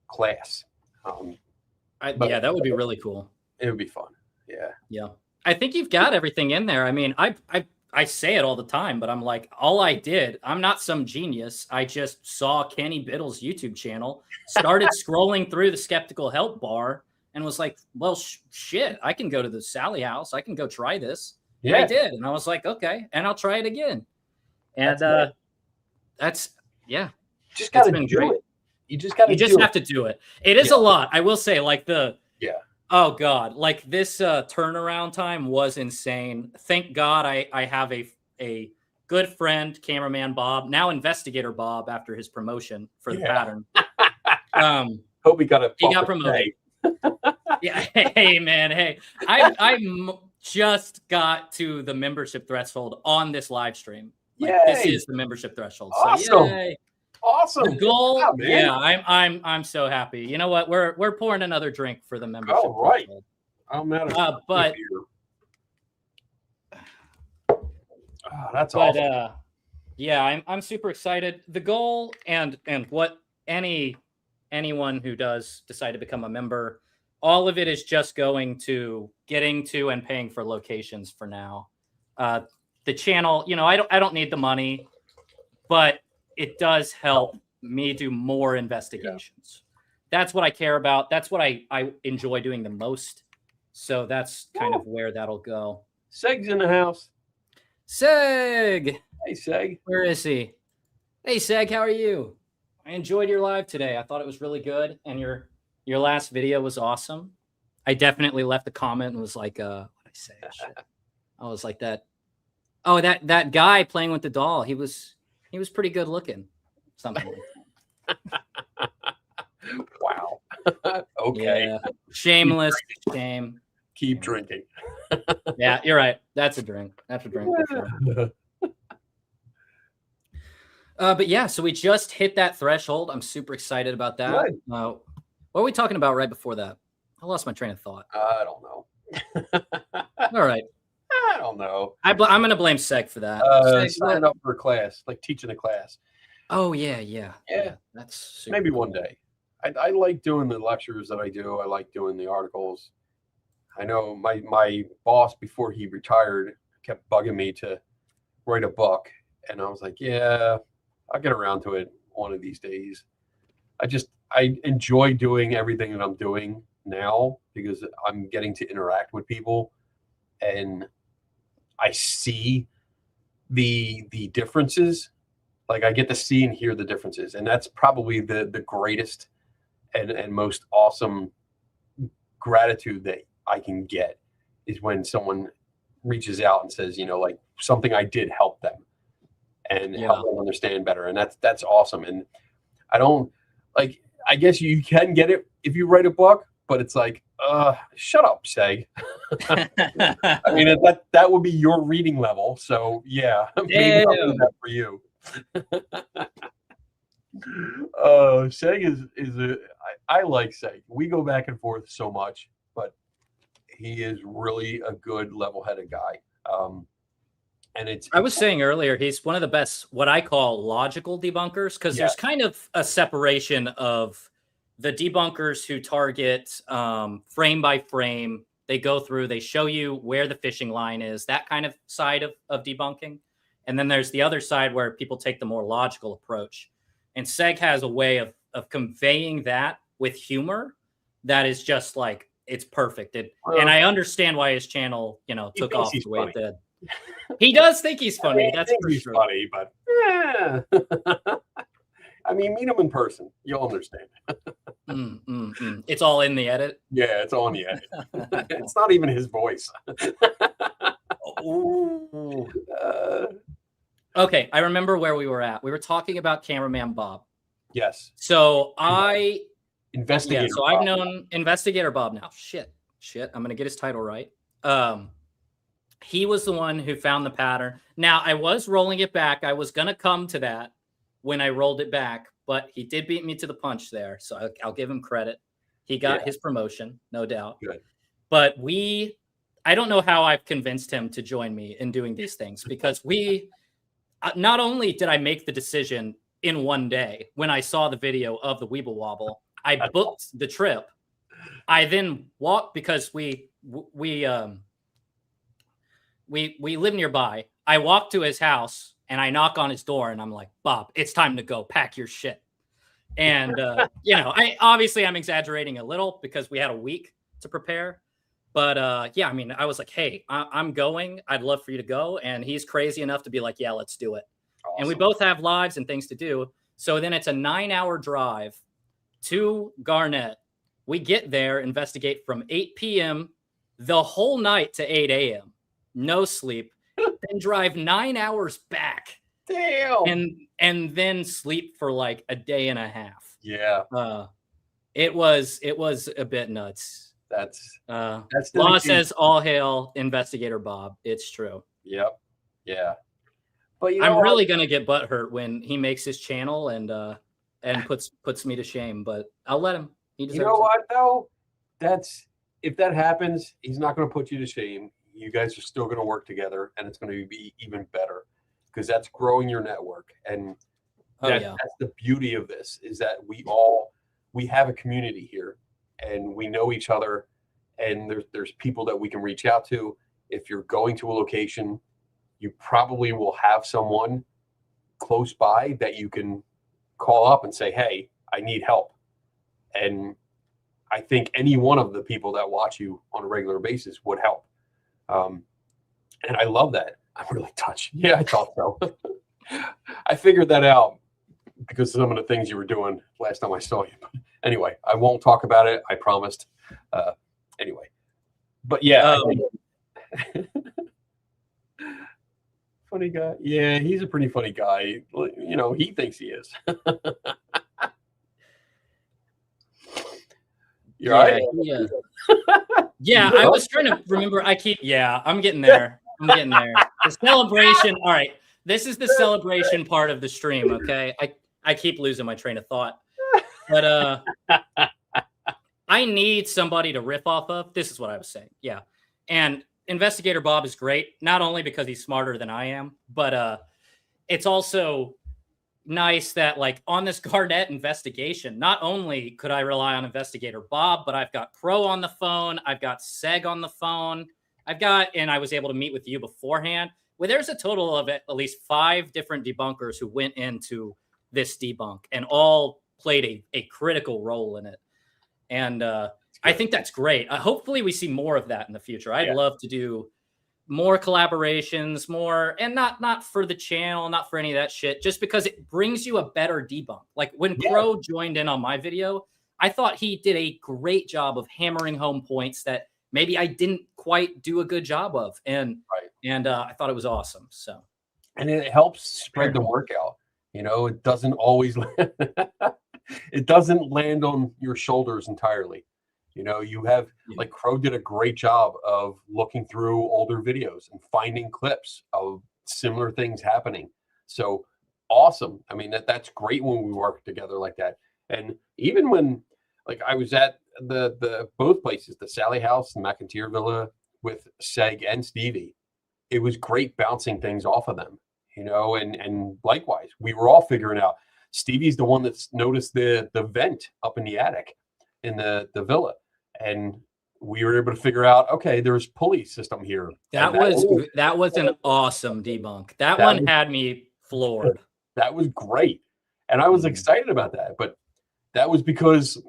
class. Yeah, that would be really cool. It would be fun. Yeah. I think you've got everything in there. I mean, I say it all the time, but I'm like, I'm not some genius. I just saw Kenny Biddle's YouTube channel, started scrolling through the Skeptical Help bar, and was like, well, shit, I can go to the Sally house. I can go try this. Yeah, I did. And I was like, okay, and I'll try it again. And that's just got to do it. You just got to have to do it. It is a lot. I will say, like oh God, like this turnaround time was insane. Thank God I have a good friend, cameraman Bob, now investigator Bob, after his promotion for the pattern. Hope he got promoted. Yeah. Hey man. Hey, I just got to the membership threshold on this live stream. Like, this is the membership threshold. Awesome. So yay. Awesome. The goal. Yeah, I'm so happy. You know what? We're pouring another drink for the membership. Oh, right. I'm mad at but that's awesome. Yeah, I'm super excited. The goal and what anyone who does decide to become a member, all of it is just going to getting to and paying for locations for now. The channel, I don't need the money, but it does help me do more investigations. That's what I care about. That's what I enjoy doing the most. So that's kind of where that'll go. Seg's in the house. Seg. Hey, Seg. Where is he? Hey, Seg, how are you? I enjoyed your live today. I thought it was really good. And your last video was awesome. I definitely left a comment and was like, what'd I say? Shit. I was like that. Oh, that guy playing with the doll. He was pretty good looking. Something like that. Wow. Okay. Yeah. Shameless. Shame. Keep drinking. Yeah, you're right. That's a drink. That's a drink. For sure. But yeah, so we just hit that threshold. I'm super excited about that. Right. What were we talking about right before that? I lost my train of thought. I don't know. All right. I don't know. I'm going to blame Seg for that. Sign up for a class, like teaching a class. Oh, yeah. That's super maybe cool. one day. I like doing the lectures that I do. I like doing the articles. I know my boss, before he retired, kept bugging me to write a book. And I was like, yeah, I'll get around to it one of these days. I enjoy doing everything that I'm doing now because I'm getting to interact with people and I see the differences. Like I get to see and hear the differences. And that's probably the greatest and most awesome gratitude that I can get is when someone reaches out and says, like something I did help them and help them understand better. And that's awesome. And I guess you can get it if you write a book, but it's like, shut up, Seg. I mean, that would be your reading level. So yeah, maybe I'll do that for you. Seg I like Seg. We go back and forth so much, but he is really a good level-headed guy. And I was saying earlier, he's one of the best, what I call logical debunkers, because there's kind of a separation of the debunkers who target frame by frame. They go through, they show you where the fishing line is, that kind of side of debunking. And then there's the other side where people take the more logical approach. And Seg has a way of conveying that with humor that is just like, it's perfect. And I understand why his channel, took off the way it did. He does think he's funny. That's for sure. Funny, but yeah. I mean, meet him in person. You'll understand. It's all in the edit. Yeah, it's all in the edit. It's not even his voice. Okay, I remember where we were at. We were talking about cameraman Bob. Yes. So Investigator. So I've known Investigator Bob now. Shit. I'm gonna get his title right. He was the one who found the pattern. Now I was rolling it back. I was gonna come to that when I rolled it back, but he did beat me to the punch there. So I'll give him credit. He got his promotion, no doubt. Good. But I don't know how I've convinced him to join me in doing these things because not only did I make the decision in one day when I saw the video of the Weeble Wobble, I booked the trip. I then walked because we live nearby. I walk to his house and I knock on his door and I'm like, Bob, it's time to go. Pack your shit. And, I'm exaggerating a little because we had a week to prepare. But I was like, hey, I'm going. I'd love for you to go. And he's crazy enough to be like, yeah, let's do it. Awesome. And we both have lives and things to do. So then it's a 9-hour drive to Garnett. We get there, investigate from 8 p.m. the whole night to 8 a.m. No sleep, then drive 9 hours back. Damn. And then sleep for like a day and a half. Yeah. It was a bit nuts. That's Law says all hail Investigator Bob. It's true. Yep. Yeah. But I'm really gonna get butthurt when he makes his channel and puts me to shame, but I'll let him. He deserves what though? If that happens, he's not going to put you to shame. You guys are still going to work together, and it's going to be even better because that's growing your network. And that's the beauty of this is that we have a community here, and we know each other, and there's people that we can reach out to. If you're going to a location, you probably will have someone close by that you can call up and say, hey, I need help. And I think any one of the people that watch you on a regular basis would help. And I love that. I'm really touched. Yeah, I thought so. I figured that out because of some of the things you were doing last time I saw you. But anyway, I won't talk about it. I promised. Anyway, but yeah. Funny guy. Yeah, he's a pretty funny guy. He thinks he is. You're right. Yeah. I was trying to remember. I'm getting there. The celebration. All right. This is the celebration part of the stream. Okay. I keep losing my train of thought, but I need somebody to riff off of. This is what I was saying. Yeah. And Investigator Bob is great, not only because he's smarter than I am, but it's also nice that like on this Garnett investigation, not only could I rely on Investigator Bob, but I've got Crow on the phone. I've got Seg on the phone. And I was able to meet with you beforehand. well, there's a total of at least 5 different debunkers who went into this debunk and all played a critical role in it. And I think that's great. Hopefully we see more of that in the future. I'd love to do more collaborations, more, and not for the channel, not for any of that shit, just because it brings you a better debunk. Like when Crow joined in on my video, I thought he did a great job of hammering home points that maybe I didn't quite do a good job of. And I thought it was awesome. So, and it helps spread the work out. You know, it doesn't always it doesn't land on your shoulders entirely. You know, you have like Crow did a great job of looking through older videos and finding clips of similar things happening. So awesome. I mean, that's great when we work together like that. And even when like I was at the both places, the Sally House and McIntyre Villa with Seg and Stevie, it was great bouncing things off of them, you know, and likewise, we were all figuring out. Stevie's the one that's noticed the vent up in the attic in the villa, and we were able to figure out, okay, there's pulley system here. That was an awesome debunk. That one had me floored. That was great, and I was excited about that. But that was because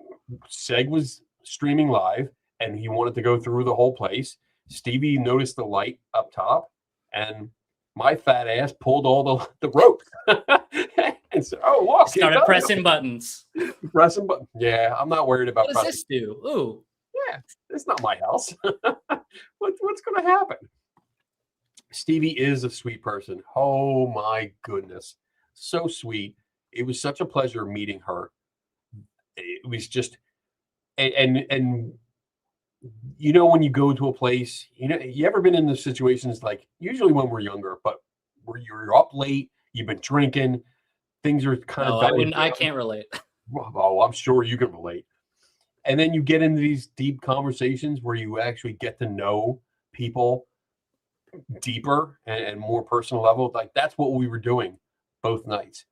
Seg was streaming live, and he wanted to go through the whole place. Stevie noticed the light up top, and my fat ass pulled all the rope. And so, oh, look, started pressing buttons. Pressing buttons. Yeah, I'm not worried about. What does this do? Ooh, yeah, it's not my house. What's going to happen? Stevie is a sweet person. Oh my goodness, so sweet. It was such a pleasure meeting her. It was just, and you know, when you go to a place, you know, you ever been in the situations like usually when we're younger, but where you're up late, you've been drinking. Things are kind of. I can't relate. Oh, I'm sure you can relate. And then you get into these deep conversations where you actually get to know people deeper and more personal level. Like that's what we were doing both nights.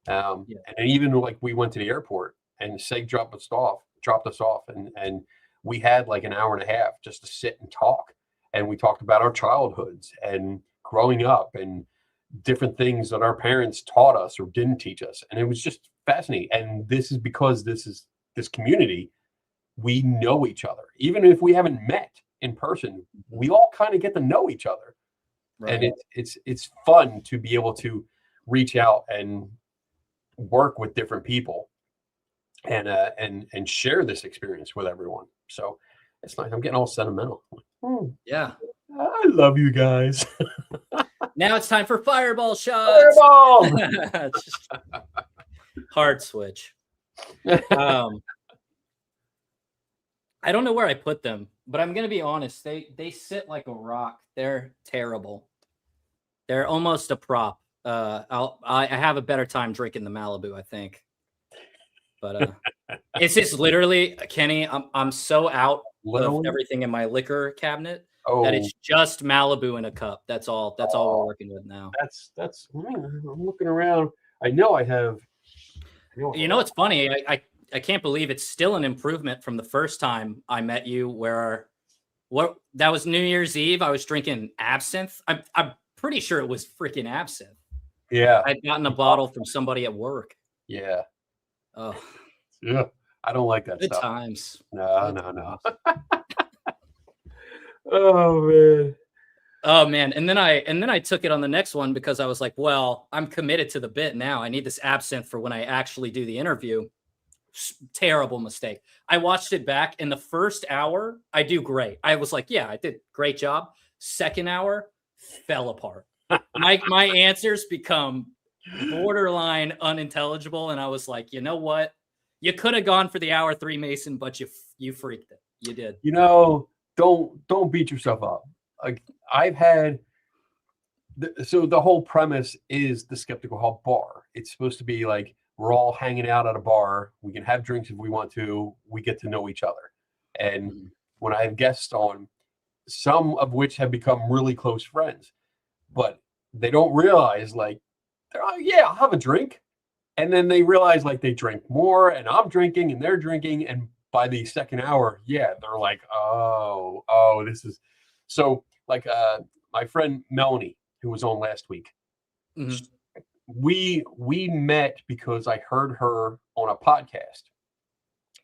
And even like we went to the airport and Seg dropped us off, and we had like an hour and a half just to sit and talk. And we talked about our childhoods and growing up and different things that our parents taught us or didn't teach us. And it was just fascinating. And this is because this community, we know each other. Even if we haven't met in person, we all kind of get to know each other. Right. And it's fun to be able to reach out and work with different people and share this experience with everyone. So it's nice. I'm getting all sentimental. Yeah. I love you guys. Now it's time for fireball shots. Fireball! Hard switch. I don't know where I put them, but I'm gonna be honest. They sit like a rock. They're terrible. They're almost a prop. I have a better time drinking the Malibu, I think. But it's just literally, Kenny, I'm so out of everything in my liquor cabinet that it's just Malibu in a cup. That's all we're working with now. That's I'm looking around. I know I have. You know, it's funny. I can't believe it's still an improvement from the first time I met you, where that was New Year's Eve. I was drinking absinthe. I'm pretty sure it was freaking absinthe. Yeah. I'd gotten a bottle from somebody at work. Yeah. Oh. Yeah. I don't like that Good stuff. times. No. Oh man. Oh man. And then I took it on the next one because I was like, well, I'm committed to the bit now. I need this absinthe for when I actually do the interview. Terrible mistake. I watched it back in the first hour. I do great. I was like, yeah, I did great job. Second hour fell apart. My answers become borderline unintelligible. And I was like, you know what? You could have gone for the hour 3 Mason, but you freaked it. You did. You know, don't beat yourself up. Like I've had. So the whole premise is the Skeptical Hall bar. It's supposed to be like we're all hanging out at a bar. We can have drinks if we want to. We get to know each other. And when I have guests on, some of which have become really close friends, but they don't realize like, yeah, I'll have a drink. And then they realize like they drink more and I'm drinking and they're drinking. And by the second hour, yeah, they're like, oh, this is so like my friend Melanie, who was on last week. Mhm. We met because I heard her on a podcast.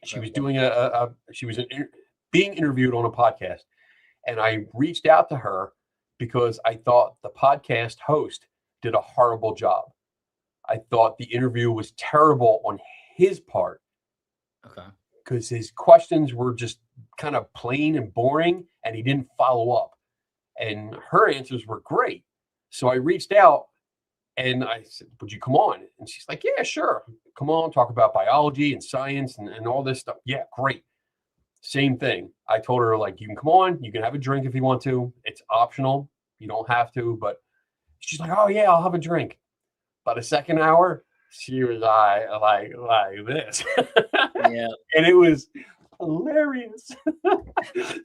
She was doing being interviewed on a podcast, and I reached out to her because I thought the podcast host did a horrible job. I thought the interview was terrible on his part. Okay. Because his questions were just kind of plain and boring, and he didn't follow up. And her answers were great. So I reached out and I said, would you come on? And she's like, yeah, sure. Come on, talk about biology and science and all this stuff. Yeah, great. Same thing. I told her, like, you can come on, you can have a drink if you want to. It's optional. You don't have to. But she's like, oh, yeah, I'll have a drink. By the second hour, she was like this. Yeah. And it was hilarious.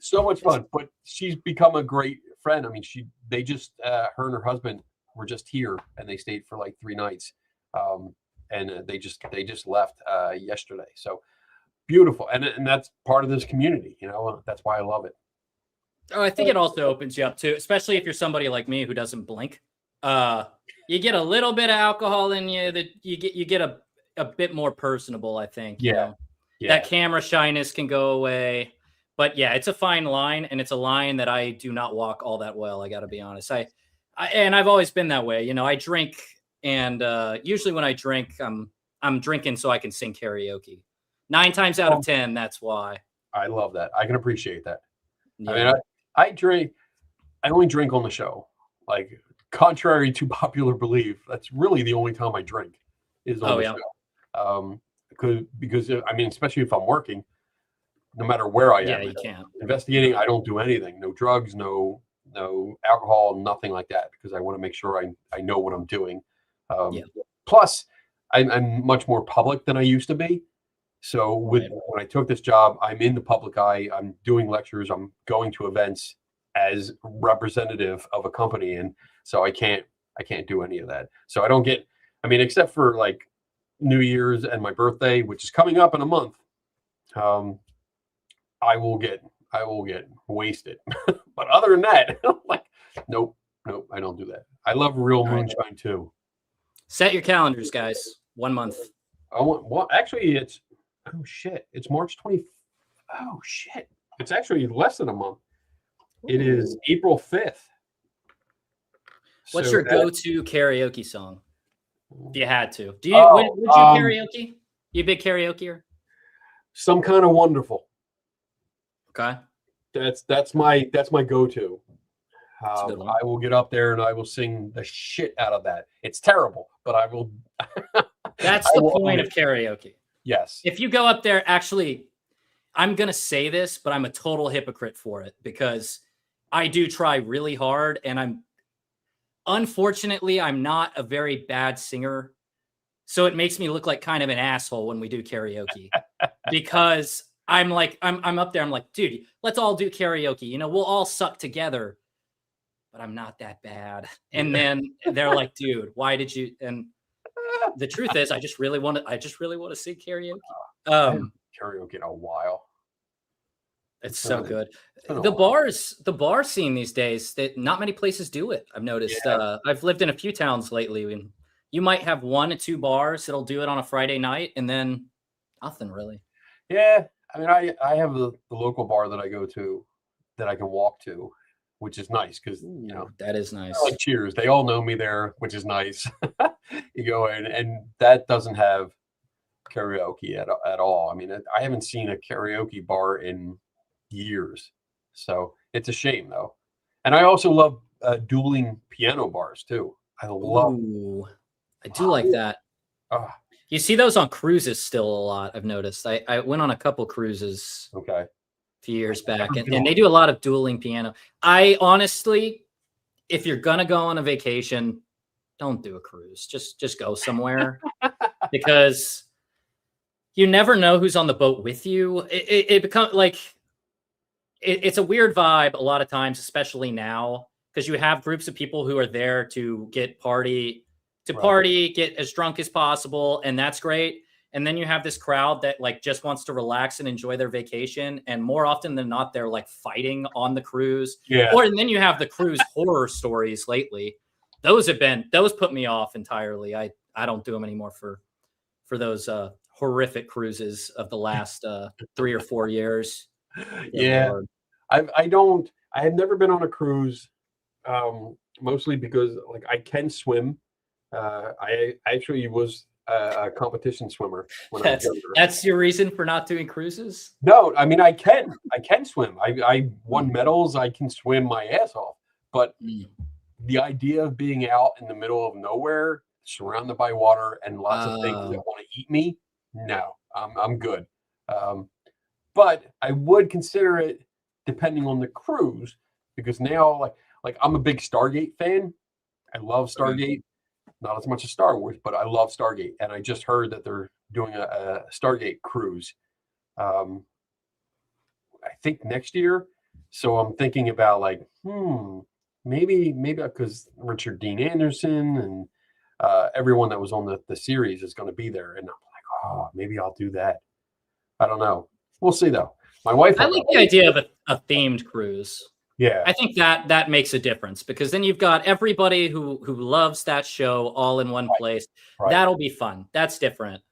So much fun. But she's become a great friend. I mean, they just her and her husband were just here, and they stayed for like 3 nights. And they just left yesterday. So beautiful. And that's part of this community, you know. That's why I love it. Oh, I think it also opens you up too, especially if you're somebody like me who doesn't blink. You get a little bit of alcohol in you, that you get a bit more personable, I think. Yeah. You know? Yeah. That camera shyness can go away. But yeah, it's a fine line, and it's a line that I do not walk all that well, I got to be honest. And I've always been that way. You know, I drink, and usually when I drink, I'm drinking so I can sing karaoke. 9 times out of 10, that's why. I love that. I can appreciate that. Yeah. I mean, I drink. I only drink on the show. Like, contrary to popular belief, that's really the only time I drink is on the show. Because I mean, especially if I'm working, no matter where I am. Yeah, you can't. Investigating, I don't do anything. No drugs, no alcohol, nothing like that, because I want to make sure I know what I'm doing. Plus, I'm much more public than I used to be. So when I took this job, I'm in the public eye. I'm doing lectures. I'm going to events as representative of a company, and so I can't do any of that. So I don't get. I mean, except for like New Year's and my birthday, which is coming up in a month. I will get wasted. But other than that, like, nope, I don't do that. I love real moonshine too. Set your calendars, guys. 1 month. Actually, it's it's March 20. Oh shit. It's actually less than a month. It is April 5th. What's your go-to karaoke song? If you had to. Would you karaoke? You a big karaokeer? Some Kind of Wonderful. Okay. That's my go-to. I will get up there and I will sing the shit out of that. It's terrible, but I will. That's the point of karaoke. Yes. If you go up there, actually, I'm going to say this, but I'm a total hypocrite for it, because I do try really hard, and unfortunately, I'm not a very bad singer. So it makes me look like kind of an asshole when we do karaoke, because I'm up there. I'm like, dude, let's all do karaoke. You know, we'll all suck together, but I'm not that bad. And then they're like, dude, why did you? And the truth is, I just really want to sing karaoke. Karaoke in a while. It's so good. The bar scene these days, that not many places do it. I've noticed. Yeah. I've lived in a few towns lately, and you might have 1 or 2 bars that'll do it on a Friday night, and then nothing really. Yeah, I mean, I have the local bar that I go to that I can walk to, which is nice, because you know, that is nice. Like Cheers, they all know me there, which is nice. You go in, and that doesn't have karaoke at all. I mean, I haven't seen a karaoke bar in years, so it's a shame though. And I also love dueling piano bars too. I do like that. You see those on cruises still a lot, I've noticed. I went on a couple cruises a few years back, and they do a lot of dueling piano. I honestly, if you're gonna go on a vacation, don't do a cruise. Just go somewhere, because you never know who's on the boat with you. It becomes like it's a weird vibe a lot of times, especially now, because you have groups of people who are there to party, get as drunk as possible, and that's great. And then you have this crowd that like just wants to relax and enjoy their vacation, and more often than not, they're like fighting on the cruise. Yeah. And then you have the cruise horror stories lately, those put me off entirely. I don't do them anymore for those horrific cruises of the last 3 or 4 years. Yeah, I have never been on a cruise, mostly because like I can swim. I actually was a competition swimmer when I was younger. That's your reason for not doing cruises? No, I mean I can swim. I won medals. I can swim my ass off. But the idea of being out in the middle of nowhere, surrounded by water and lots of things that want to eat me, no, I'm good. But I would consider it depending on the cruise, because now like I'm a big Stargate fan. I love Stargate. Not as much as Star Wars, but I love Stargate. And I just heard that they're doing a Stargate cruise. I think next year. So I'm thinking about like, maybe because Richard Dean Anderson and everyone that was on the series is going to be there. And I'm like, oh, maybe I'll do that. I don't know. We'll see though. My wife. I like the idea of a themed cruise. Yeah, I think that makes a difference, because then you've got everybody who loves that show all in one place. Right. That'll be fun. That's different.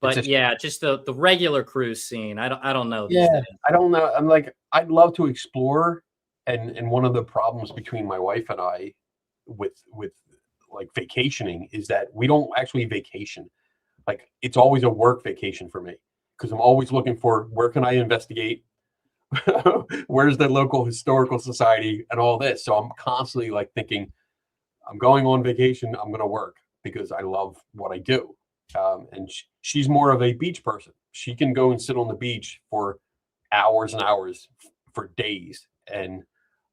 But yeah, just the regular cruise scene. I don't know. Yeah, I don't know. I'm like, I'd love to explore. And one of the problems between my wife and I with like vacationing is that we don't actually vacation. Like it's always a work vacation for me, because I'm always looking for where can I investigate. Where's the local historical society and all this? So I'm constantly like thinking, I'm going on vacation. I'm going to work because I love what I do. And she's more of a beach person. She can go and sit on the beach for hours and hours, for days. And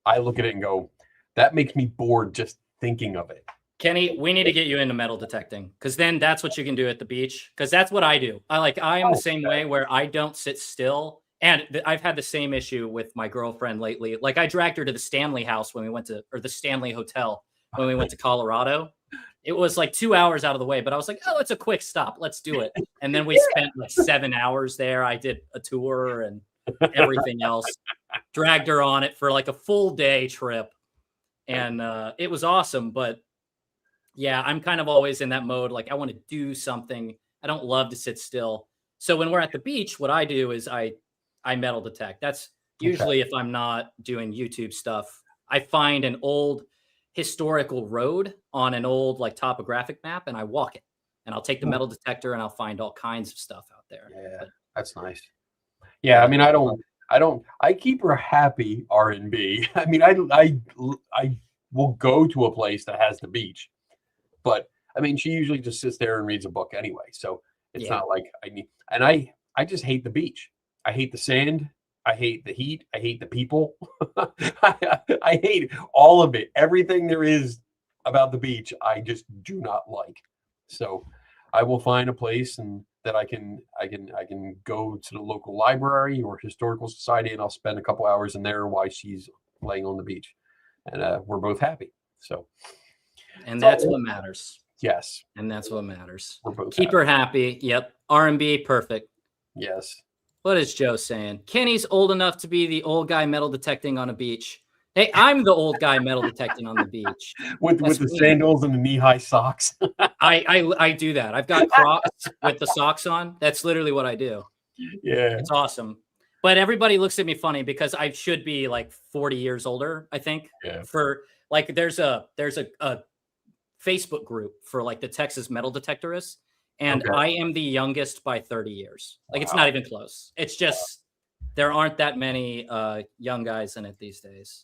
I look at it and go, that makes me bored just thinking of it. Kenny, we need to get you into metal detecting, because then that's what you can do at the beach. Because that's what I do. I am the same way, where I don't sit still. And I've had the same issue with my girlfriend lately. Like I dragged her to the Stanley house when we went to, or the Stanley Hotel when we went to Colorado. It was like 2 hours out of the way, but I was like, oh, it's a quick stop. Let's do it. And then we spent like 7 hours there. I did a tour and everything else. Dragged her on it for like a full day trip. And it was awesome. But yeah, I'm kind of always in that mode. Like I want to do something. I don't love to sit still. So when we're at the beach, what I do is I metal detect. That's usually if I'm not doing YouTube stuff. I find an old historical road on an old like topographic map, and I walk it, and I'll take the metal detector and I'll find all kinds of stuff out there. Yeah, that's nice. Yeah, I mean, I keep her happy, R&B. I mean, I will go to a place that has the beach, but I mean, she usually just sits there and reads a book anyway. So it's not like I need, and I just hate the beach. I hate the sand. I hate the heat. I hate the people. I hate all of it. Everything there is about the beach, I just do not like. So I will find a place and that I can go to the local library or historical society, and I'll spend a couple hours in there while she's laying on the beach, and we're both happy. So, and that's what matters. Yes, and that's what matters. We're both keep her happy. Yep, R&B, perfect. Yes. What is Joe saying? Kenny's old enough to be the old guy metal detecting on a beach. Hey, I'm the old guy metal detecting on the beach with the sandals and the knee-high socks. I do that. I've got Crocs with the socks on. That's literally what I do. Yeah, it's awesome. But everybody looks at me funny because I should be like 40 years older, I think. Yeah. For like, there's a Facebook group for like the Texas metal detectorists. And I am the youngest by 30 years. Like, it's not even close. It's just there aren't that many young guys in it these days.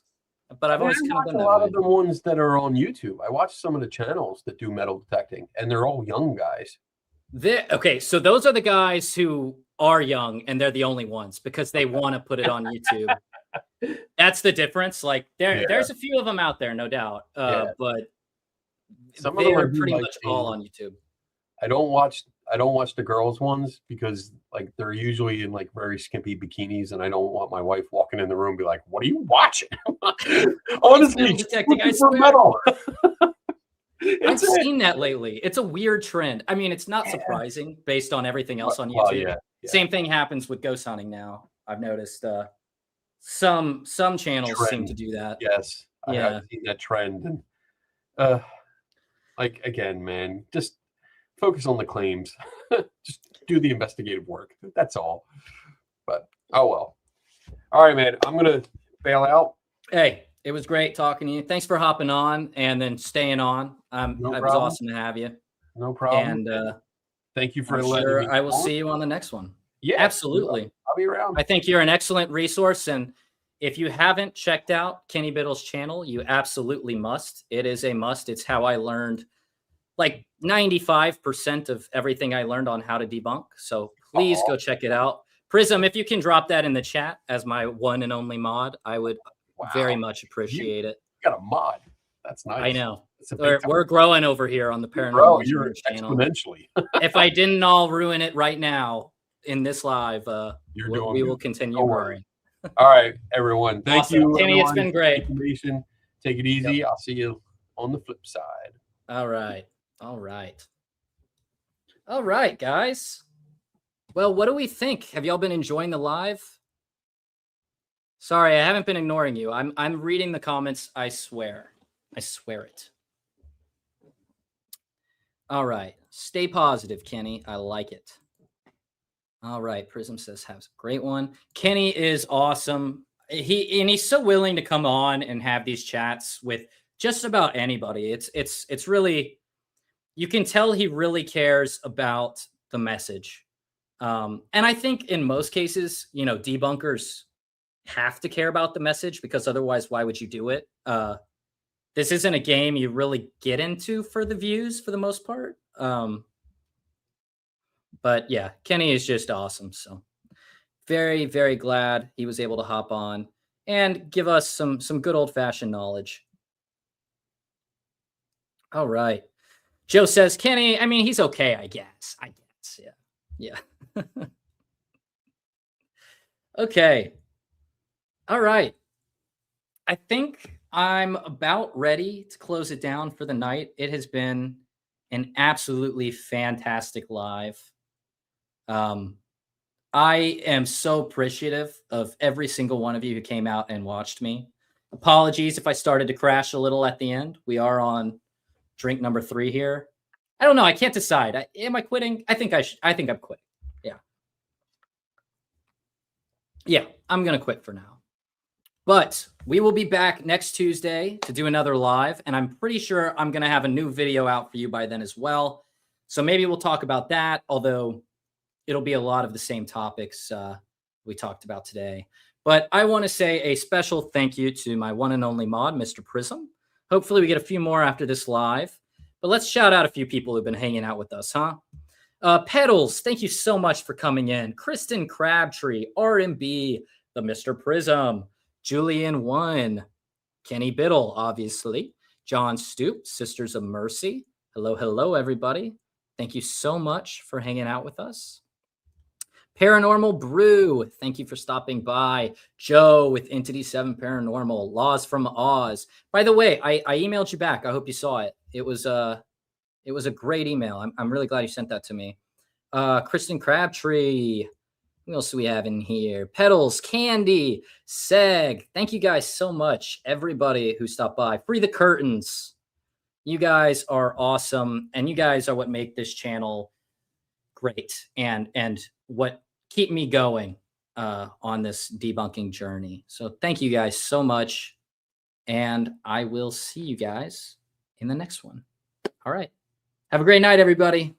But I've always kind of been a lot of the ones that are on YouTube. I watch some of the channels that do metal detecting, and they're all young guys. Okay, so those are the guys who are young, and they're the only ones because they want to put it on YouTube. That's the difference. Like, there's a few of them out there, no doubt. But some they are pretty much all on YouTube. I don't watch the girls ones because like they're usually in like very skimpy bikinis, and I don't want my wife walking in the room and be like, "What are you watching?" Honestly, detecting, I swear. Metal. I've seen that lately. It's a weird trend. I mean, it's not surprising based on everything else on YouTube. Same thing happens with ghost hunting now. I've noticed some channels seem to do that. Yes, I've seen that trend, and Like, again, man, just focus on the claims. Just do the investigative work. That's all. But, oh well. All right, man. I'm going to bail out. Hey, it was great talking to you. Thanks for hopping on and then staying on. No it was problem. awesome to have you. No problem. And thank you for I'm letting sure me I will on. see you on the next one. Yeah, absolutely. I'll be around. I think you're an excellent resource. And if you haven't checked out Kenny Biddle's channel, you absolutely must. It is a must. It's how I learned like 95% of everything I learned on how to debunk. So please go check it out. Prism, if you can drop that in the chat as my one and only mod, I would very much appreciate it. You got a mod. That's nice. I know. We're growing over here on the Paranormal Paranormal channel. Exponentially. If I didn't all ruin it right now in this live, we will continue growing. All right, everyone. Thank you, Kenny. It's been great. Information. Take it easy. I'll see you on the flip side. All right. All right. All right, guys. Well, what do we think? Have y'all been enjoying the live? Sorry, I haven't been ignoring you. I'm reading the comments. I swear. I swear it. All right. Stay positive, Kenny. I like it. All right. Prism says have a great one. Kenny is awesome. He's so willing to come on and have these chats with just about anybody. It's really, you can tell he really cares about the message. And I think in most cases, you know, debunkers have to care about the message because otherwise, why would you do it? This isn't a game you really get into for the views for the most part. But yeah, Kenny is just awesome. So very, very glad he was able to hop on and give us some good old fashioned knowledge. All right. Joe says, Kenny, I mean, he's okay, I guess. Yeah. Yeah. Okay. All right. I think I'm about ready to close it down for the night. It has been an absolutely fantastic live. I am so appreciative of every single one of you who came out and watched me. Apologies if I started to crash a little at the end. We are on drink number 3 here. I don't know. I can't decide. Am I quitting? I think I'm quitting. Yeah, I'm going to quit for now. But we will be back next Tuesday to do another live. And I'm pretty sure I'm going to have a new video out for you by then as well. So maybe we'll talk about that, although it'll be a lot of the same topics we talked about today. But I want to say a special thank you to my one and only mod, Mr. Prism. Hopefully we get a few more after this live. But let's shout out a few people who've been hanging out with us, huh? Pedals, thank you so much for coming in. Kristen Crabtree, RMB, the Mr. Prism, Julian One, Kenny Biddle, obviously, John Stoop, Sisters of Mercy. Hello, hello, everybody. Thank you so much for hanging out with us. Paranormal Brew, thank you for stopping by. Joe with Entity 7 Paranormal, Laws from Oz. By the way, I emailed you back. I hope you saw it. It was a great email. I'm really glad you sent that to me. Kristen Crabtree. Who else do we have in here? Pedals, Candy, Seg. Thank you guys so much, everybody who stopped by. Free the Curtains. You guys are awesome, and you guys are what make this channel great and what keep me going on this debunking journey. So thank you guys so much, and I will see you guys in the next one. All right. Have a great night, everybody.